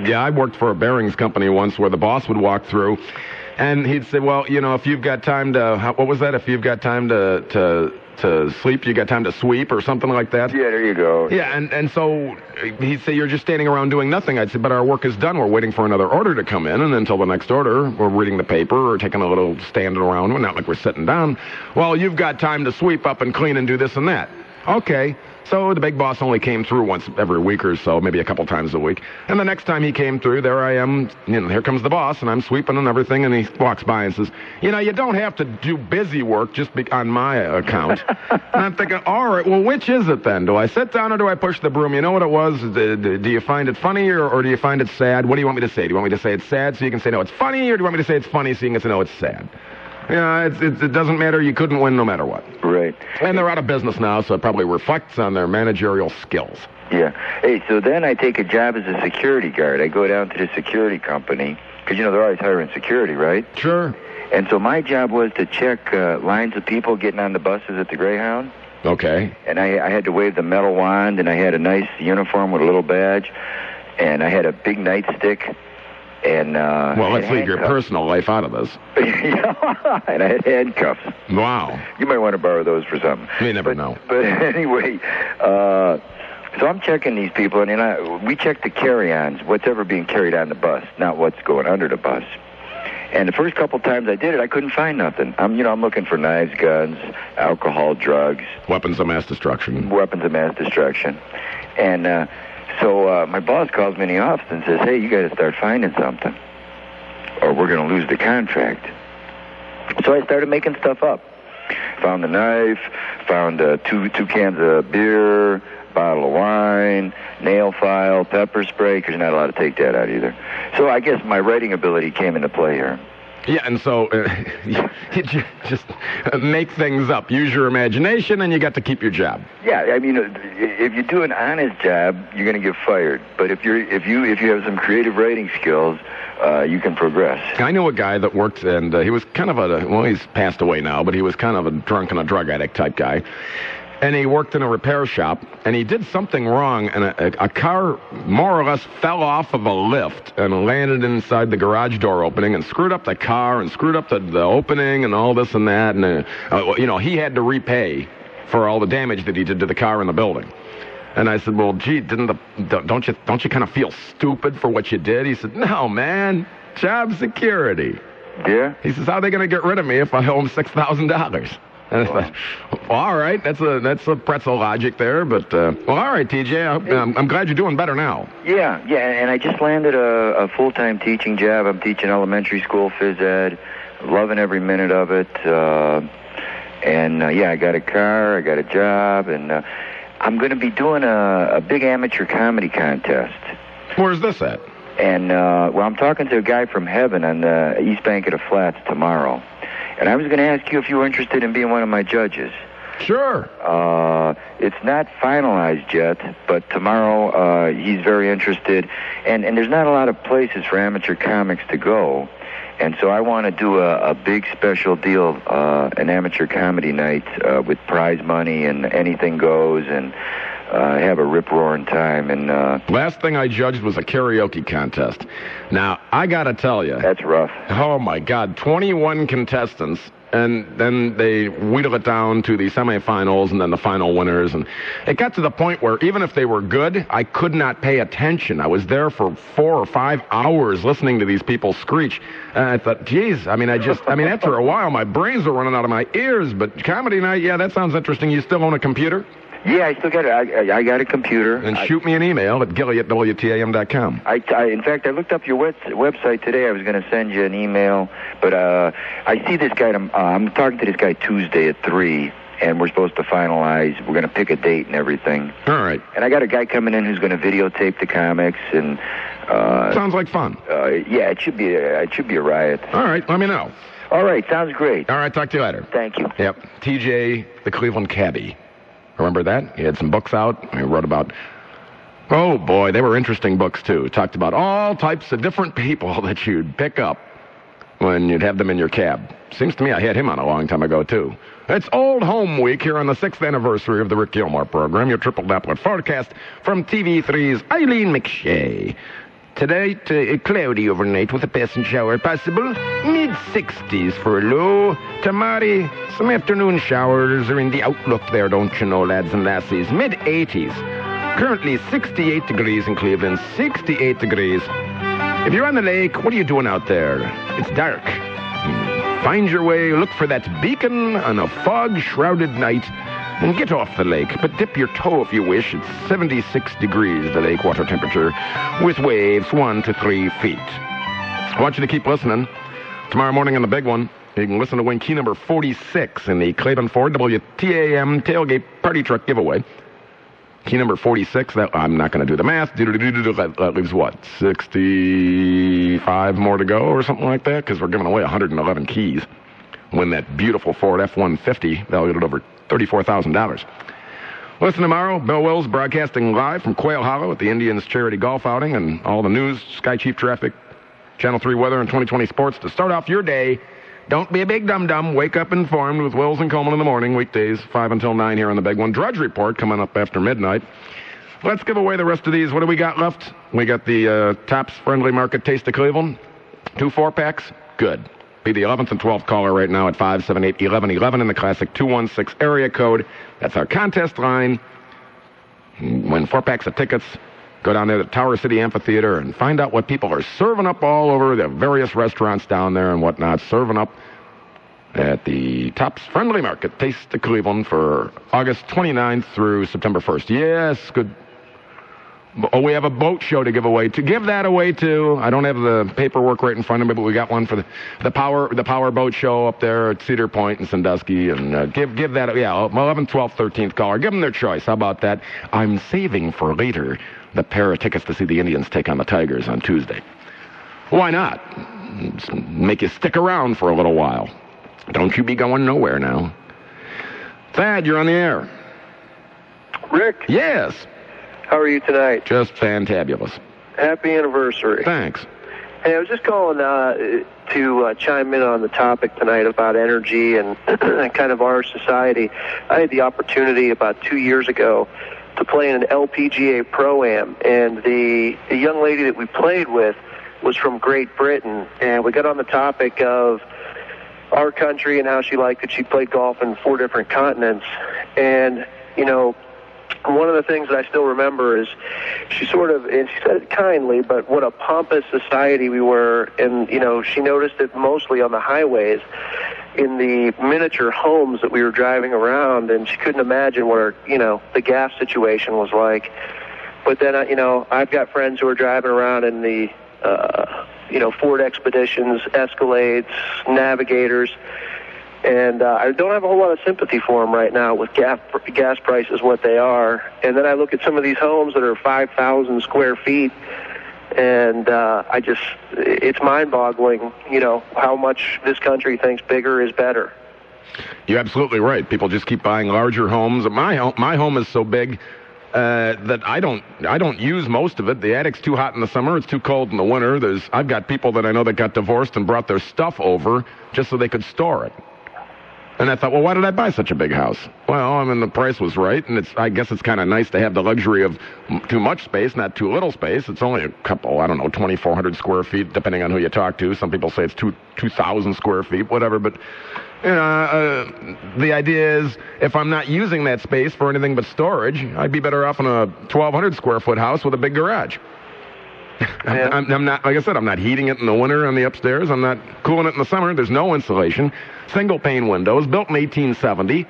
Yeah, I worked for a bearings company once where the boss would walk through, and he'd say, well, if you've got time to, what was that? If you've got time to sleep, you got time to sweep or something like that? Yeah, there you go. Yeah, and so he'd say, you're just standing around doing nothing. I'd say, but our work is done. We're waiting for another order to come in, and until the next order, we're reading the paper or taking a little stand around. Well, not like we're sitting down. Well, you've got time to sweep up and clean and do this and that. Okay. So the big boss only came through once every week or so, maybe a couple times a week. And the next time he came through, there I am, here comes the boss, and I'm sweeping and everything, and he walks by and says, you don't have to do busy work just on my account. And I'm thinking, all right, well, which is it then? Do I sit down or do I push the broom? You know what it was? Do you find it funny or do you find it sad? What do you want me to say? Do you want me to say it's sad so you can say, no, it's funny, or do you want me to say it's funny so you can say, no, it's sad? Yeah, it doesn't matter. You couldn't win no matter what. Right. And they're out of business now, so it probably reflects on their managerial skills. Yeah. Hey, so then I take a job as a security guard. I go down to the security company, because, they're always hiring security, right? Sure. And so my job was to check lines of people getting on the buses at the Greyhound. Okay. And I had to wave the metal wand, and I had a nice uniform with a little badge, and I had a big nightstick. And well, let's leave your personal life out of this. And I had handcuffs. Wow. You might want to borrow those for something. You never know. But anyway, so I'm checking these people, and we check the carry-ons, what's ever being carried on the bus, not what's going under the bus. And the first couple times I did it, I couldn't find nothing. I'm looking for knives, guns, alcohol, drugs. Weapons of mass destruction. Weapons of mass destruction. And so my boss calls me in the office and says, hey, you got to start finding something, or we're going to lose the contract. So I started making stuff up. Found a knife, found two cans of beer, bottle of wine, nail file, pepper spray, because you're not allowed to take that out either. So I guess my writing ability came into play here. Yeah, and so you just make things up. Use your imagination, and you got to keep your job. Yeah, I mean, if you do an honest job, you're going to get fired. But if you have some creative writing skills, you can progress. I knew a guy that worked, and he was kind of he's passed away now, but he was kind of a drunk and a drug addict type guy. And he worked in a repair shop, and he did something wrong, and a car more or less fell off of a lift and landed inside the garage door opening and screwed up the car and screwed up the opening and all this and that. And, he had to repay for all the damage that he did to the car and the building. And I said, well, gee, don't you kind of feel stupid for what you did? He said, no, man, job security. Yeah? He says, how are they going to get rid of me if I owe them $6,000? And I thought, well, all right, that's a pretzel logic there, but all right, TJ, I'm glad you're doing better now. Yeah, and I just landed a full-time teaching job. I'm teaching elementary school phys ed, loving every minute of it, and I got a car, I got a job, and I'm going to be doing a big amateur comedy contest. Where's this at? And I'm talking to a guy from heaven on the East Bank of the Flats tomorrow. And I was going to ask you if you were interested in being one of my judges. Sure. It's not finalized yet, but tomorrow he's very interested. And there's not a lot of places for amateur comics to go. And so I want to do a big special deal, an amateur comedy night with prize money and anything goes, and have a rip-roaring time. And last thing I judged was a karaoke contest. Now, I got to tell you. That's rough. Oh, my God. 21 contestants, and then they wheedle it down to the semifinals and then the final winners. And it got to the point where even if they were good, I could not pay attention. I was there for 4 or 5 hours listening to these people screech. And I thought, geez, after a while, my brains were running out of my ears. But comedy night, yeah, that sounds interesting. You still own a computer? Yeah, I still got it. I got a computer. And shoot me an email at gilly@WTAM.com. In fact, I looked up your website today. I was going to send you an email, but I see this guy. I'm talking to this guy Tuesday at 3, and we're supposed to finalize. We're going to pick a date and everything. All right. And I got a guy coming in who's going to videotape the comics and. Sounds like fun. Yeah, it should be a riot. All right, let me know. All right, sounds great. All right, talk to you later. Thank you. Yep, TJ, the Cleveland cabbie. Remember that? He had some books out. He wrote about, oh boy, they were interesting books too. Talked about all types of different people that you'd pick up when you'd have them in your cab. Seems to me I had him on a long time ago too. It's Old Home Week here on the 6th anniversary of the Rick Gilmour program. Your triple doublet forecast from TV3's Eileen McShay. Today, cloudy overnight with a passing shower possible. Mid-60s for a low. Tomorrow, some afternoon showers are in the outlook there, don't you know, lads and lassies. Mid-80s. Currently 68 degrees in Cleveland. 68 degrees. If you're on the lake, what are you doing out there? It's dark. Find your way, look for that beacon on a fog-shrouded night, and get off the lake, but dip your toe if you wish. It's 76 degrees, the lake water temperature, with waves 1 to 3 feet. I want you to keep listening. Tomorrow morning on the big one, you can listen to win key number 46 in the Cleveland Ford WTAM tailgate party truck giveaway. Key number 46, I'm not going to do the math. That leaves what, 65 more to go or something like that? Because we're giving away 111 keys. Win that beautiful Ford F-150 valued at over $34,000. Listen tomorrow, Bill Wills broadcasting live from Quail Hollow at the Indians Charity Golf Outing, and all the news, Sky Chief traffic, Channel 3 weather, and 2020 sports to start off your day. Don't be a big dum-dum. Wake up informed with Wills and Coleman in the morning, weekdays 5 until 9 here on the big one. Drudge Report coming up after midnight. Let's give away the rest of these. What do we got left? We got the Tops Friendly Market Taste of Cleveland. 2 4-packs. Good. Be the 11th and 12th caller right now at 578-1111 in the classic 216 area code. That's our contest line. Win 4 packs of tickets. Go down there to Tower City Amphitheater and find out what people are serving up all over the various restaurants down there and whatnot. Serving up at the Tops Friendly Market Taste of Cleveland for August 29th through September 1st. Yes, good. Oh, we have a boat show to give away. To give that away to, I don't have the paperwork right in front of me, but we got one for the power boat show up there at Cedar Point and Sandusky, and give that, 11th, 12th, 13th caller. Give them their choice. How about that? I'm saving for later the pair of tickets to see the Indians take on the Tigers on Tuesday. Why not? Just make you stick around for a little while. Don't you be going nowhere now. Thad, you're on the air. Rick? Yes. How are you tonight? Just fantabulous. Happy anniversary. Thanks. Hey, I was just calling to chime in on the topic tonight about energy and kind of our society. I had the opportunity about 2 years ago to play in an LPGA Pro-Am, and the young lady that we played with was from Great Britain, and we got on the topic of our country and how she liked it. She played golf in 4 different continents, and, you know, one of the things that I still remember is she sort of, and she said it kindly, but what a pompous society we were. And, you know, she noticed it mostly on the highways in the miniature homes that we were driving around, and she couldn't imagine what our, you know, the gas situation was like. But then, you know, I've got friends who are driving around in the, you know, Ford Expeditions, Escalades, Navigators, and I don't have a whole lot of sympathy for them right now with gas prices what they are. And then I look at some of these homes that are 5,000 square feet, and it's mind-boggling, you know, how much this country thinks bigger is better. You're absolutely right. People just keep buying larger homes. My home is so big that I don't use most of it. The attic's too hot in the summer. It's too cold in the winter. I've got people that I know that got divorced and brought their stuff over just so they could store it. And I thought, well, why did I buy such a big house? Well, I mean, the price was right, and I guess it's kind of nice to have the luxury of too much space, not too little space. It's only a couple, 2,400 square feet, depending on who you talk to. Some people say it's 2,000 square feet, whatever. But, you know, the idea is if I'm not using that space for anything but storage, I'd be better off in a 1,200 square foot house with a big garage. Yeah. I'm not, like I said, I'm not heating it in the winter on the upstairs. I'm not cooling it in the summer. There's no insulation. Single pane windows, built in 1870.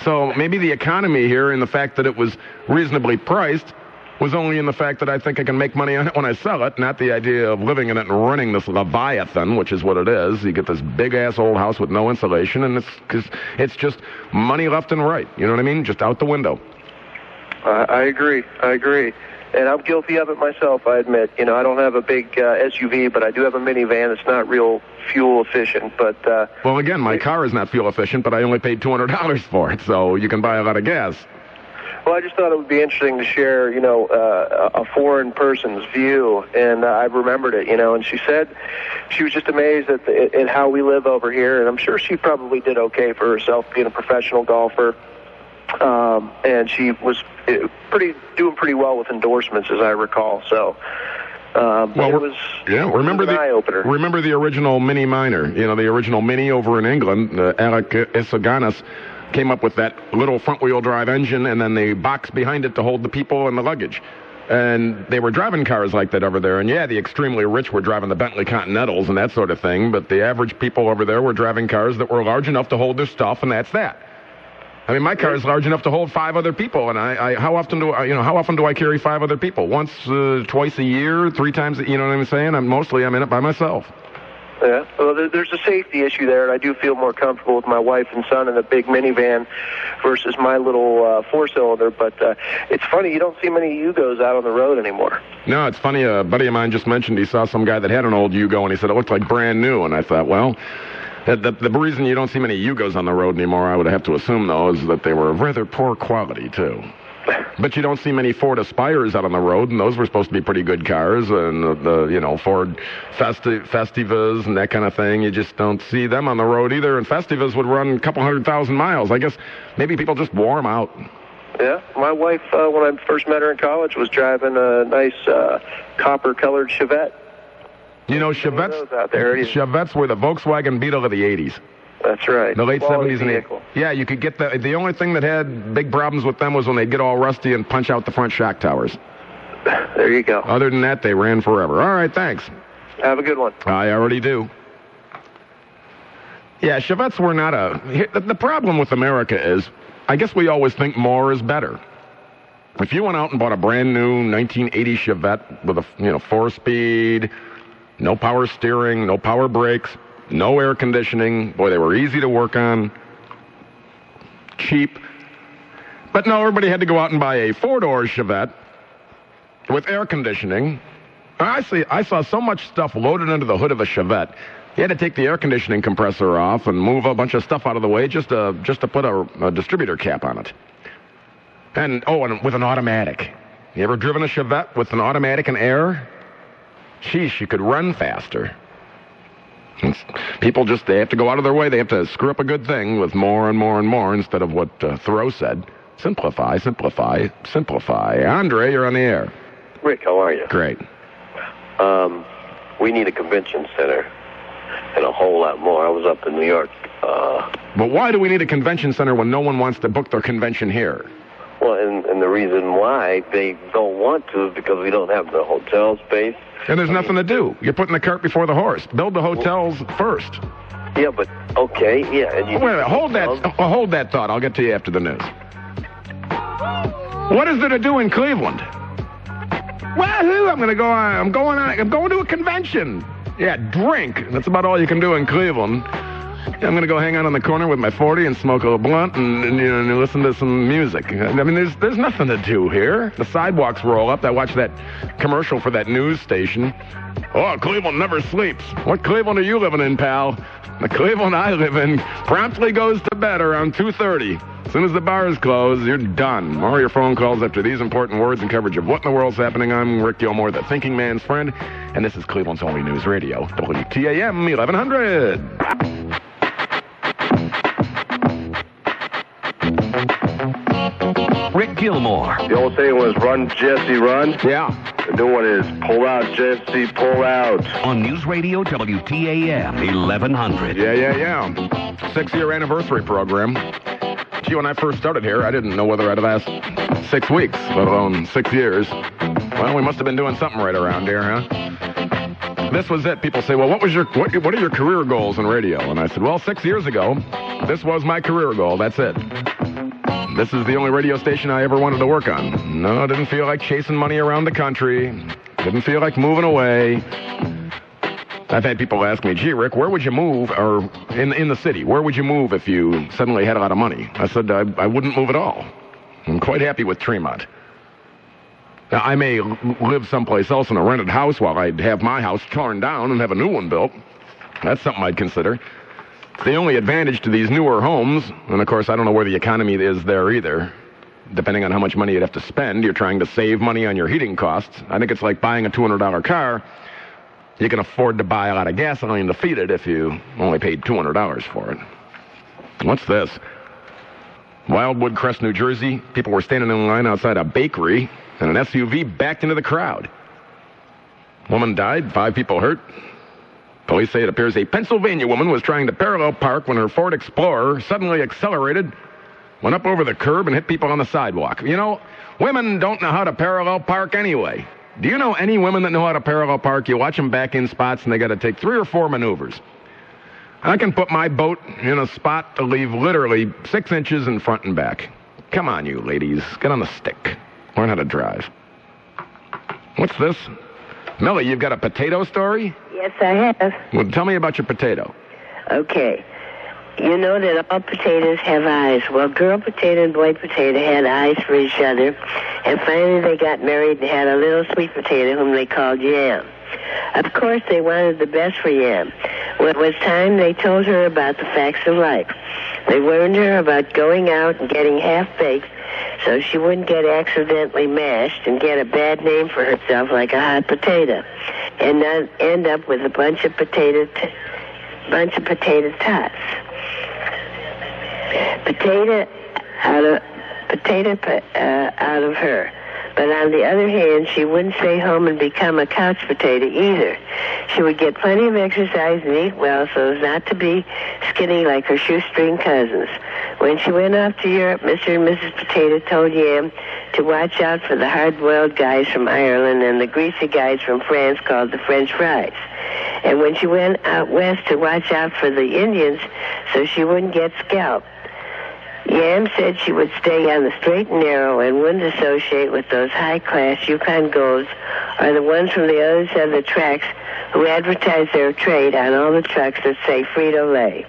So maybe the economy here and the fact that it was reasonably priced was only in the fact that I think I can make money on it when I sell it, not the idea of living in it and running this Leviathan, which is what it is. You get this big-ass old house with no insulation, and it's just money left and right. You know what I mean? Just out the window. I agree. And I'm guilty of it myself, I admit. You know, I don't have a big SUV, but I do have a minivan that's not real fuel efficient. But well, again, my car is not fuel efficient, but I only paid $200 for it, so you can buy a lot of gas. Well, I just thought it would be interesting to share, you know, a foreign person's view, and I remembered it, you know, and she said she was just amazed at how we live over here, and I'm sure she probably did okay for herself being a professional golfer, and she was doing pretty well with endorsements, as I recall, so... well, it was remember an eye-opener. Remember the original Mini Minor, you know, the original Mini over in England, Alec Isoganis came up with that little front-wheel drive engine and then the box behind it to hold the people and the luggage. And they were driving cars like that over there. And, yeah, the extremely rich were driving the Bentley Continentals and that sort of thing, but the average people over there were driving cars that were large enough to hold their stuff, and that's that. I mean, my car is large enough to hold 5 other people, and how often do I carry 5 other people? Once, twice a year, 3 times, you know what I'm saying? I'm in it by myself. Yeah, well, there's a safety issue there, and I do feel more comfortable with my wife and son in a big minivan versus my little 4-cylinder, but it's funny, you don't see many Yugos out on the road anymore. No, it's funny, a buddy of mine just mentioned he saw some guy that had an old Yugo, and he said it looked like brand new, and I thought, well... The reason you don't see many Yugos on the road anymore, I would have to assume, though, is that they were of rather poor quality, too. But you don't see many Ford Aspires out on the road, and those were supposed to be pretty good cars, and the Ford Festivas and that kind of thing. You just don't see them on the road either, and Festivas would run a couple 100,000 miles. I guess maybe people just wore them out. Yeah, my wife, when I first met her in college, was driving a nice copper-colored Chevette. You know, Chevettes were the Volkswagen Beetle of the 80s. That's right. The late 70s and 80s. Yeah, you could get the only thing that had big problems with them was when they'd get all rusty and punch out the front shock towers. There you go. Other than that, they ran forever. All right, thanks. Have a good one. I already do. Yeah, Chevettes were not the problem with America is, I guess we always think more is better. If you went out and bought a brand new 1980 Chevette with a 4-speed... no power steering, no power brakes, no air conditioning. Boy, they were easy to work on. Cheap. But no, everybody had to go out and buy a 4-door Chevette with air conditioning. I saw so much stuff loaded under the hood of a Chevette. You had to take the air conditioning compressor off and move a bunch of stuff out of the way just to put a distributor cap on it. And with an automatic. You ever driven a Chevette with an automatic and air? Sheesh, you could run faster. People they have to go out of their way. They have to screw up a good thing with more and more and more instead of what Thoreau said. Simplify, simplify, simplify. Andre, you're on the air. Rick, how are you? Great. We need a convention center and a whole lot more. I was up in New York. But why do we need a convention center when no one wants to book their convention here? Well, and the reason why they don't want to is because we don't have the hotel space. And there's nothing to do. You're putting the cart before the horse. Build the hotels first. Yeah, but, okay, yeah. And wait a minute, hold that thought. I'll get to you after the news. What is there to do in Cleveland? Wahoo! I'm going to a convention. Yeah, drink. That's about all you can do in Cleveland. I'm going to go hang out on the corner with my 40 and smoke a little blunt and listen to some music. I mean, there's nothing to do here. The sidewalks roll up. I watched that commercial for that news station. Oh, Cleveland never sleeps. What Cleveland are you living in, pal? The Cleveland I live in promptly goes to bed around 2:30. As soon as the bars close, you're done. More your phone calls after these important words and coverage of what in the world's happening. I'm Rick Gilmour, the thinking man's friend, and this is Cleveland's only news radio, WTAM 1100. Rick Gilmour. The old saying was run, Jesse, run. Yeah. The new one is pull out, Jesse, pull out. On News Radio WTAM 1100. Yeah. 6-year anniversary program. Gee, when I first started here, I didn't know whether I'd last 6 weeks, let alone 6 years. Well, we must have been doing something right around here, huh? This was it. People say, well, what are your career goals in radio? And I said, well, 6 years ago, this was my career goal. That's it. This is the only radio station I ever wanted to work on. No, didn't feel like chasing money around the country. Didn't feel like moving away. I've had people ask me, gee, Rick, where would you move, or in the city, where would you move if you suddenly had a lot of money? I said, I wouldn't move at all. I'm quite happy with Tremont. Now, I may live someplace else in a rented house while I'd have my house torn down and have a new one built. That's something I'd consider. It's the only advantage to these newer homes, and of course, I don't know where the economy is there either. Depending on how much money you'd have to spend, you're trying to save money on your heating costs. I think it's like buying a $200 car. You can afford to buy a lot of gasoline to feed it if you only paid $200 for it. What's this? Wildwood Crest, New Jersey. People were standing in line outside a bakery, and an SUV backed into the crowd. Woman died, 5 people hurt. Police say it appears a Pennsylvania woman was trying to parallel park when her Ford Explorer suddenly accelerated, went up over the curb, and hit people on the sidewalk. You know, women don't know how to parallel park anyway. Do you know any women that know how to parallel park? You watch them back in spots, and they got to take 3 or 4 maneuvers. I can put my boat in a spot to leave literally 6 inches in front and back. Come on, you ladies. Get on the stick. Learn how to drive. What's this? Millie, you've got a potato story? Yes, I have. Well, tell me about your potato. Okay. You know that all potatoes have eyes. Well, girl potato and boy potato had eyes for each other, and finally they got married and had a little sweet potato whom they called Yam. Of course, they wanted the best for Yam. When it was time, they told her about the facts of life. They warned her about going out and getting half-baked so she wouldn't get accidentally mashed and get a bad name for herself like a hot potato and not end up with a bunch of potato tots. Potato out of her. But on the other hand, she wouldn't stay home and become a couch potato either. She would get plenty of exercise and eat well so as not to be skinny like her shoestring cousins. When she went off to Europe, Mr. and Mrs. Potato told Yam to watch out for the hard-boiled guys from Ireland and the greasy guys from France called the French fries. And when she went out west, to watch out for the Indians so she wouldn't get scalped. Yam said she would stay on the straight and narrow and wouldn't associate with those high-class Yukon Golds or the ones from the other side of the tracks who advertise their trade on all the trucks that say Frito-Lay.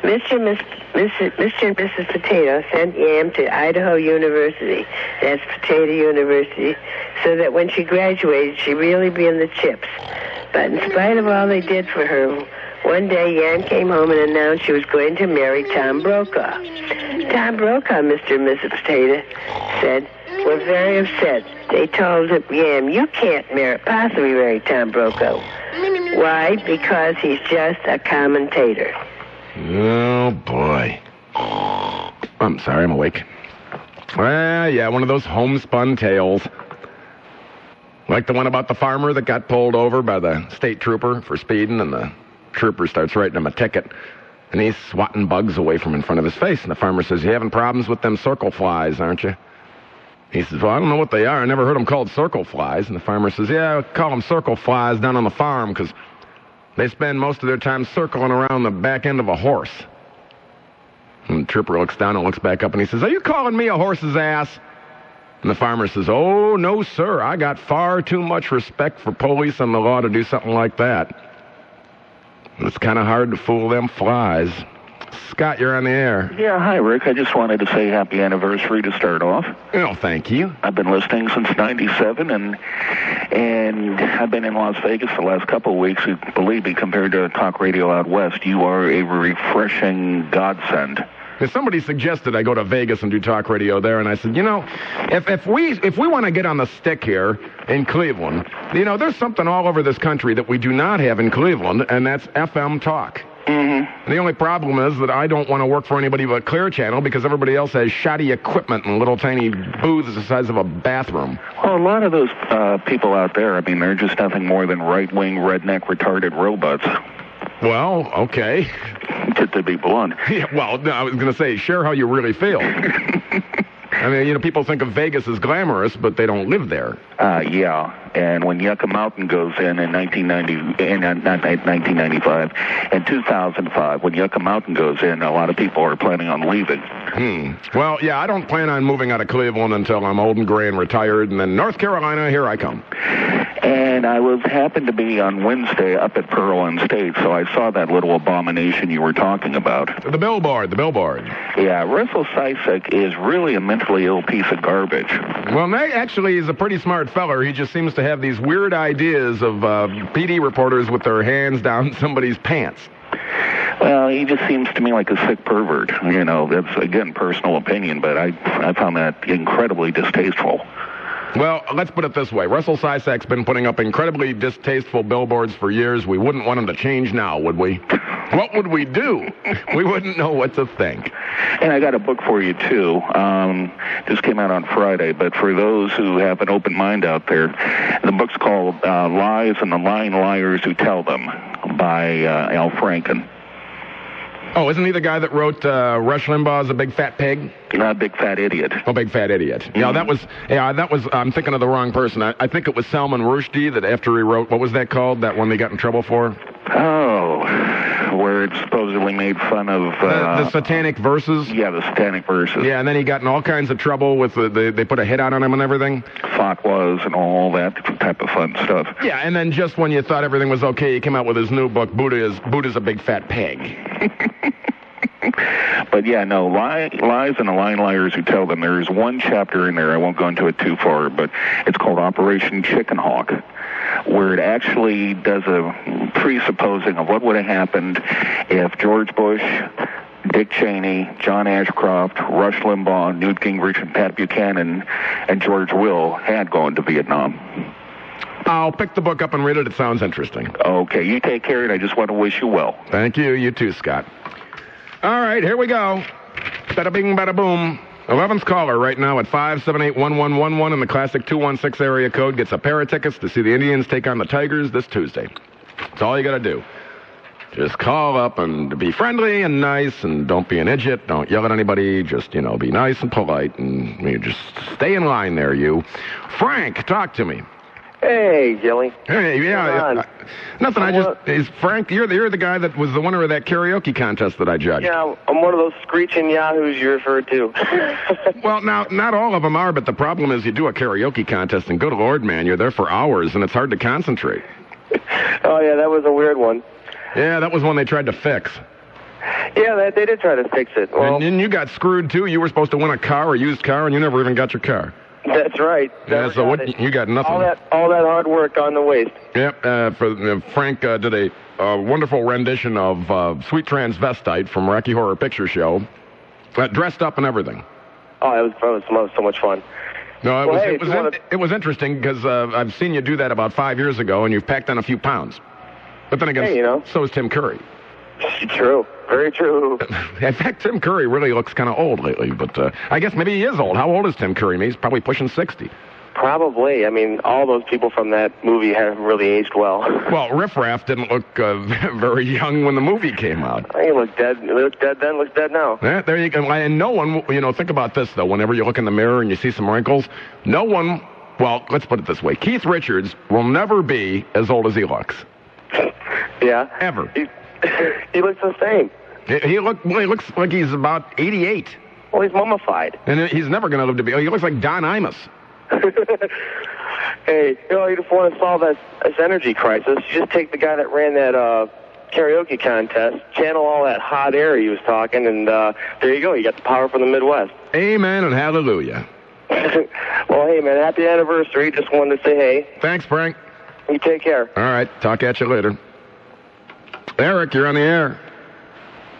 Mr. and Mrs. Potato sent Yam to Idaho University, that's Potato University, so that when she graduated, she'd really be in the chips. But in spite of all they did for her, one day Yam came home and announced she was going to marry Tom Brokaw. Tom Brokaw, Mr. and Mrs. Potato said, were very upset. They told Yam, you can't possibly marry Tom Brokaw. Why? Because he's just a commentator. Oh, boy. I'm sorry, I'm awake. Well, yeah, one of those homespun tales. Like the one about the farmer that got pulled over by the state trooper for speeding, and the trooper starts writing him a ticket, and he's swatting bugs away from in front of his face, and the farmer says, you having problems with them circle flies, aren't you? He says, well, I don't know what they are. I never heard them called circle flies. And the farmer says, yeah, I call them circle flies down on the farm because they spend most of their time circling around the back end of a horse. And the trooper looks down and looks back up, and he says, are you calling me a horse's ass? And the farmer says, oh, no, sir. I got far too much respect for police and the law to do something like that. It's kind of hard to fool them flies. Scott, you're on the air. Yeah, hi, Rick. I just wanted to say happy anniversary to start off. Oh, thank you. I've been listening since '97, and I've been in Las Vegas the last couple of weeks. Believe me, compared to talk radio out west, you are a refreshing godsend. Somebody suggested I go to Vegas and do talk radio there, and I said, you know, if we want to get on the stick here in Cleveland, you know, there's something all over this country that we do not have in Cleveland, and that's FM talk. Mm-hmm. The only problem is that I don't want to work for anybody but Clear Channel because everybody else has shoddy equipment and little tiny booths the size of a bathroom. Well, a lot of those people out there, I mean, they're just nothing more than right-wing, redneck, retarded robots. Well, okay. To be blunt. Yeah, well, no, I was going to say, share how you really feel. I mean, you know, people think of Vegas as glamorous, but they don't live there. Yeah, and when Yucca Mountain goes in 1995, in 2005, when Yucca Mountain goes in, a lot of people are planning on leaving. Well, yeah, I don't plan on moving out of Cleveland until I'm old and gray and retired, and then North Carolina, here I come. And I happened to be on Wednesday up at Pearl and State, so I saw that little abomination you were talking about. The billboard. Yeah, Russell Sisek is really a mentally ill piece of garbage. Well, Nate actually is a pretty smart feller. He just seems to have these weird ideas of PD reporters with their hands down somebody's pants. Well, he just seems to me like a sick pervert. You know, that's, again, personal opinion, but I found that incredibly distasteful. Well, let's put it this way. Russell Sisek's been putting up incredibly distasteful billboards for years. We wouldn't want him to change now, would we? What would we do? We wouldn't know what to think. And I got a book for you, too. Just came out on Friday, but for those who have an open mind out there, the book's called Lies and the Lying Liars Who Tell Them by Al Franken. Oh, isn't he the guy that wrote Rush Limbaugh's A Big Fat Pig? Big Fat Idiot. Oh, Big Fat Idiot. Mm-hmm. Yeah, that was, I'm thinking of the wrong person. I think it was Salman Rushdie that after he wrote, what was that called, that one they got in trouble for? Oh, where it supposedly made fun of... the Satanic Verses? Yeah, the Satanic Verses. Yeah, and then he got in all kinds of trouble with, they put a hit out on him and everything. Fatwas and all that type of fun stuff. Yeah, and then just when you thought everything was okay, he came out with his new book, Buddha's a Big Fat Pig. But yeah, no, Lies and the Lying Liars Who Tell Them. There's one chapter in there, I won't go into it too far, but it's called Operation Chicken Hawk, where it actually does a presupposing of what would have happened if George Bush, Dick Cheney, John Ashcroft, Rush Limbaugh, Newt Gingrich, and Pat Buchanan, and George Will had gone to Vietnam. I'll pick the book up and read it. It sounds interesting. Okay, you take care, and I just want to wish you well. Thank you. You too, Scott. All right, here we go. Bada bing, bada boom. 11th caller right now at 578-1111 in the classic 216 area code gets a pair of tickets to see the Indians take on the Tigers this Tuesday. That's all you got to do. Just call up and be friendly and nice, and don't be an idiot. Don't yell at anybody. Just, be nice and polite, and just stay in line there, you. Frank, talk to me. Hey, Gilly. Hey, yeah. Nothing, is Frank, you're the guy that was the winner of that karaoke contest that I judged. Yeah, I'm one of those screeching yahoos you referred to. Well, now, not all of them are, but the problem is you do a karaoke contest, and good Lord, man, you're there for hours, and it's hard to concentrate. Oh, yeah, that was a weird one. Yeah, that was one they tried to fix. Yeah, they did try to fix it. Well, and you got screwed, too. You were supposed to win a used car, and you never even got your car. That's right. Yeah, so you got nothing. All that hard work on the waste. Yep. Frank did a wonderful rendition of Sweet Transvestite from Rocky Horror Picture Show, dressed up and everything. Oh, it was so much fun. No, it was interesting because I've seen you do that about 5 years ago, and you've packed on a few pounds. But then again, so is Tim Curry. True. Very true. In fact, Tim Curry really looks kind of old lately, but I guess maybe he is old. How old is Tim Curry? He's probably pushing 60. Probably. I mean, all those people from that movie haven't really aged well. Well, Riff Raff didn't look very young when the movie came out. He looked dead. He looked dead then, looks dead now. Yeah, there you go. And no one, think about this, though. Whenever you look in the mirror and you see some wrinkles, no one, well, let's put it this way. Keith Richards will never be as old as he looks. Yeah? Ever. He looks the same. He looks like he's about 88. Well, he's mummified. And he's never going to live to be. He looks like Don Imus. Hey, you just want to solve this energy crisis. You just take the guy that ran that karaoke contest, channel all that hot air he was talking, and there you go. You got the power from the Midwest. Amen and hallelujah. Well, hey, man, happy anniversary. Just wanted to say hey. Thanks, Frank. You take care. All right. Talk at you later. Eric, you're on the air.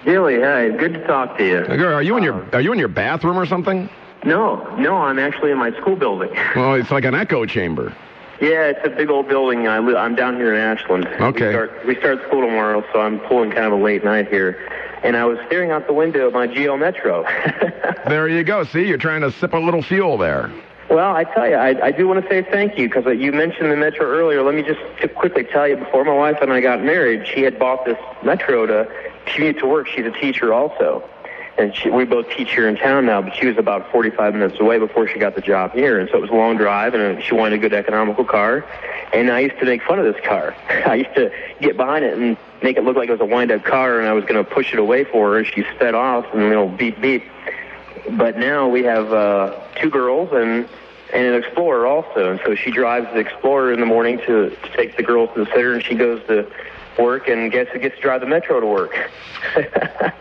Gilly, hi. Good to talk to you. Are you in your bathroom or something? No, I'm actually in my school building. Well, it's like an echo chamber. Yeah, it's a big old building. I'm down here in Ashland. Okay. We start school tomorrow, so I'm pulling kind of a late night here. And I was staring out the window of my Geo Metro. There you go. See, you're trying to sip a little fuel there. Well, I tell you, I do want to say thank you, because you mentioned the Metro earlier. Let me just quickly tell you, before my wife and I got married, she had bought this Metro to commute to work. She's a teacher also. And we both teach here in town now, but she was about 45 minutes away before she got the job here. And so it was a long drive, and she wanted a good economical car. And I used to make fun of this car. I used to get behind it and make it look like it was a wind-up car, and I was going to push it away for her. She sped off, and beep, beep. But now we have 2 girls and an Explorer also. And so she drives the Explorer in the morning to take the girls to the center, and she goes to work, and guess who gets to drive the Metro to work?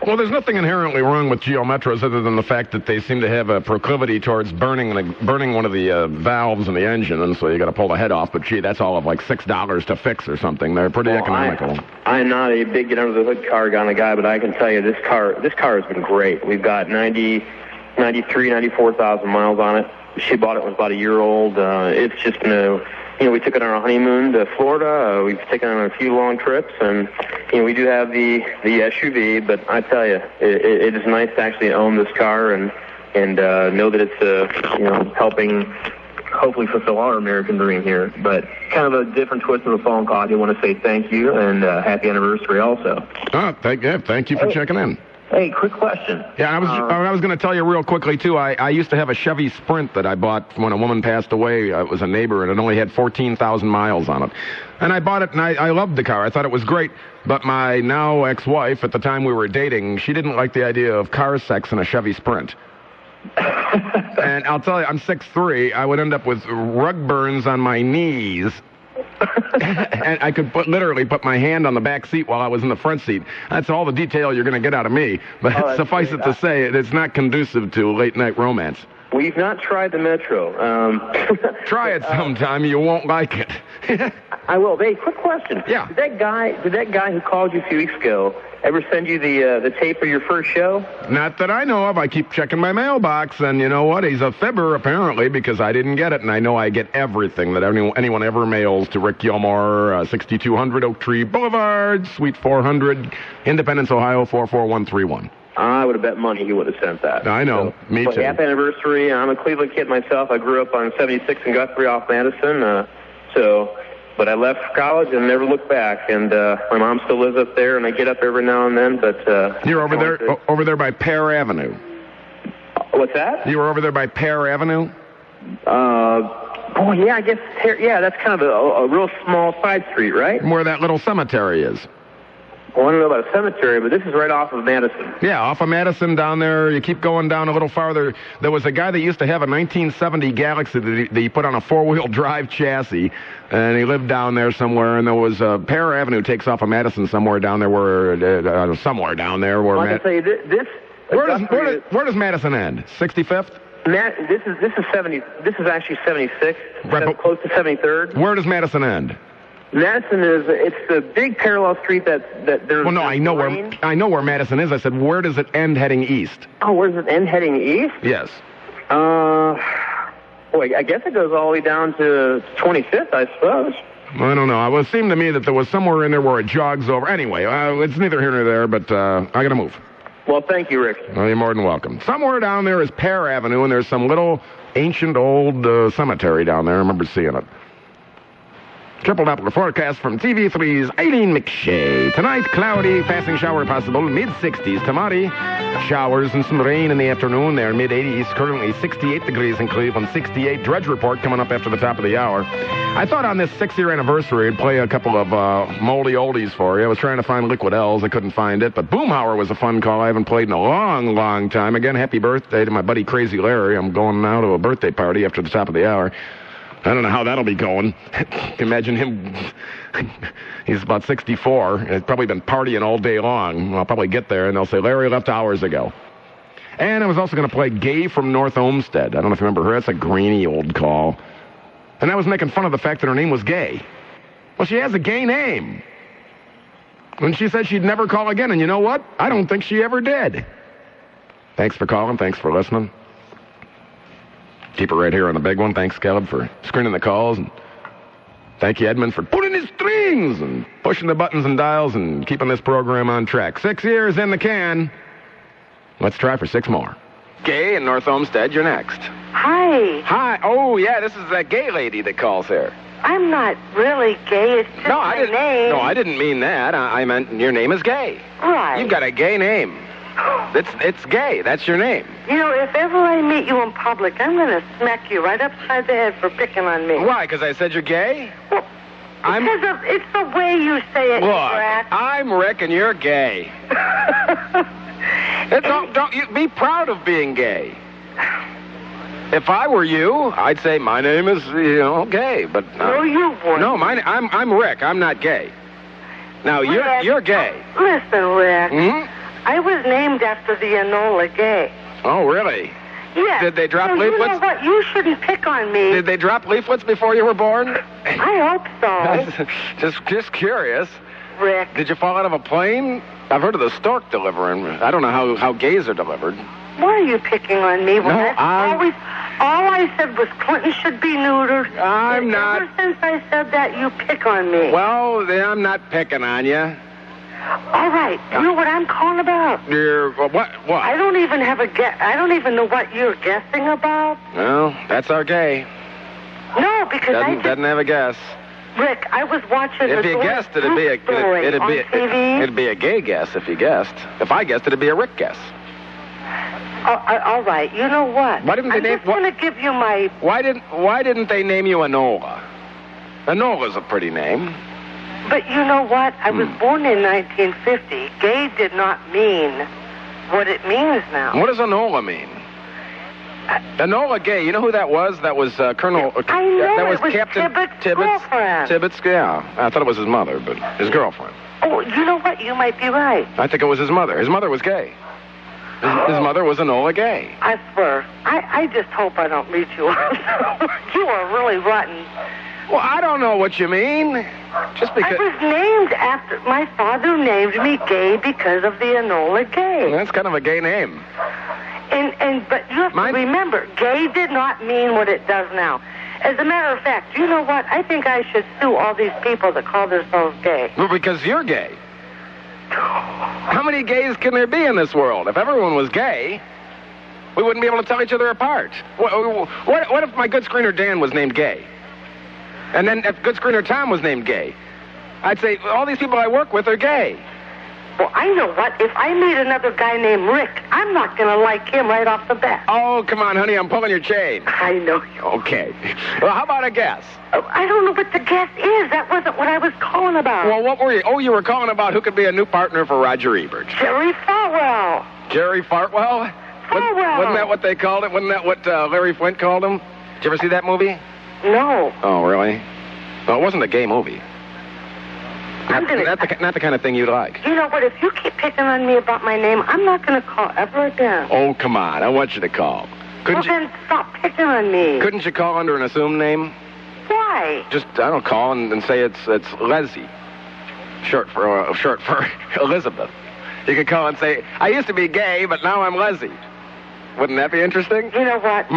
Well, there's nothing inherently wrong with Geo Metros other than the fact that they seem to have a proclivity towards burning one of the valves in the engine, and so you got to pull the head off. But gee, that's all of like $6 to fix or something. They're pretty economical. I'm not a big get under the hood car kind of guy, but I can tell you this car has been great. We've got 94,000 miles on it. She bought it when it was about a year old. It's just been we took it on our honeymoon to Florida. We've taken it on a few long trips, and we do have the SUV. But I tell you, it is nice to actually own this car and know that it's helping hopefully fulfill our American dream here. But kind of a different twist of a phone call. I do want to say thank you and happy anniversary also. Oh, thank you for checking in. Hey, quick question. Yeah, I was going to tell you real quickly, too. I used to have a Chevy Sprint that I bought when a woman passed away. It was a neighbor, and it only had 14,000 miles on it. And I bought it, and I loved the car. I thought it was great. But my now ex-wife, at the time we were dating, she didn't like the idea of car sex in a Chevy Sprint. And I'll tell you, I'm 6'3". I would end up with rug burns on my knees. And I could literally put my hand on the back seat while I was in the front seat. That's all the detail you're going to get out of me. But suffice it to say, it's not conducive to late-night romance. We've not tried the Metro. Try it sometime. You won't like it. I will. Hey, quick question. Yeah. Did that guy who called you a few weeks ago ever send you the tape of your first show? Not that I know of. I keep checking my mailbox, and you know what? He's a fibber, apparently, because I didn't get it, and I know I get everything that anyone ever mails to Rick Gilmour, 6200 Oak Tree Boulevard, Suite 400, Independence, Ohio, 44131. I would have bet money he would have sent that. I know. Me too. Happy anniversary. I'm a Cleveland kid myself. I grew up on 76 and Guthrie off Madison, but I left college and never looked back. And my mom still lives up there, and I get up every now and then. But you're over there by Pear Avenue. What's that? You were over there by Pear Avenue. Yeah, I guess. Yeah, that's kind of a real small side street, right? Where that little cemetery is. Well, I don't know about a cemetery, but this is right off of Madison. Yeah, off of Madison down there. You keep going down a little farther. There was a guy that used to have a 1970 Galaxy that he put on a four-wheel drive chassis, and he lived down there somewhere. And there was Pear Avenue takes off of Madison somewhere down there where I can tell you this. Where does Madison end? 65th? This is 70. This is actually 76th. Right, close to 73rd. Where does Madison end? Madison it's the big parallel street that there's. Well, no, I know where Madison is. I said, where does it end heading east? Oh, where does it end heading east? Yes. Boy, I guess it goes all the way down to 25th, I suppose. I don't know. It seemed to me that there was somewhere in there where it jogs over. Anyway, it's neither here nor there, but I got to move. Well, thank you, Rick. Well, you're more than welcome. Somewhere down there is Pear Avenue, and there's some little ancient old cemetery down there. I remember seeing it. Triple Doppler forecast from TV3's Eileen McShay. Tonight, cloudy, passing shower possible, mid-60s. Tomorrow, showers and some rain in the afternoon. They're mid-80s. Currently 68 degrees in Cleveland, 68. Dredge report coming up after the top of the hour. I thought on this 6-year anniversary, I'd play a couple of moldy oldies for you. I was trying to find Liquid L's. I couldn't find it, but Boomhauer was a fun call. I haven't played in a long, long time. Again, happy birthday to my buddy Crazy Larry. I'm going now to a birthday party after the top of the hour. I don't know how that'll be going. Imagine him. He's about 64. He's probably been partying all day long. I'll probably get there, and they'll say, Larry left hours ago. And I was also going to play Gay from North Olmsted. I don't know if you remember her. That's a grainy old call. And I was making fun of the fact that her name was Gay. Well, she has a gay name. And she said she'd never call again. And you know what? I don't think she ever did. Thanks for calling. Thanks for listening. Keep it right here on the big one. Thanks, Caleb, for screening the calls. And thank you, Edmund, for pulling his strings and pushing the buttons and dials and keeping this program on track. 6 years in the can. Let's try for 6 more. Gay in North Olmsted, you're next. Hi. Hi. Oh, yeah, this is that gay lady that calls here. I'm not really gay. It's just my name. No, I didn't mean that. I meant your name is Gay. Right. You've got a gay name. It's Gay. That's your name. You know, if ever I meet you in public, I'm going to smack you right upside the head for picking on me. Why? Because I said you're gay? Well, it's the way you say it. Look, I'm Rick and you're gay. Don't you be proud of being gay. If I were you, I'd say my name is, gay. But no, you wouldn't. No, I'm Rick. I'm not gay. Now Rick, you're gay. Listen, Rick. Hmm? I was named after the Enola Gay. Oh, really? Yeah. Did they drop leaflets? You know what? You shouldn't pick on me. Did they drop leaflets before you were born? I hope so. just curious. Rick. Did you fall out of a plane? I've heard of the stork delivering. I don't know how gays are delivered. Why are you picking on me? When all I said was Clinton should be neutered. I'm not. Ever since I said that, you pick on me. Well, I'm not picking on you. All right. You know what I'm calling about? What? I don't even have a guess. I don't even know what you're guessing about. Well, that's our gay. No, because doesn't have a guess. Rick, I was watching. If you guessed, it'd be a gay guess. If you guessed, if I guessed, it'd be a Rick guess. All right. You know what? Why didn't they name? I'm just going to give you my. Why didn't they name you Enola? Enola's a pretty name. But you know what? I was born in 1950. Gay did not mean what it means now. What does Enola mean? Enola Gay. You know who that was? That was Colonel. I know. That was it was Captain Tibbetts' girlfriend. Tibbetts. Yeah. I thought it was his mother, but his girlfriend. Oh, you know what? You might be right. I think it was his mother. His mother was gay. His mother was Enola Gay. I swear. I just hope I don't meet you. You are really rotten. Well, I don't know what you mean. Just because... I was named after... My father named me Gay because of the Enola Gay. That's kind of a gay name. But you have to remember, gay did not mean what it does now. As a matter of fact, you know what? I think I should sue all these people that call themselves gay. Well, because you're gay. How many gays can there be in this world? If everyone was gay, we wouldn't be able to tell each other apart. What if my good screener Dan was named Gay? And then if good screener Tom was named Gay? I'd say, all these people I work with are gay. Well, I know what. If I meet another guy named Rick, I'm not going to like him right off the bat. Oh, come on, honey, I'm pulling your chain. I know. Okay. Well, how about a guess? I don't know what the guess is. That wasn't what I was calling about. Well, what were you? Oh, you were calling about who could be a new partner for Roger Ebert. Jerry Falwell. Jerry Fartwell? Falwell. Wasn't that what they called it? Wasn't that what Larry Flint called him? Did you ever see that movie? No. Oh, really? Well, it wasn't a gay movie. Not the kind of thing you'd like. You know what? If you keep picking on me about my name, I'm not going to call ever again. Oh, come on. I want you to call. Then stop picking on me. Couldn't you call under an assumed name? Why? Just, call and say it's Leslie. Short for Elizabeth. You could call and say, I used to be gay, but now I'm Leslie. Wouldn't that be interesting? You know what?